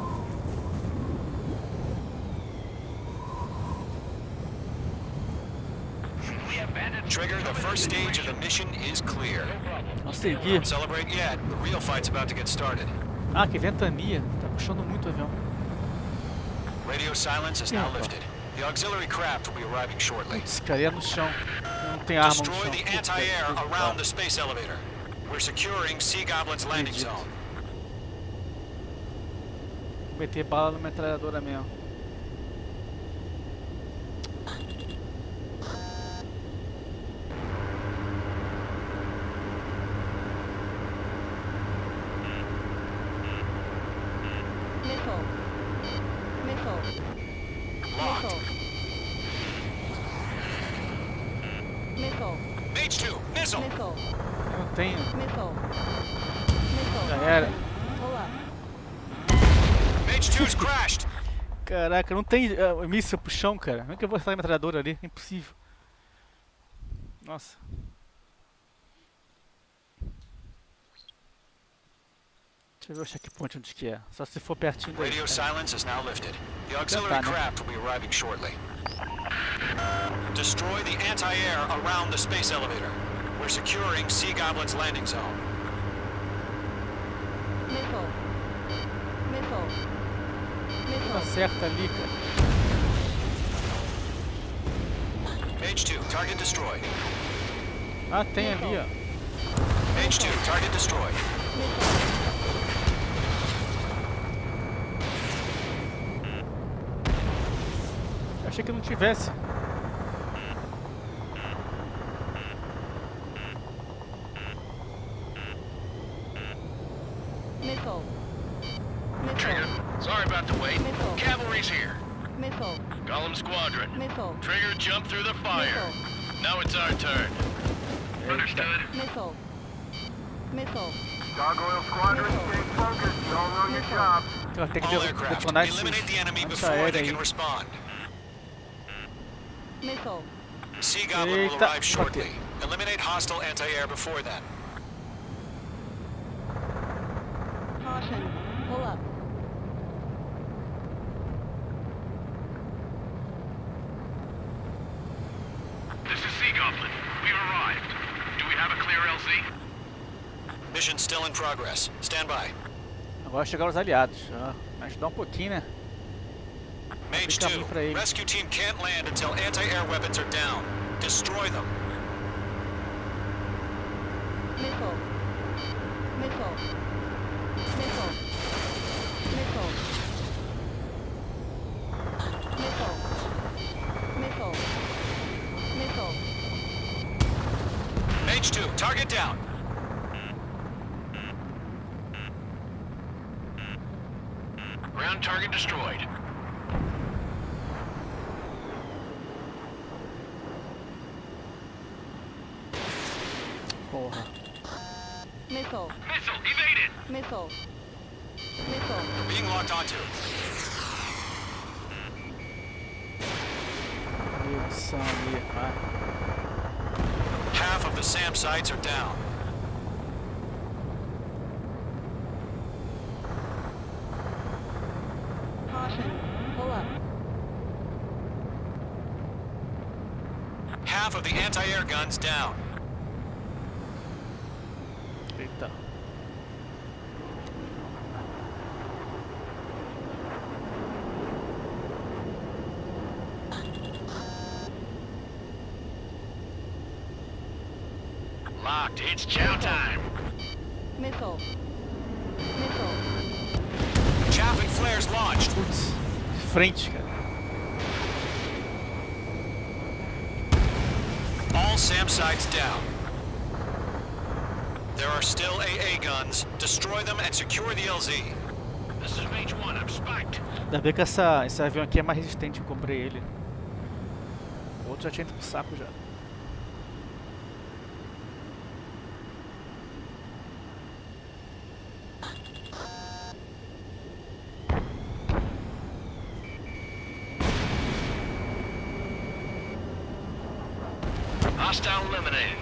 Speaker 7: Trigger, the first stage of the mission is clear.
Speaker 1: Vamos seguir.
Speaker 7: Don't celebrate yet. The real fight's about to get started.
Speaker 1: Ah, que ventania. Tá puxando muito o avião.
Speaker 7: Radio silence is now lifted. The auxiliary craft will be arriving shortly.
Speaker 1: Esse cara é no chão. Não tem arma no
Speaker 7: Destroy
Speaker 1: chão.
Speaker 7: the anti-air around the space elevator. We're securing Sea Goblin's landing
Speaker 1: Acredito.
Speaker 7: zone.
Speaker 1: Vou meter bala na metralhadora mesmo.
Speaker 7: Locked. Mage 2, missile.
Speaker 1: Eu não tenho. Já era.
Speaker 7: Mage 2's crashed.
Speaker 1: Caraca, não tem míssil pro chão, cara. Como é que eu vou acertar a metralhadora ali? É impossível. Nossa. Deixa eu ver o checkpoint onde que é. Só se for pertinho daí.
Speaker 7: Radio silence is now lifted. The auxiliary craft will be arriving shortly. Destroy the anti-air around the space elevator. We're securing Sea Goblin's landing zone.
Speaker 1: Não acerta ali, cara.
Speaker 7: Mage 2, target destroyed.
Speaker 1: Ah, tem ali, ó.
Speaker 7: Mage 2, target destroyed.
Speaker 1: Eu achei que não tivesse.
Speaker 9: Trigger, sorry about the wait. Cavalry's here. Golem Squadron. Trigger jumped through the fire. Now it's our turn. Understood.
Speaker 11: Gargoyle Squadron, stay focused. You all know your job.
Speaker 1: Então, tem que
Speaker 7: All aircraft,
Speaker 1: detonar esse
Speaker 7: eliminate the enemy before
Speaker 1: anti-aéreo
Speaker 7: they
Speaker 1: aí.
Speaker 7: can respond. Sea Goblin will
Speaker 1: Eita,
Speaker 7: arrive shortly. Eliminate hostile anti-air before then.
Speaker 9: This is Sea Goblin. We've arrived. Do we have a clear LZ?
Speaker 7: Mission still in progress. Stand by.
Speaker 1: Agora chegaram os aliados. Ah, ajudar um pouquinho, né?
Speaker 7: Mage
Speaker 1: Abrir caminho pra
Speaker 7: 2,
Speaker 1: eles.
Speaker 7: rescue team can't land until anti-air weapons are down. Destroy them. Mage 2, target down.
Speaker 9: Ground target destroyed.
Speaker 1: Porra.
Speaker 9: Missile evaded.
Speaker 7: We're being locked onto.
Speaker 1: Isso ali, vai.
Speaker 7: Half of the SAM sites are down. Half of the anti-air guns down.
Speaker 1: Eita.
Speaker 9: Locked. It's chow time.
Speaker 10: Missile. Missile.
Speaker 7: Chaffing flares launched.
Speaker 1: Putz, frente, cara.
Speaker 7: All SAM sites down. There are still AA guns. Destroy them and secure the LZ.
Speaker 9: This is Mage 1. I'm spiked.
Speaker 1: Ainda bem que esse avião aqui é mais resistente, eu comprei ele. O outro já tinha ido pro saco já.
Speaker 9: Hostile eliminated.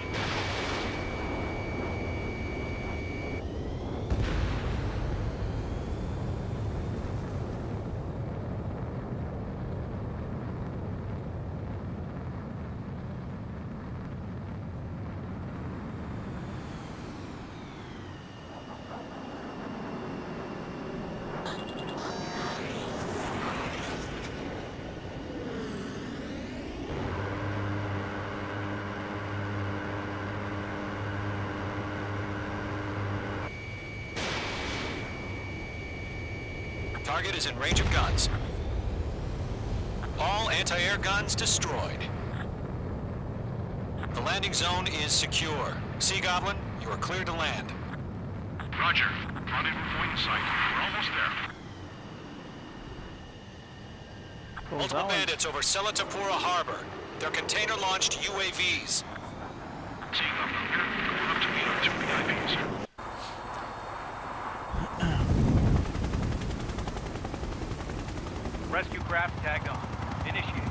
Speaker 7: Target is in range of guns. All anti-air guns destroyed. The landing zone is secure. Sea Goblin, you are clear to land.
Speaker 9: Roger. Rendezvous point in sight. We're almost there.
Speaker 7: Multiple bandits over Selatapura Harbor. They're container-launched UAVs.
Speaker 9: Seeing them from here, we're up to meet our 2 VIPs.
Speaker 11: Rescue craft tagged on. Initiate.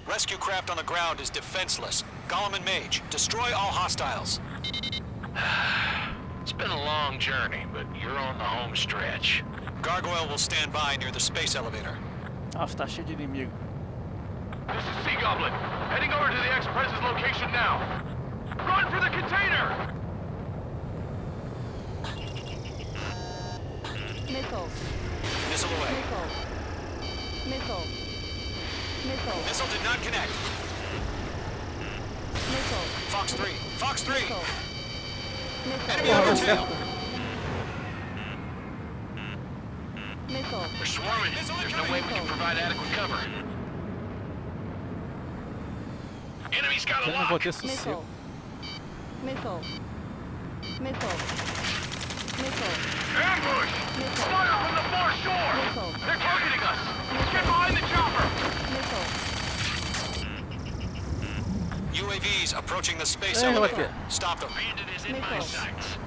Speaker 7: Rescue craft on the ground is defenseless. Gollum and Mage, destroy all hostiles.
Speaker 9: It's been a long journey, but you're on the home stretch.
Speaker 7: Gargoyle will stand by near the space elevator.
Speaker 1: Nossa, tá cheio de inimigo.
Speaker 11: This is Sea Goblin. Heading over to the Express's location now. Run for the container!
Speaker 10: Missile.
Speaker 7: Missile away.
Speaker 10: Missile. Missile. Missile.
Speaker 7: Missile did not connect.
Speaker 10: Missile.
Speaker 7: Fox 3. Fox 3.
Speaker 10: Missile. Missile.
Speaker 7: Enemy on your tail.
Speaker 10: Missile.
Speaker 9: We're swarming. There's no way we can provide adequate cover. Enemy's got a
Speaker 1: Eu não vou
Speaker 9: lock.
Speaker 1: ter sossego.
Speaker 10: Missile. Missile. Missile.
Speaker 11: Ambush! Fire from the far shore!
Speaker 10: Missile.
Speaker 11: They're targeting us! Get behind the chopper!
Speaker 10: Missile.
Speaker 7: UAVs approaching the space
Speaker 1: Hey, look
Speaker 7: elevator.
Speaker 1: it.
Speaker 7: Stop them.
Speaker 9: Bandit is in my
Speaker 10: Missile.
Speaker 9: sights.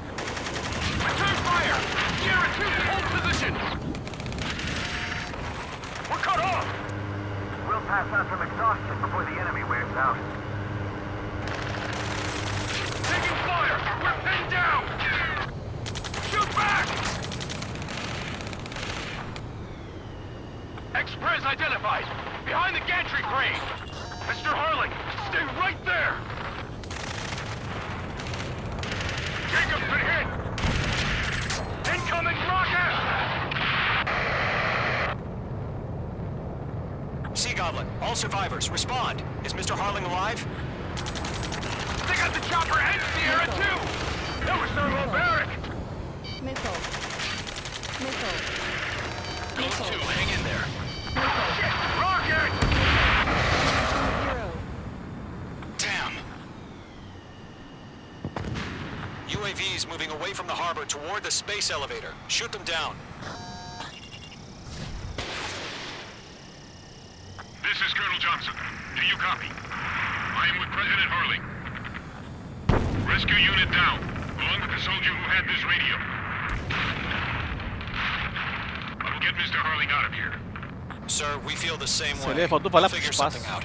Speaker 11: Return fire! Sierra 2, hold position! We're cut off!
Speaker 13: We'll pass out some exhaustion before the enemy wears out.
Speaker 11: Taking fire! We're pinned down! Shoot back! Express identified! Behind the gantry crane! Mr. Harling, stay right there! Jacob's been hit! Incoming rocket!
Speaker 7: Sea Goblin, all survivors, respond. Is Mr. Harling alive?
Speaker 11: They got the chopper and Sierra too! That was thermal barrack!
Speaker 10: Missile. Missile.
Speaker 9: Those two, hang in there.
Speaker 11: Shit! Rocket!
Speaker 10: 0.
Speaker 7: Damn. UAVs moving away from the harbor toward the space elevator. Shoot them down.
Speaker 9: This is Colonel Johnson. Do you copy? I am with President Harling. Rescue unit down, along with the soldier who had this radio. I will get Mr. Harling out of here.
Speaker 7: Sir, we feel the same
Speaker 1: Esse
Speaker 7: way.
Speaker 1: elevador vai lá
Speaker 7: We'll
Speaker 1: pro
Speaker 7: figure
Speaker 1: espaço.
Speaker 7: something out.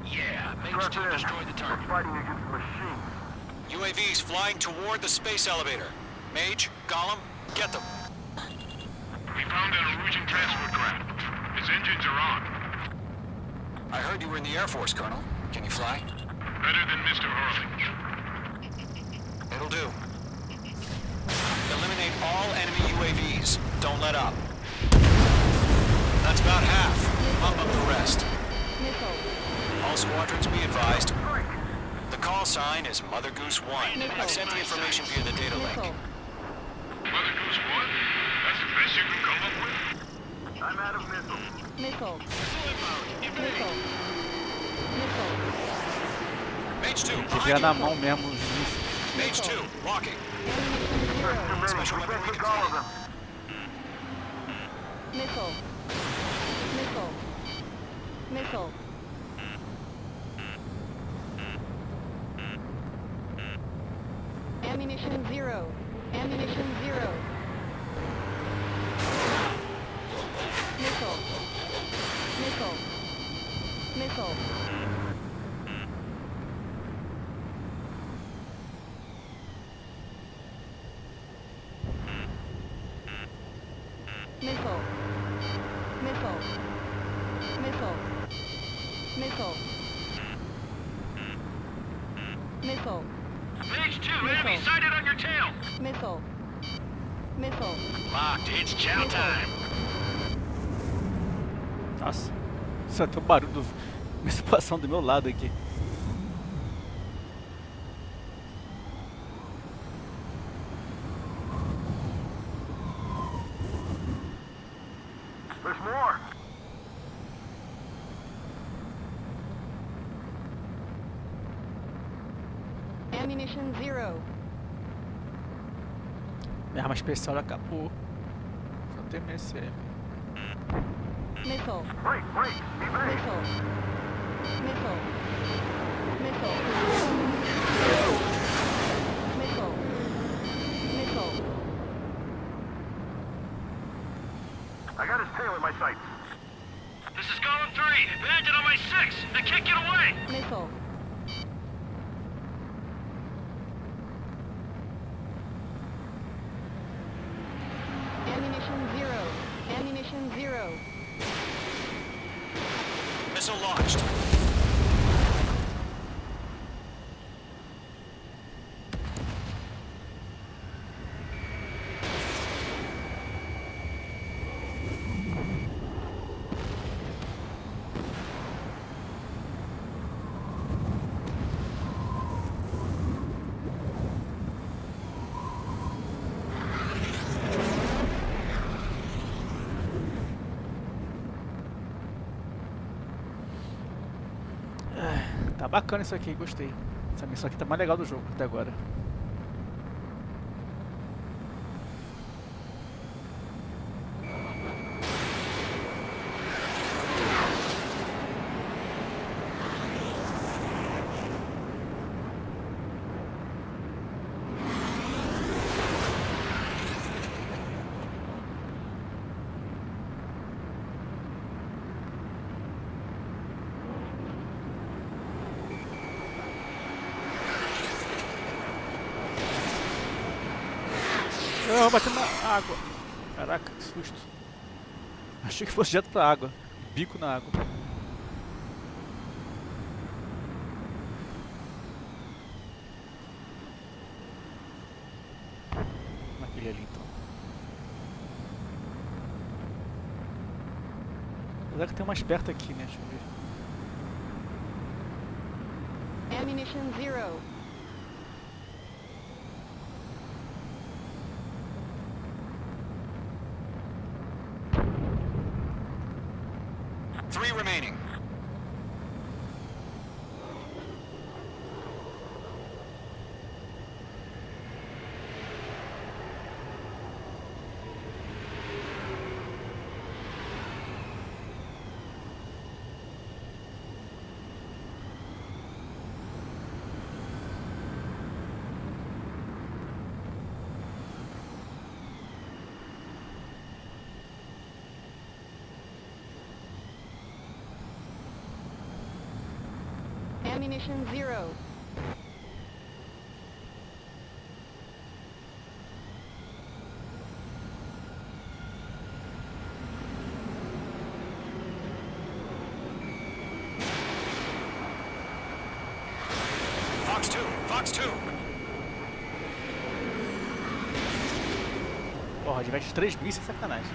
Speaker 9: Yeah, Mage 2
Speaker 13: President,
Speaker 9: destroyed the
Speaker 13: we're
Speaker 9: target.
Speaker 13: fighting against machines.
Speaker 7: UAVs flying toward the space elevator. Mage, Gollum, get them.
Speaker 9: We found an Erusian transport craft. Its engines are on.
Speaker 7: I heard you were in the Air Force, Colonel. Can you fly?
Speaker 9: Better than Mr. Harling.
Speaker 7: It'll do. Eliminate all enemy UAVs. Don't let up. That's about half. Bump up the rest.
Speaker 10: Missile.
Speaker 7: All squadrons be advised. The call sign is Mother Goose 1. I've sent the information via the data link.
Speaker 9: Mother Goose 1? That's the best you can come up with?
Speaker 11: I'm out of missiles.
Speaker 10: Missile.
Speaker 9: Missile.
Speaker 10: Missile.
Speaker 7: Mage 2,
Speaker 1: Se
Speaker 7: behind
Speaker 1: tiver
Speaker 7: you.
Speaker 1: na mão mesmo os mísseis.
Speaker 7: Mage 2, locking.
Speaker 11: Too many.
Speaker 7: Special
Speaker 11: We
Speaker 7: weapon
Speaker 11: can't take all of them.
Speaker 10: Missile. Missile. Missile. Ammunition 0. Ammunition 0. Missile. Missile. Missile. Missile. Missile. Missile. Missile. Missile.
Speaker 9: Mage 2, enemy sighted on your tail.
Speaker 10: Missile. Missile.
Speaker 9: Locked. It's chow time.
Speaker 1: Nossa, só tem um barulho uma situação do meu lado aqui.
Speaker 11: There's more.
Speaker 10: Ammunition 0.
Speaker 1: Minha arma especial já acabou. Só tem MSM.
Speaker 10: Missile.
Speaker 11: Wait, be ready.
Speaker 10: Missile. Missile. Missile. Missile. Missile.
Speaker 11: I got his tail in my sights.
Speaker 9: This is column 3. Bandit on my 6. I can't get away.
Speaker 10: Missile. Ammunition 0. Ammunition 0.
Speaker 7: Missile launched.
Speaker 1: Tá bacana isso aqui, gostei. Essa missão aqui tá mais legal do jogo até agora. Eu bati na água. Caraca, que susto. Achei que fosse direto pra água. Bico na água. Naquele ali então. Apesar que tem mais perto aqui, né? Deixa eu ver.
Speaker 10: Ammunition 0.
Speaker 7: Three remaining.
Speaker 10: Ammunition 0.
Speaker 7: Fox 2, Fox 2.
Speaker 1: Porra, de 3 mísseis é sacanagem.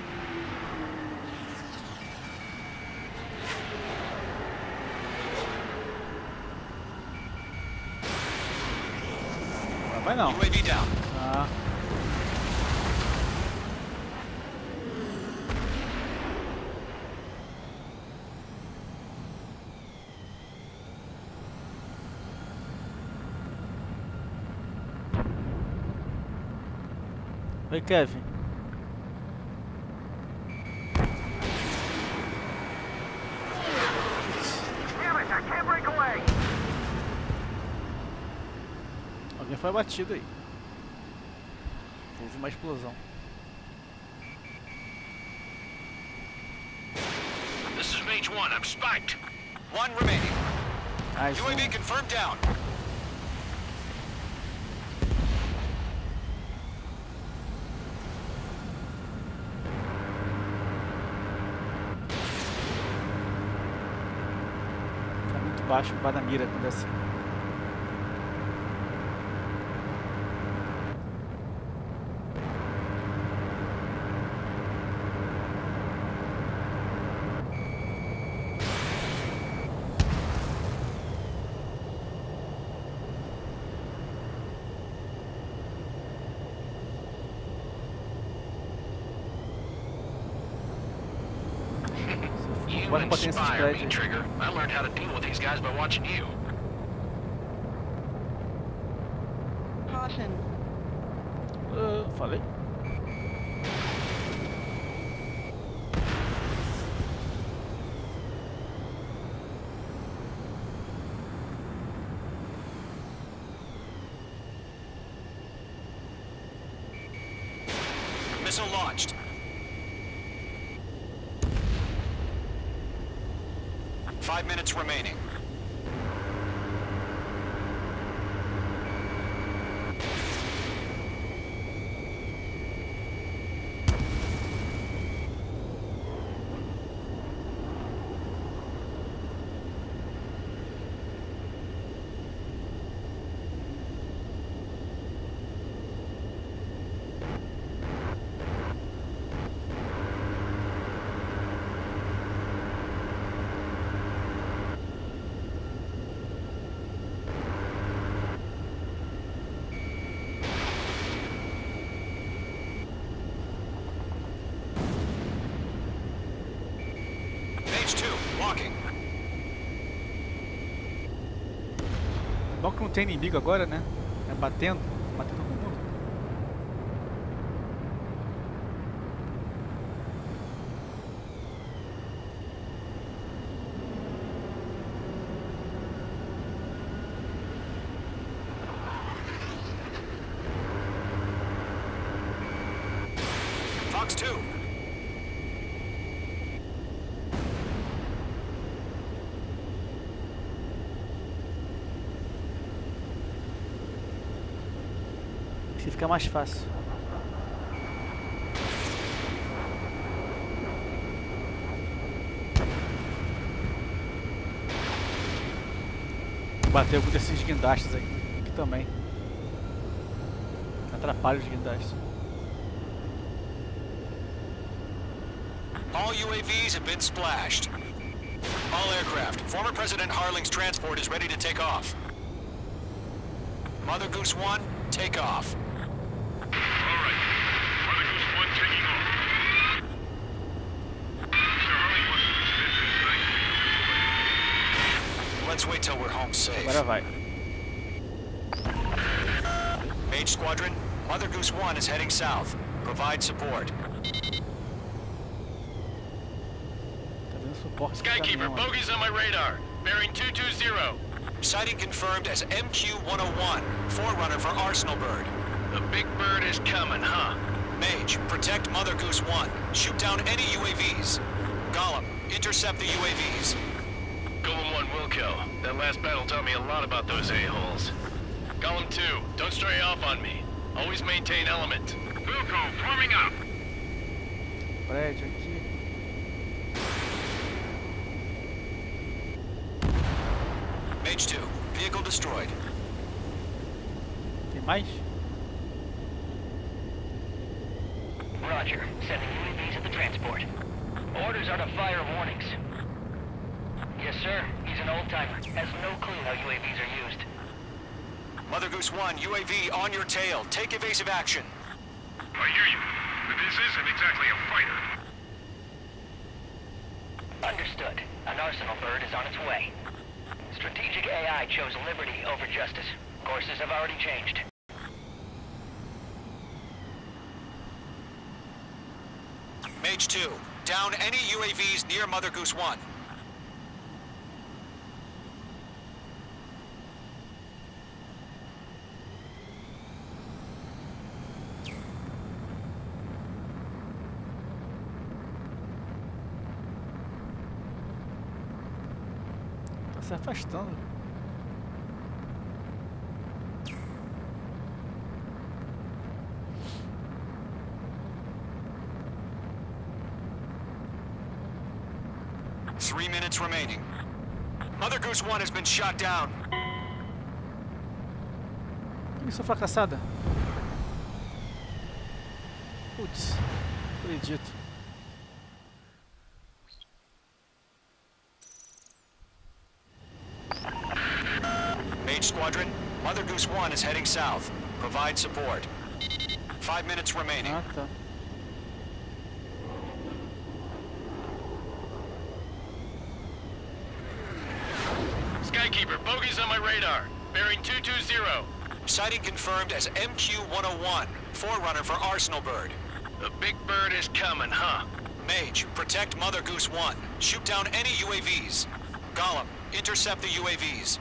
Speaker 1: Vai não.
Speaker 7: UAV down.
Speaker 1: Ah. Oi, Kevin. Alguém foi abatido aí. Houve uma explosão.
Speaker 9: This is Mage 1. I'm spiked.
Speaker 7: One remaining.
Speaker 1: Nice.
Speaker 7: UAV confirmed down.
Speaker 1: Tá muito baixo, vai na mira quando é assim.
Speaker 9: You inspire me, Trigger. I learned how to deal with these guys by watching you.
Speaker 10: Caution.
Speaker 1: Falei.
Speaker 7: Missile launched. 5 minutes remaining.
Speaker 1: Bom que não tem inimigo agora, né? É batendo todo mundo.
Speaker 7: Fox 2.
Speaker 1: Se fica mais fácil. Bateu algum desses guindastes aí. Aqui também. Atrapalha os guindastes.
Speaker 7: All UAVs have been splashed. All aircraft. Former President Harling's transport is ready to take off. Mother Goose 1, take off. Let's wait till we're home safe.
Speaker 1: Agora vai.
Speaker 7: Mage Squadron, Mother Goose 1 is heading south. Provide support.
Speaker 1: Tá vendo suporte?
Speaker 9: Skykeeper, bogeys on my radar. Bearing 220.
Speaker 7: Sighting confirmed as MQ-101, forerunner for Arsenal Bird.
Speaker 9: The big bird is coming, huh?
Speaker 7: Mage, protect Mother Goose 1. Shoot down any UAVs. Gollum, intercept the UAVs.
Speaker 9: Golem 1 will kill. That last battle taught me a lot about those a-holes. Golem 2, don't stray off on me. Always maintain element. Wilco, forming up.
Speaker 1: Prédio aqui.
Speaker 7: Mage 2, vehicle destroyed.
Speaker 1: Tem mais?
Speaker 14: Roger. Sending UAVs at the transport. Orders are to fire warnings. Yes, sir. He's an old-timer. Has no clue how UAVs are used.
Speaker 7: Mother Goose 1, UAV on your tail. Take evasive action.
Speaker 9: I hear you, but this isn't exactly a fighter.
Speaker 14: Understood. An arsenal bird is on its way. Strategic AI chose liberty over justice. Courses have already changed.
Speaker 7: Mage 2, down any UAVs near Mother Goose 1.
Speaker 1: Tá se afastando.
Speaker 7: Three minutes remaining. Mother Goose 1 has been shot down.
Speaker 1: Missão fracassada. Putz, acredito.
Speaker 7: Mage Squadron, Mother Goose 1 is heading south. Provide support. 5 minutes remaining.
Speaker 1: Ah, tá.
Speaker 9: Skykeeper, bogeys on my radar. Bearing 220.
Speaker 7: Sighting confirmed as MQ-101, forerunner for Arsenal Bird.
Speaker 9: The big bird is coming, huh?
Speaker 7: Mage, protect Mother Goose 1. Shoot down any UAVs. Gollum, intercept the UAVs.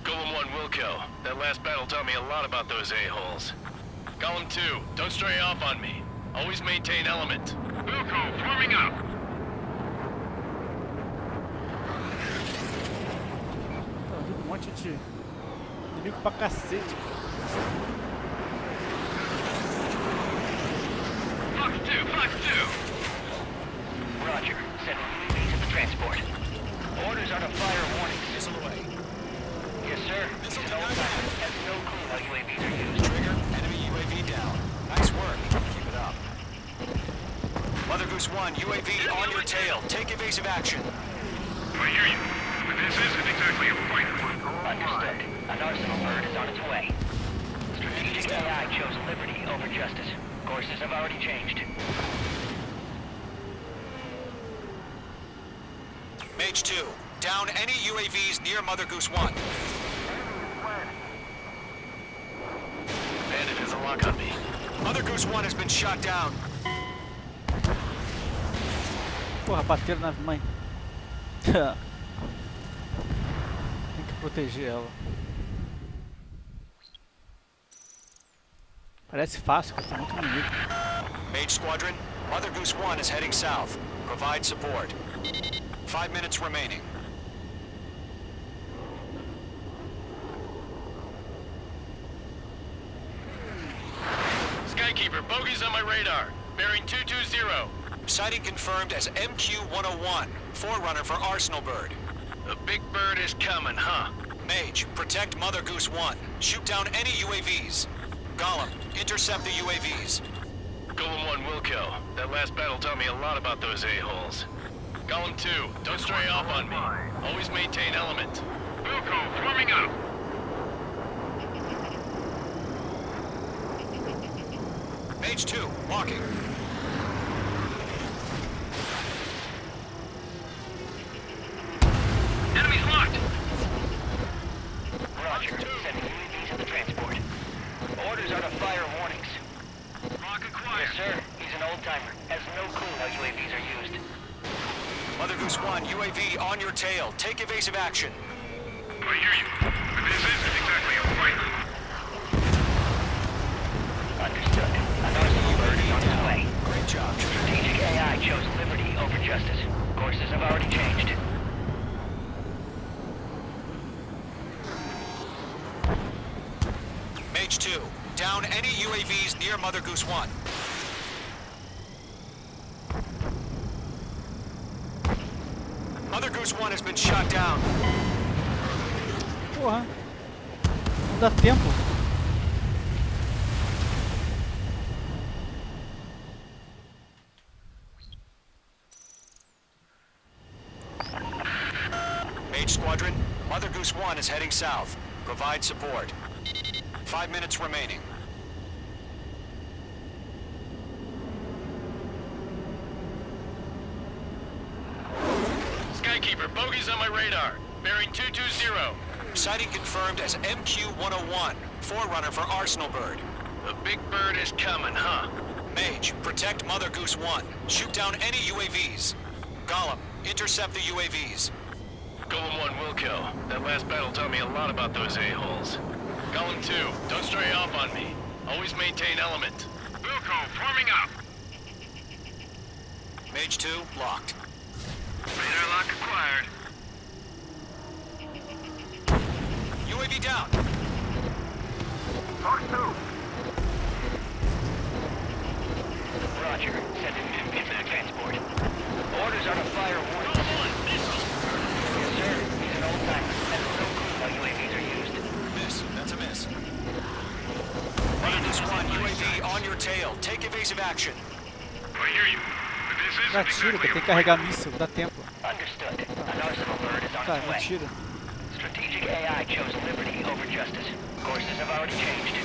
Speaker 9: Golem 1 will kill. That last battle taught me a lot about those a-holes. Golem 2, don't stray off on me. Always maintain element. Wilco, forming up.
Speaker 1: Tá vindo um monte de inimigo pra cacete.
Speaker 9: Fox 2.
Speaker 14: Roger. Sending UAVs to the transport. Orders are to fire warnings.
Speaker 7: Missile away.
Speaker 14: Yes, sir.
Speaker 7: Missile
Speaker 14: He's an old
Speaker 7: denied.
Speaker 14: timer. Has no clue how UAVs are used.
Speaker 7: Trigger, enemy UAV down. Nice work. Keep it up. Mother Goose 1, UAV on your tail. Take evasive action.
Speaker 9: I hear you, but this isn't exactly a fighter.
Speaker 14: Understood. An arsenal bird is on its way. Strategic AI chose liberty over justice. Courses have already changed.
Speaker 7: Mage 2, down any UAVs near Mother Goose 1.
Speaker 9: Bandit has a lock on me.
Speaker 7: Mother Goose 1 has been shot down.
Speaker 1: Porra, bateram na mãe. Tem que proteger ela. Parece fácil, cara. Tá muito bonito.
Speaker 7: Mage Squadron, Mother Goose 1 is heading south. Provide support. 5 minutes remaining.
Speaker 9: Skykeeper, bogeys on my radar. Bearing 220.
Speaker 7: Sighting confirmed as MQ-101, forerunner for Arsenal Bird.
Speaker 9: The big bird is coming, huh?
Speaker 7: Mage, protect Mother Goose 1. Shoot down any UAVs. Gollum, intercept the UAVs.
Speaker 9: Golem 1 will kill. That last battle taught me a lot about those a-holes. Golem 2, don't stray off on me. Always maintain element. Wilco, forming up.
Speaker 7: Mage 2, walking.
Speaker 9: Enemy's locked.
Speaker 14: Roger. Sending UAVs to the transport. Orders are to fire warnings.
Speaker 9: Lock acquired.
Speaker 14: Yes, sir. He's an old timer. Has no clue how UAVs are used.
Speaker 7: Mother Goose 1, UAV on your tail. Take evasive action.
Speaker 9: I hear you, but this isn't exactly a fighter.
Speaker 14: Understood. An arsenal bird is on its way.
Speaker 7: Great job.
Speaker 14: Strategic AI chose liberty over justice. Courses have already changed.
Speaker 7: Mage 2, down any UAVs near Mother Goose 1. Mother Goose 1 has been shot down.
Speaker 1: Porra. Não dá tempo.
Speaker 7: Mage Squadron, Mother Goose 1 is heading south. Provide support. 5 minutes remaining.
Speaker 9: Skykeeper, bogey's on my radar. Bearing 220.
Speaker 7: Sighting confirmed as MQ-101, forerunner for Arsenal Bird.
Speaker 9: The big bird is coming, huh?
Speaker 7: Mage, protect Mother Goose 1. Shoot down any UAVs. Gollum, intercept the UAVs.
Speaker 9: Golem 1 will kill. That last battle taught me a lot about those a-holes. Golem 2, don't stray off on me. Always maintain element.
Speaker 11: Wilco, forming up.
Speaker 7: Mage 2, locked.
Speaker 11: Radar lock acquired.
Speaker 7: UAV down.
Speaker 11: Fox 2.
Speaker 14: Roger. Send him into the transport. Orders are to fire warnings. Yes, sir. He's an old-timer. Has no clue how UAVs are used.
Speaker 7: Miss. That's a miss. Mother Goose 1, UAV on your tail. Take evasive action.
Speaker 11: I hear you. But this isn't
Speaker 1: Mentira,
Speaker 11: exactly
Speaker 1: tem que carregar míssil, dá tempo.
Speaker 14: Understood. An Arsenal Bird is on
Speaker 1: Cara,
Speaker 14: its way.
Speaker 1: mentira.
Speaker 14: Strategic AI chose liberty over justice. Courses have already changed.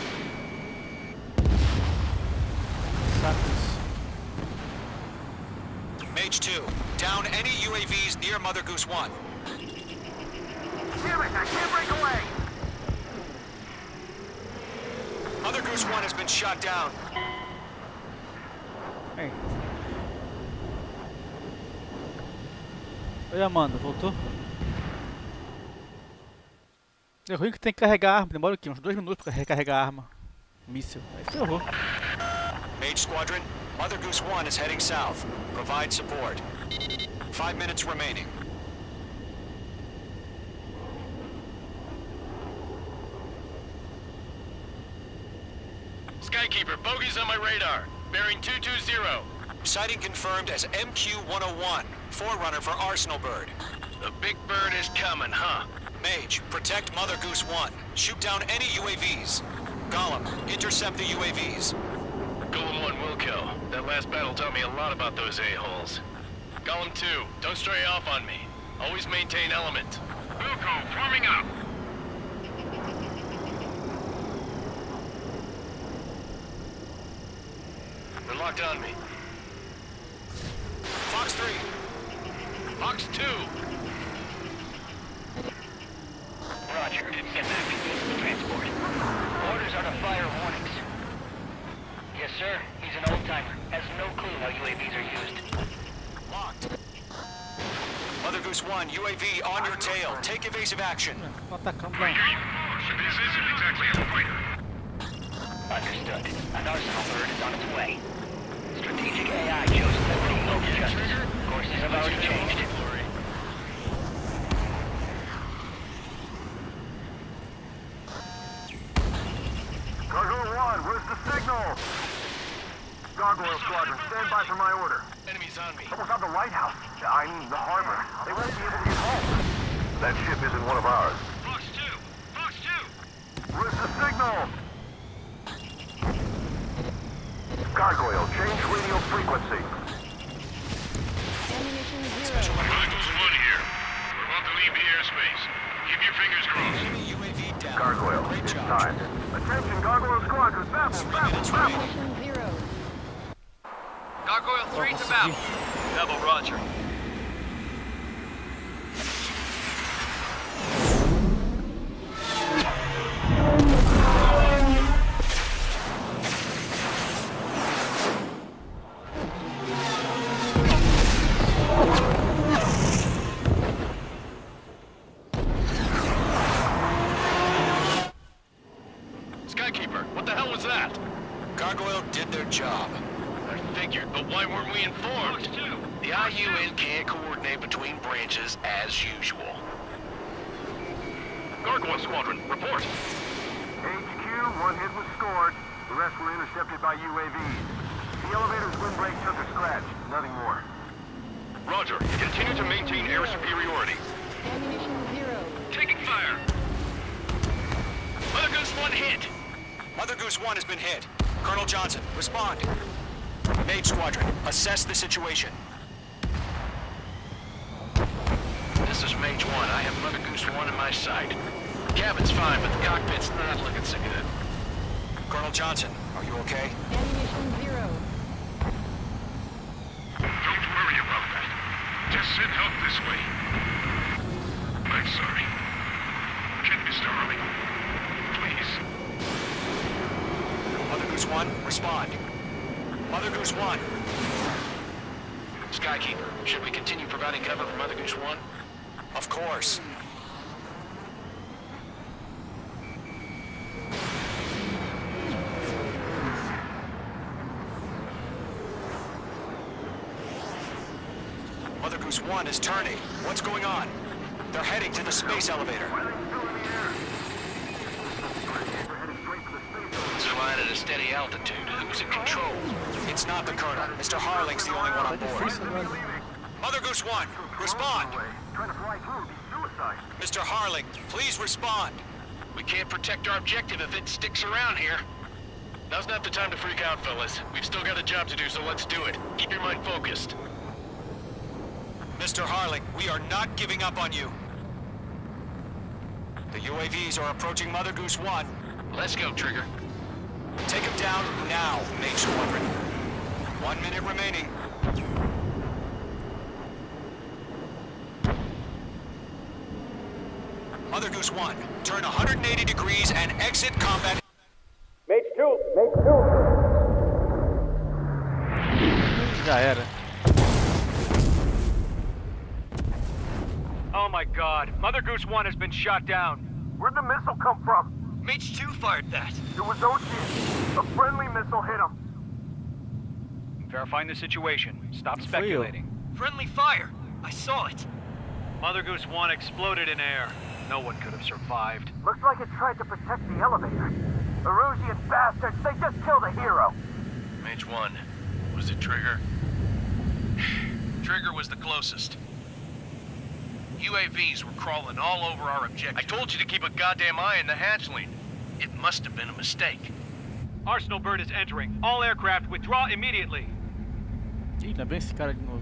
Speaker 1: Sacos.
Speaker 7: Mage 2, down any UAVs near Mother Goose 1.
Speaker 11: Damn it, I can't break away.
Speaker 7: Mother Goose 1 has been shot down.
Speaker 1: Ei. Oi, Amanda, voltou? É ruim que tem que carregar a arma, demora o quê? Uns 2 minutos pra recarregar a arma. Míssil, aí ferrou.
Speaker 7: Mage Squadron, Mother Goose 1 is heading south. Provide support. 5 minutes remaining.
Speaker 9: Skykeeper, bogey's on my radar. Bearing 220.
Speaker 7: Sighting confirmed as MQ-101, forerunner for Arsenal Bird.
Speaker 9: The big bird is coming, huh?
Speaker 7: Mage, protect Mother Goose 1. Shoot down any UAVs. Gollum, intercept the UAVs.
Speaker 9: Golem 1 will kill. That last battle taught me a lot about those a-holes. Golem 2, don't stray off on me. Always maintain element.
Speaker 11: Wilco, forming up.
Speaker 9: They're locked on me.
Speaker 7: Fox 3.
Speaker 9: Fox 2.
Speaker 14: Roger. Get back to the transport. Orders are to fire warnings. Yes, sir. He's an old-timer. Has no clue how UAVs are used.
Speaker 7: Locked. Mother Goose 1, UAV on your tail. Take evasive action.
Speaker 1: Atacando
Speaker 11: I
Speaker 1: lá.
Speaker 11: hear you. So this isn't exactly a fighter.
Speaker 14: Understood. An Arsenal Bird is on its way. Strategic AI chose liberty over justice. Courses have already changed.
Speaker 11: Gargoyle 1, where's the signal? Gargoyle Squadron, stand by for my order.
Speaker 9: Enemies on me.
Speaker 11: Someone's on the lighthouse. I mean, the harbor. They won't be able to get home. That ship isn't one of ours.
Speaker 9: Fox 2. Fox 2.
Speaker 11: Where's the signal? Gargoyle, change radio frequency.
Speaker 10: Ammunition 0.
Speaker 11: Eagles 1 here. We're about to leave the airspace. Keep your fingers crossed.
Speaker 7: Enemy UAV down.
Speaker 11: Gargoyle,
Speaker 7: Great
Speaker 11: it's
Speaker 7: job.
Speaker 11: time. Attention, Gargoyle Squadron, baffle,
Speaker 7: 3
Speaker 11: baffle,
Speaker 7: minutes
Speaker 11: baffle.
Speaker 7: remaining.
Speaker 10: Ammunition 0.
Speaker 9: Gargoyle 3 to battle. Double Roger. Skykeeper, what the hell was that?
Speaker 7: Gargoyle did their job.
Speaker 9: I figured, but why weren't we informed? The IUN can't coordinate between branches as usual.
Speaker 11: Gargoyle Squadron, report. HQ, 1 hit was scored. The rest were intercepted by UAVs. The elevator's windbreak took a scratch. Nothing more.
Speaker 9: Roger. Continue to maintain air superiority.
Speaker 10: Ammunition 0.
Speaker 9: Taking fire. Mother Goose 1 hit.
Speaker 7: Mother Goose 1 has been hit. Colonel Johnson, respond. Mage Squadron, assess the situation.
Speaker 9: This is Mage 1. I have Mother Goose 1 in my sight. Cabin's fine, but the cockpit's not looking so good.
Speaker 7: Colonel Johnson, are you okay?
Speaker 10: Ammunition 0.
Speaker 9: Don't worry about that. Just send help this way. I'm sorry. Can Mr. Harley? Please.
Speaker 7: Mother Goose 1, respond. Mother Goose 1.
Speaker 9: Skykeeper, should we continue providing cover for Mother Goose 1?
Speaker 7: Of course. Mother Goose 1 is turning. What's going on? They're heading to the space elevator.
Speaker 9: It's flying at a steady altitude. Who's in control?
Speaker 7: It's not the Colonel. Mr. Harling's the only one on board. Mother Goose 1, respond!
Speaker 11: Trying to fly through would be suicide.
Speaker 7: Mr. Harling, please respond.
Speaker 9: We can't protect our objective if it sticks around here. Now's not the time to freak out, fellas. We've still got a job to do, so let's do it. Keep your mind focused.
Speaker 7: Mr. Harling, we are not giving up on you. The UAVs are approaching Mother Goose 1.
Speaker 9: Let's go, Trigger.
Speaker 7: Take him down now, Mage Squadron. 1 minute remaining. Mother Goose 1, turn 180 degrees and exit combat.
Speaker 11: Mage 2! Mage 2!
Speaker 1: Já era.
Speaker 15: Oh my god, Mother Goose 1 has been shot down.
Speaker 11: Where'd the missile come from?
Speaker 7: Mage 2 fired that.
Speaker 11: It was Ocean. A friendly missile hit him.
Speaker 15: Verifying the situation. Stop speculating.
Speaker 7: Friendly fire. I saw it.
Speaker 15: Mother Goose 1 exploded in air. No one could have survived.
Speaker 11: Looks like it tried to protect the elevator. Erusian bastards, they just killed a hero.
Speaker 9: Mage 1, was it Trigger? Trigger was the closest. UAVs were crawling all over our objective. I told you to keep a goddamn eye on the hatchling. It must have been a mistake.
Speaker 15: Arsenal bird is entering. All aircraft withdraw immediately.
Speaker 1: Ih, ainda bem esse cara de novo.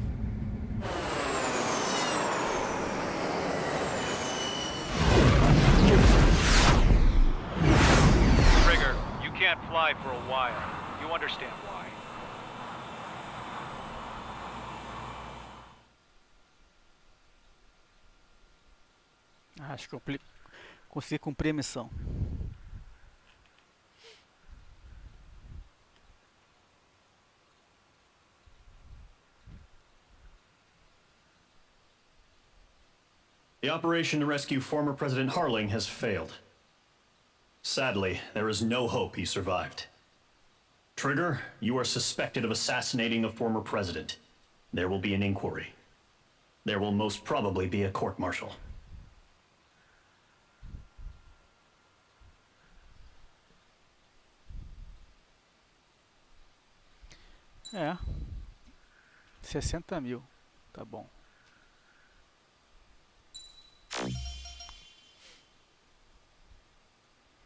Speaker 15: Trigger, you can't fly for a while. You understand why.
Speaker 1: Acho que eu consegui cumprir a missão.
Speaker 6: The operation to rescue former President Harling has failed. Sadly, there is no hope he survived. Trigger, you are suspected of assassinating a former president. There will be an inquiry. There will most probably be a court-martial.
Speaker 1: É. 60 mil. Tá bom.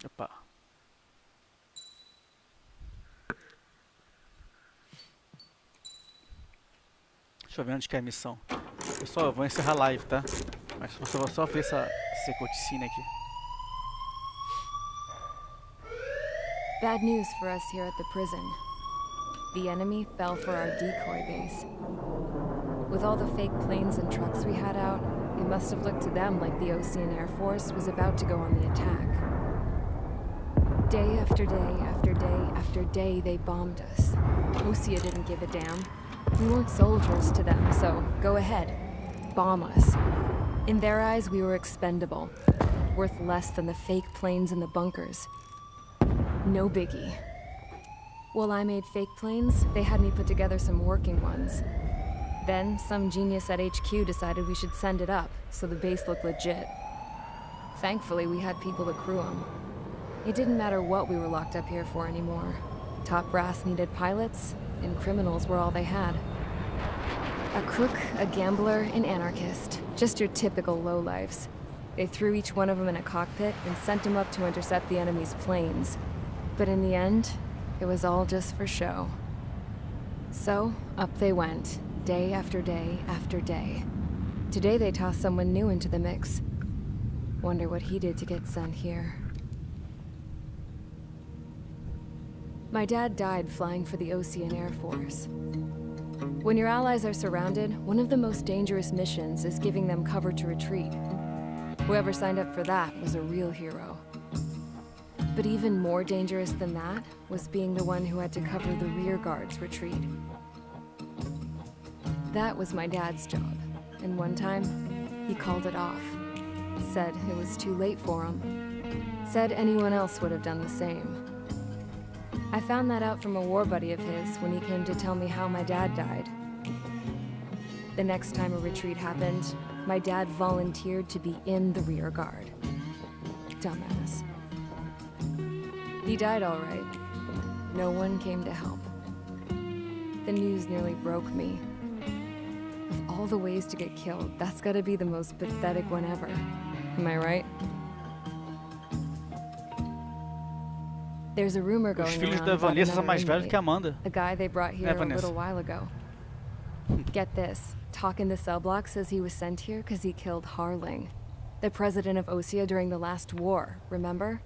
Speaker 1: Opa. Deixa eu ver onde que é a missão. Pessoal, eu vou encerrar a live, tá? Mas você vai só ver essa cutscene aqui.
Speaker 4: Bad news for us here at the prison. The enemy fell for our decoy base. With all the fake planes and trucks we had out, it must have looked to them like the Ocean Air Force was about to go on the attack. Day after day after day after day, they bombed us. Osea didn't give a damn. We weren't soldiers to them, so go ahead. Bomb us. In their eyes, we were expendable. Worth less than the fake planes in the bunkers. No biggie. While I made fake planes, they had me put together some working ones. Then, some genius at HQ decided we should send it up, so the base looked legit. Thankfully, we had people to crew them. It didn't matter what we were locked up here for anymore. Top brass needed pilots, and criminals were all they had. A crook, a gambler, an anarchist. Just your typical lowlifes. They threw each one of them in a cockpit and sent them up to intercept the enemy's planes. But in the end, it was all just for show. So, up they went, day after day after day. Today they tossed someone new into the mix. Wonder what he did to get sent here. My dad died flying for the Ocean Air Force. When your allies are surrounded, one of the most dangerous missions is giving them cover to retreat. Whoever signed up for that was a real hero. But even more dangerous than that was being the one who had to cover the rear guard's retreat. That was my dad's job, and one time, he called it off. Said it was too late for him. Said anyone else would have done the same. I found that out from a war buddy of his when he came to tell me how my dad died. The next time a retreat happened, my dad volunteered to be in the rear guard. Dumbass. He died all right. No one came to help. The news nearly broke me. Of all the ways to get killed, that's gotta be the most pathetic one ever. Am I right? There's a rumor going
Speaker 1: Os filhos
Speaker 4: around
Speaker 1: da
Speaker 4: about
Speaker 1: Vanessa são
Speaker 4: another
Speaker 1: mais velhos
Speaker 4: inmate,
Speaker 1: que a Amanda.
Speaker 4: a guy they brought here a
Speaker 1: Vanessa.
Speaker 4: little while ago. Get this, talk in the cell block says he was sent here because he killed Harling, the president of Osea during the last war, remember?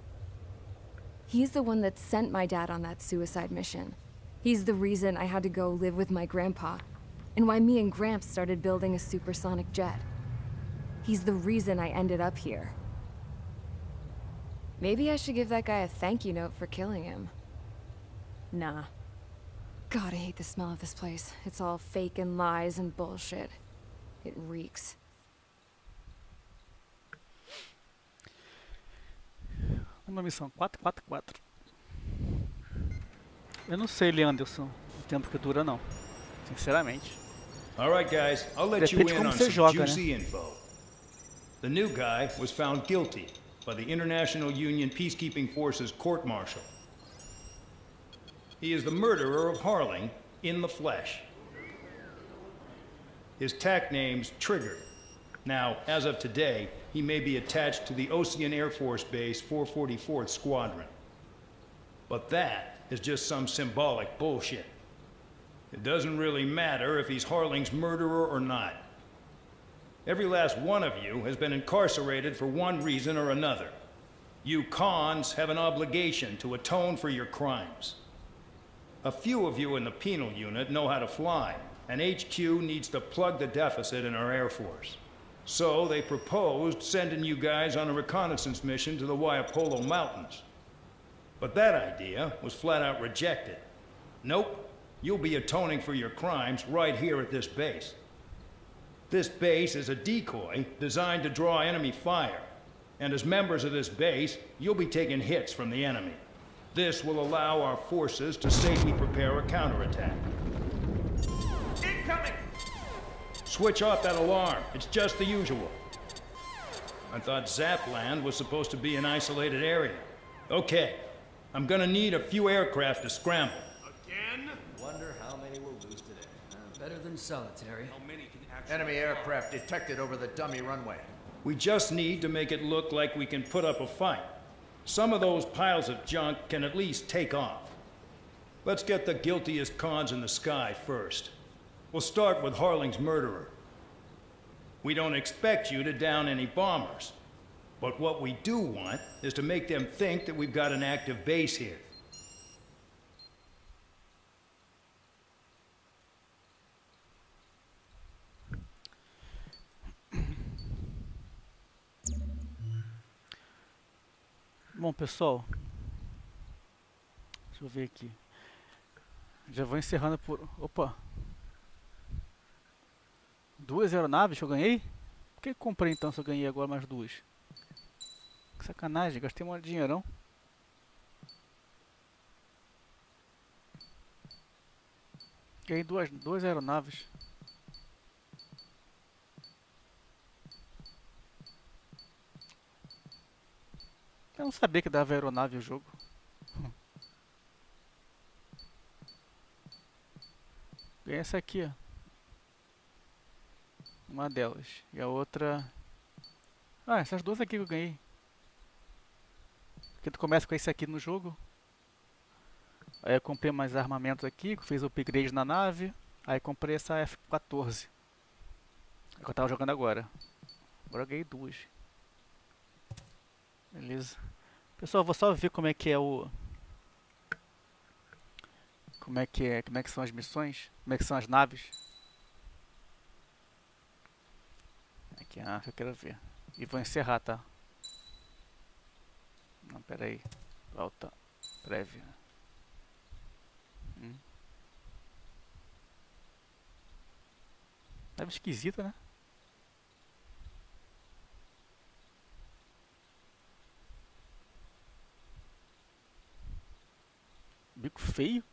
Speaker 4: He's the one that sent my dad on that suicide mission. He's the reason I had to go live with my grandpa, and why me and Gramps started building a supersonic jet. He's the reason I ended up here. Maybe I should give that guy a thank you note for killing him. Nah. God, I hate the smell of this place. It's all fake and lies and bullshit. It reeks.
Speaker 1: Uma missão 444. Eu não sei, Leanderson, o tempo que dura não. Sinceramente.
Speaker 16: All right, guys, I'll let you
Speaker 1: Depende
Speaker 16: in
Speaker 1: como
Speaker 16: on
Speaker 1: você
Speaker 16: some
Speaker 1: joga,
Speaker 16: juicy
Speaker 1: né?
Speaker 16: info. The new guy was found guilty by the International Union Peacekeeping Forces court-martial. He is the murderer of Harling in the flesh. His TAC name's Trigger. Now, as of today, he may be attached to the Ocean Air Force Base 444th Squadron. But that is just some symbolic bullshit. It doesn't really matter if he's Harling's murderer or not. Every last one of you has been incarcerated for one reason or another. You cons have an obligation to atone for your crimes. A few of you in the penal unit know how to fly, and HQ needs to plug the deficit in our Air Force. So they proposed sending you guys on a reconnaissance mission to the Waiapolo Mountains. But that idea was flat out rejected. Nope, you'll be atoning for your crimes right here at this base. This base is a decoy designed to draw enemy fire. And as members of this base, you'll be taking hits from the enemy. This will allow our forces to safely prepare a counterattack.
Speaker 11: Incoming!
Speaker 16: Switch off that alarm. It's just the usual. I thought Zapland was supposed to be an isolated area. Okay, I'm gonna need a few aircraft to scramble.
Speaker 11: Again?
Speaker 17: Wonder how many we'll lose today. Better than solitary.
Speaker 11: How many can actually...
Speaker 17: Enemy aircraft detected over the dummy runway.
Speaker 16: We just need to make it look like we can put up a fight. Some of those piles of junk can at least take off. Let's get the guiltiest cons in the sky first. We'll start with Harling's murderer. We don't expect you to down any bombers. But what we do want is to make them think that we've got an active base here.
Speaker 1: Bom, pessoal, deixa eu ver aqui. Já vou encerrando por... Opa! 2 aeronaves que eu ganhei? Por que comprei então se eu ganhei agora mais 2? Que sacanagem, gastei um dinheirão. Ganhei duas aeronaves. Eu não sabia que dava aeronave o jogo. Ganhei essa aqui, ó. Uma delas. E a outra... Ah, essas duas aqui que eu ganhei. Porque tu começa com esse aqui no jogo. Aí eu comprei mais armamento aqui, fiz o upgrade na nave. Aí comprei essa F-14. Que eu tava jogando agora. Agora eu ganhei 2. Beleza. Pessoal, vou só ver como é que é o Como é que é? Como é que são as missões? Como é que são as naves? Aqui é a que eu quero ver. E vou encerrar, tá? Não, pera aí. Volta. Prévia. Nave esquisita, né? Bico feio.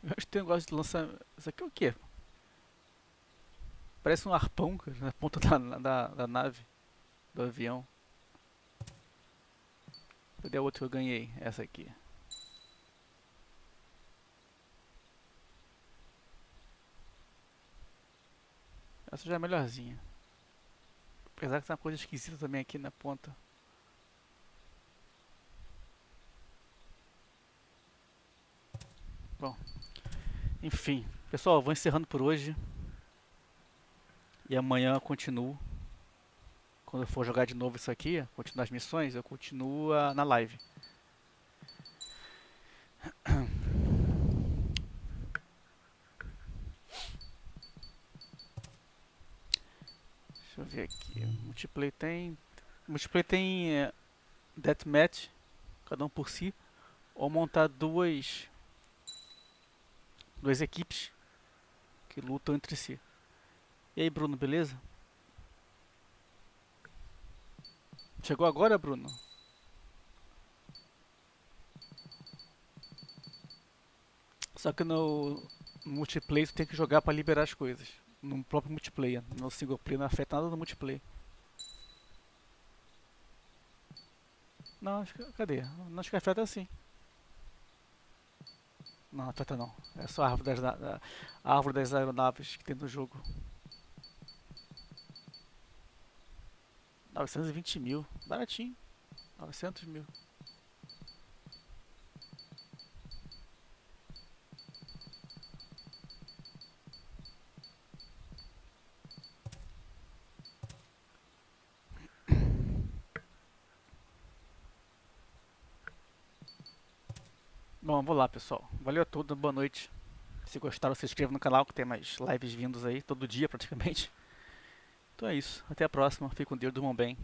Speaker 1: Eu acho que tem um negócio de lançar. Isso aqui é o quê? Parece um arpão, cara, na ponta da nave. Do avião. Cadê a outra que eu ganhei? Essa aqui. Essa já é melhorzinha. Apesar que tem uma coisa esquisita também aqui na ponta. Bom, enfim, pessoal, vou encerrando por hoje. E amanhã eu continuo. Quando eu for jogar de novo isso aqui, continuar as missões, eu continuo na live. Deixa eu ver aqui. Multiplayer tem deathmatch, cada um por si, ou montar duas equipes que lutam entre si. E aí, Bruno, beleza? Chegou agora, Bruno? Só que no multiplayer tu tem que jogar para liberar as coisas. No próprio multiplayer. No single player não afeta nada no multiplayer. Não, acho que, cadê? Não, acho que afeta sim. Não, afeta não. É só a árvore das aeronaves que tem no jogo. 920 mil. Baratinho. 900 mil. Bom, vou lá, pessoal. Valeu a todos, boa noite. Se gostaram, se inscreva no canal que tem mais lives vindos aí, todo dia praticamente. Então é isso, até a próxima, fique com Deus, durmam bem.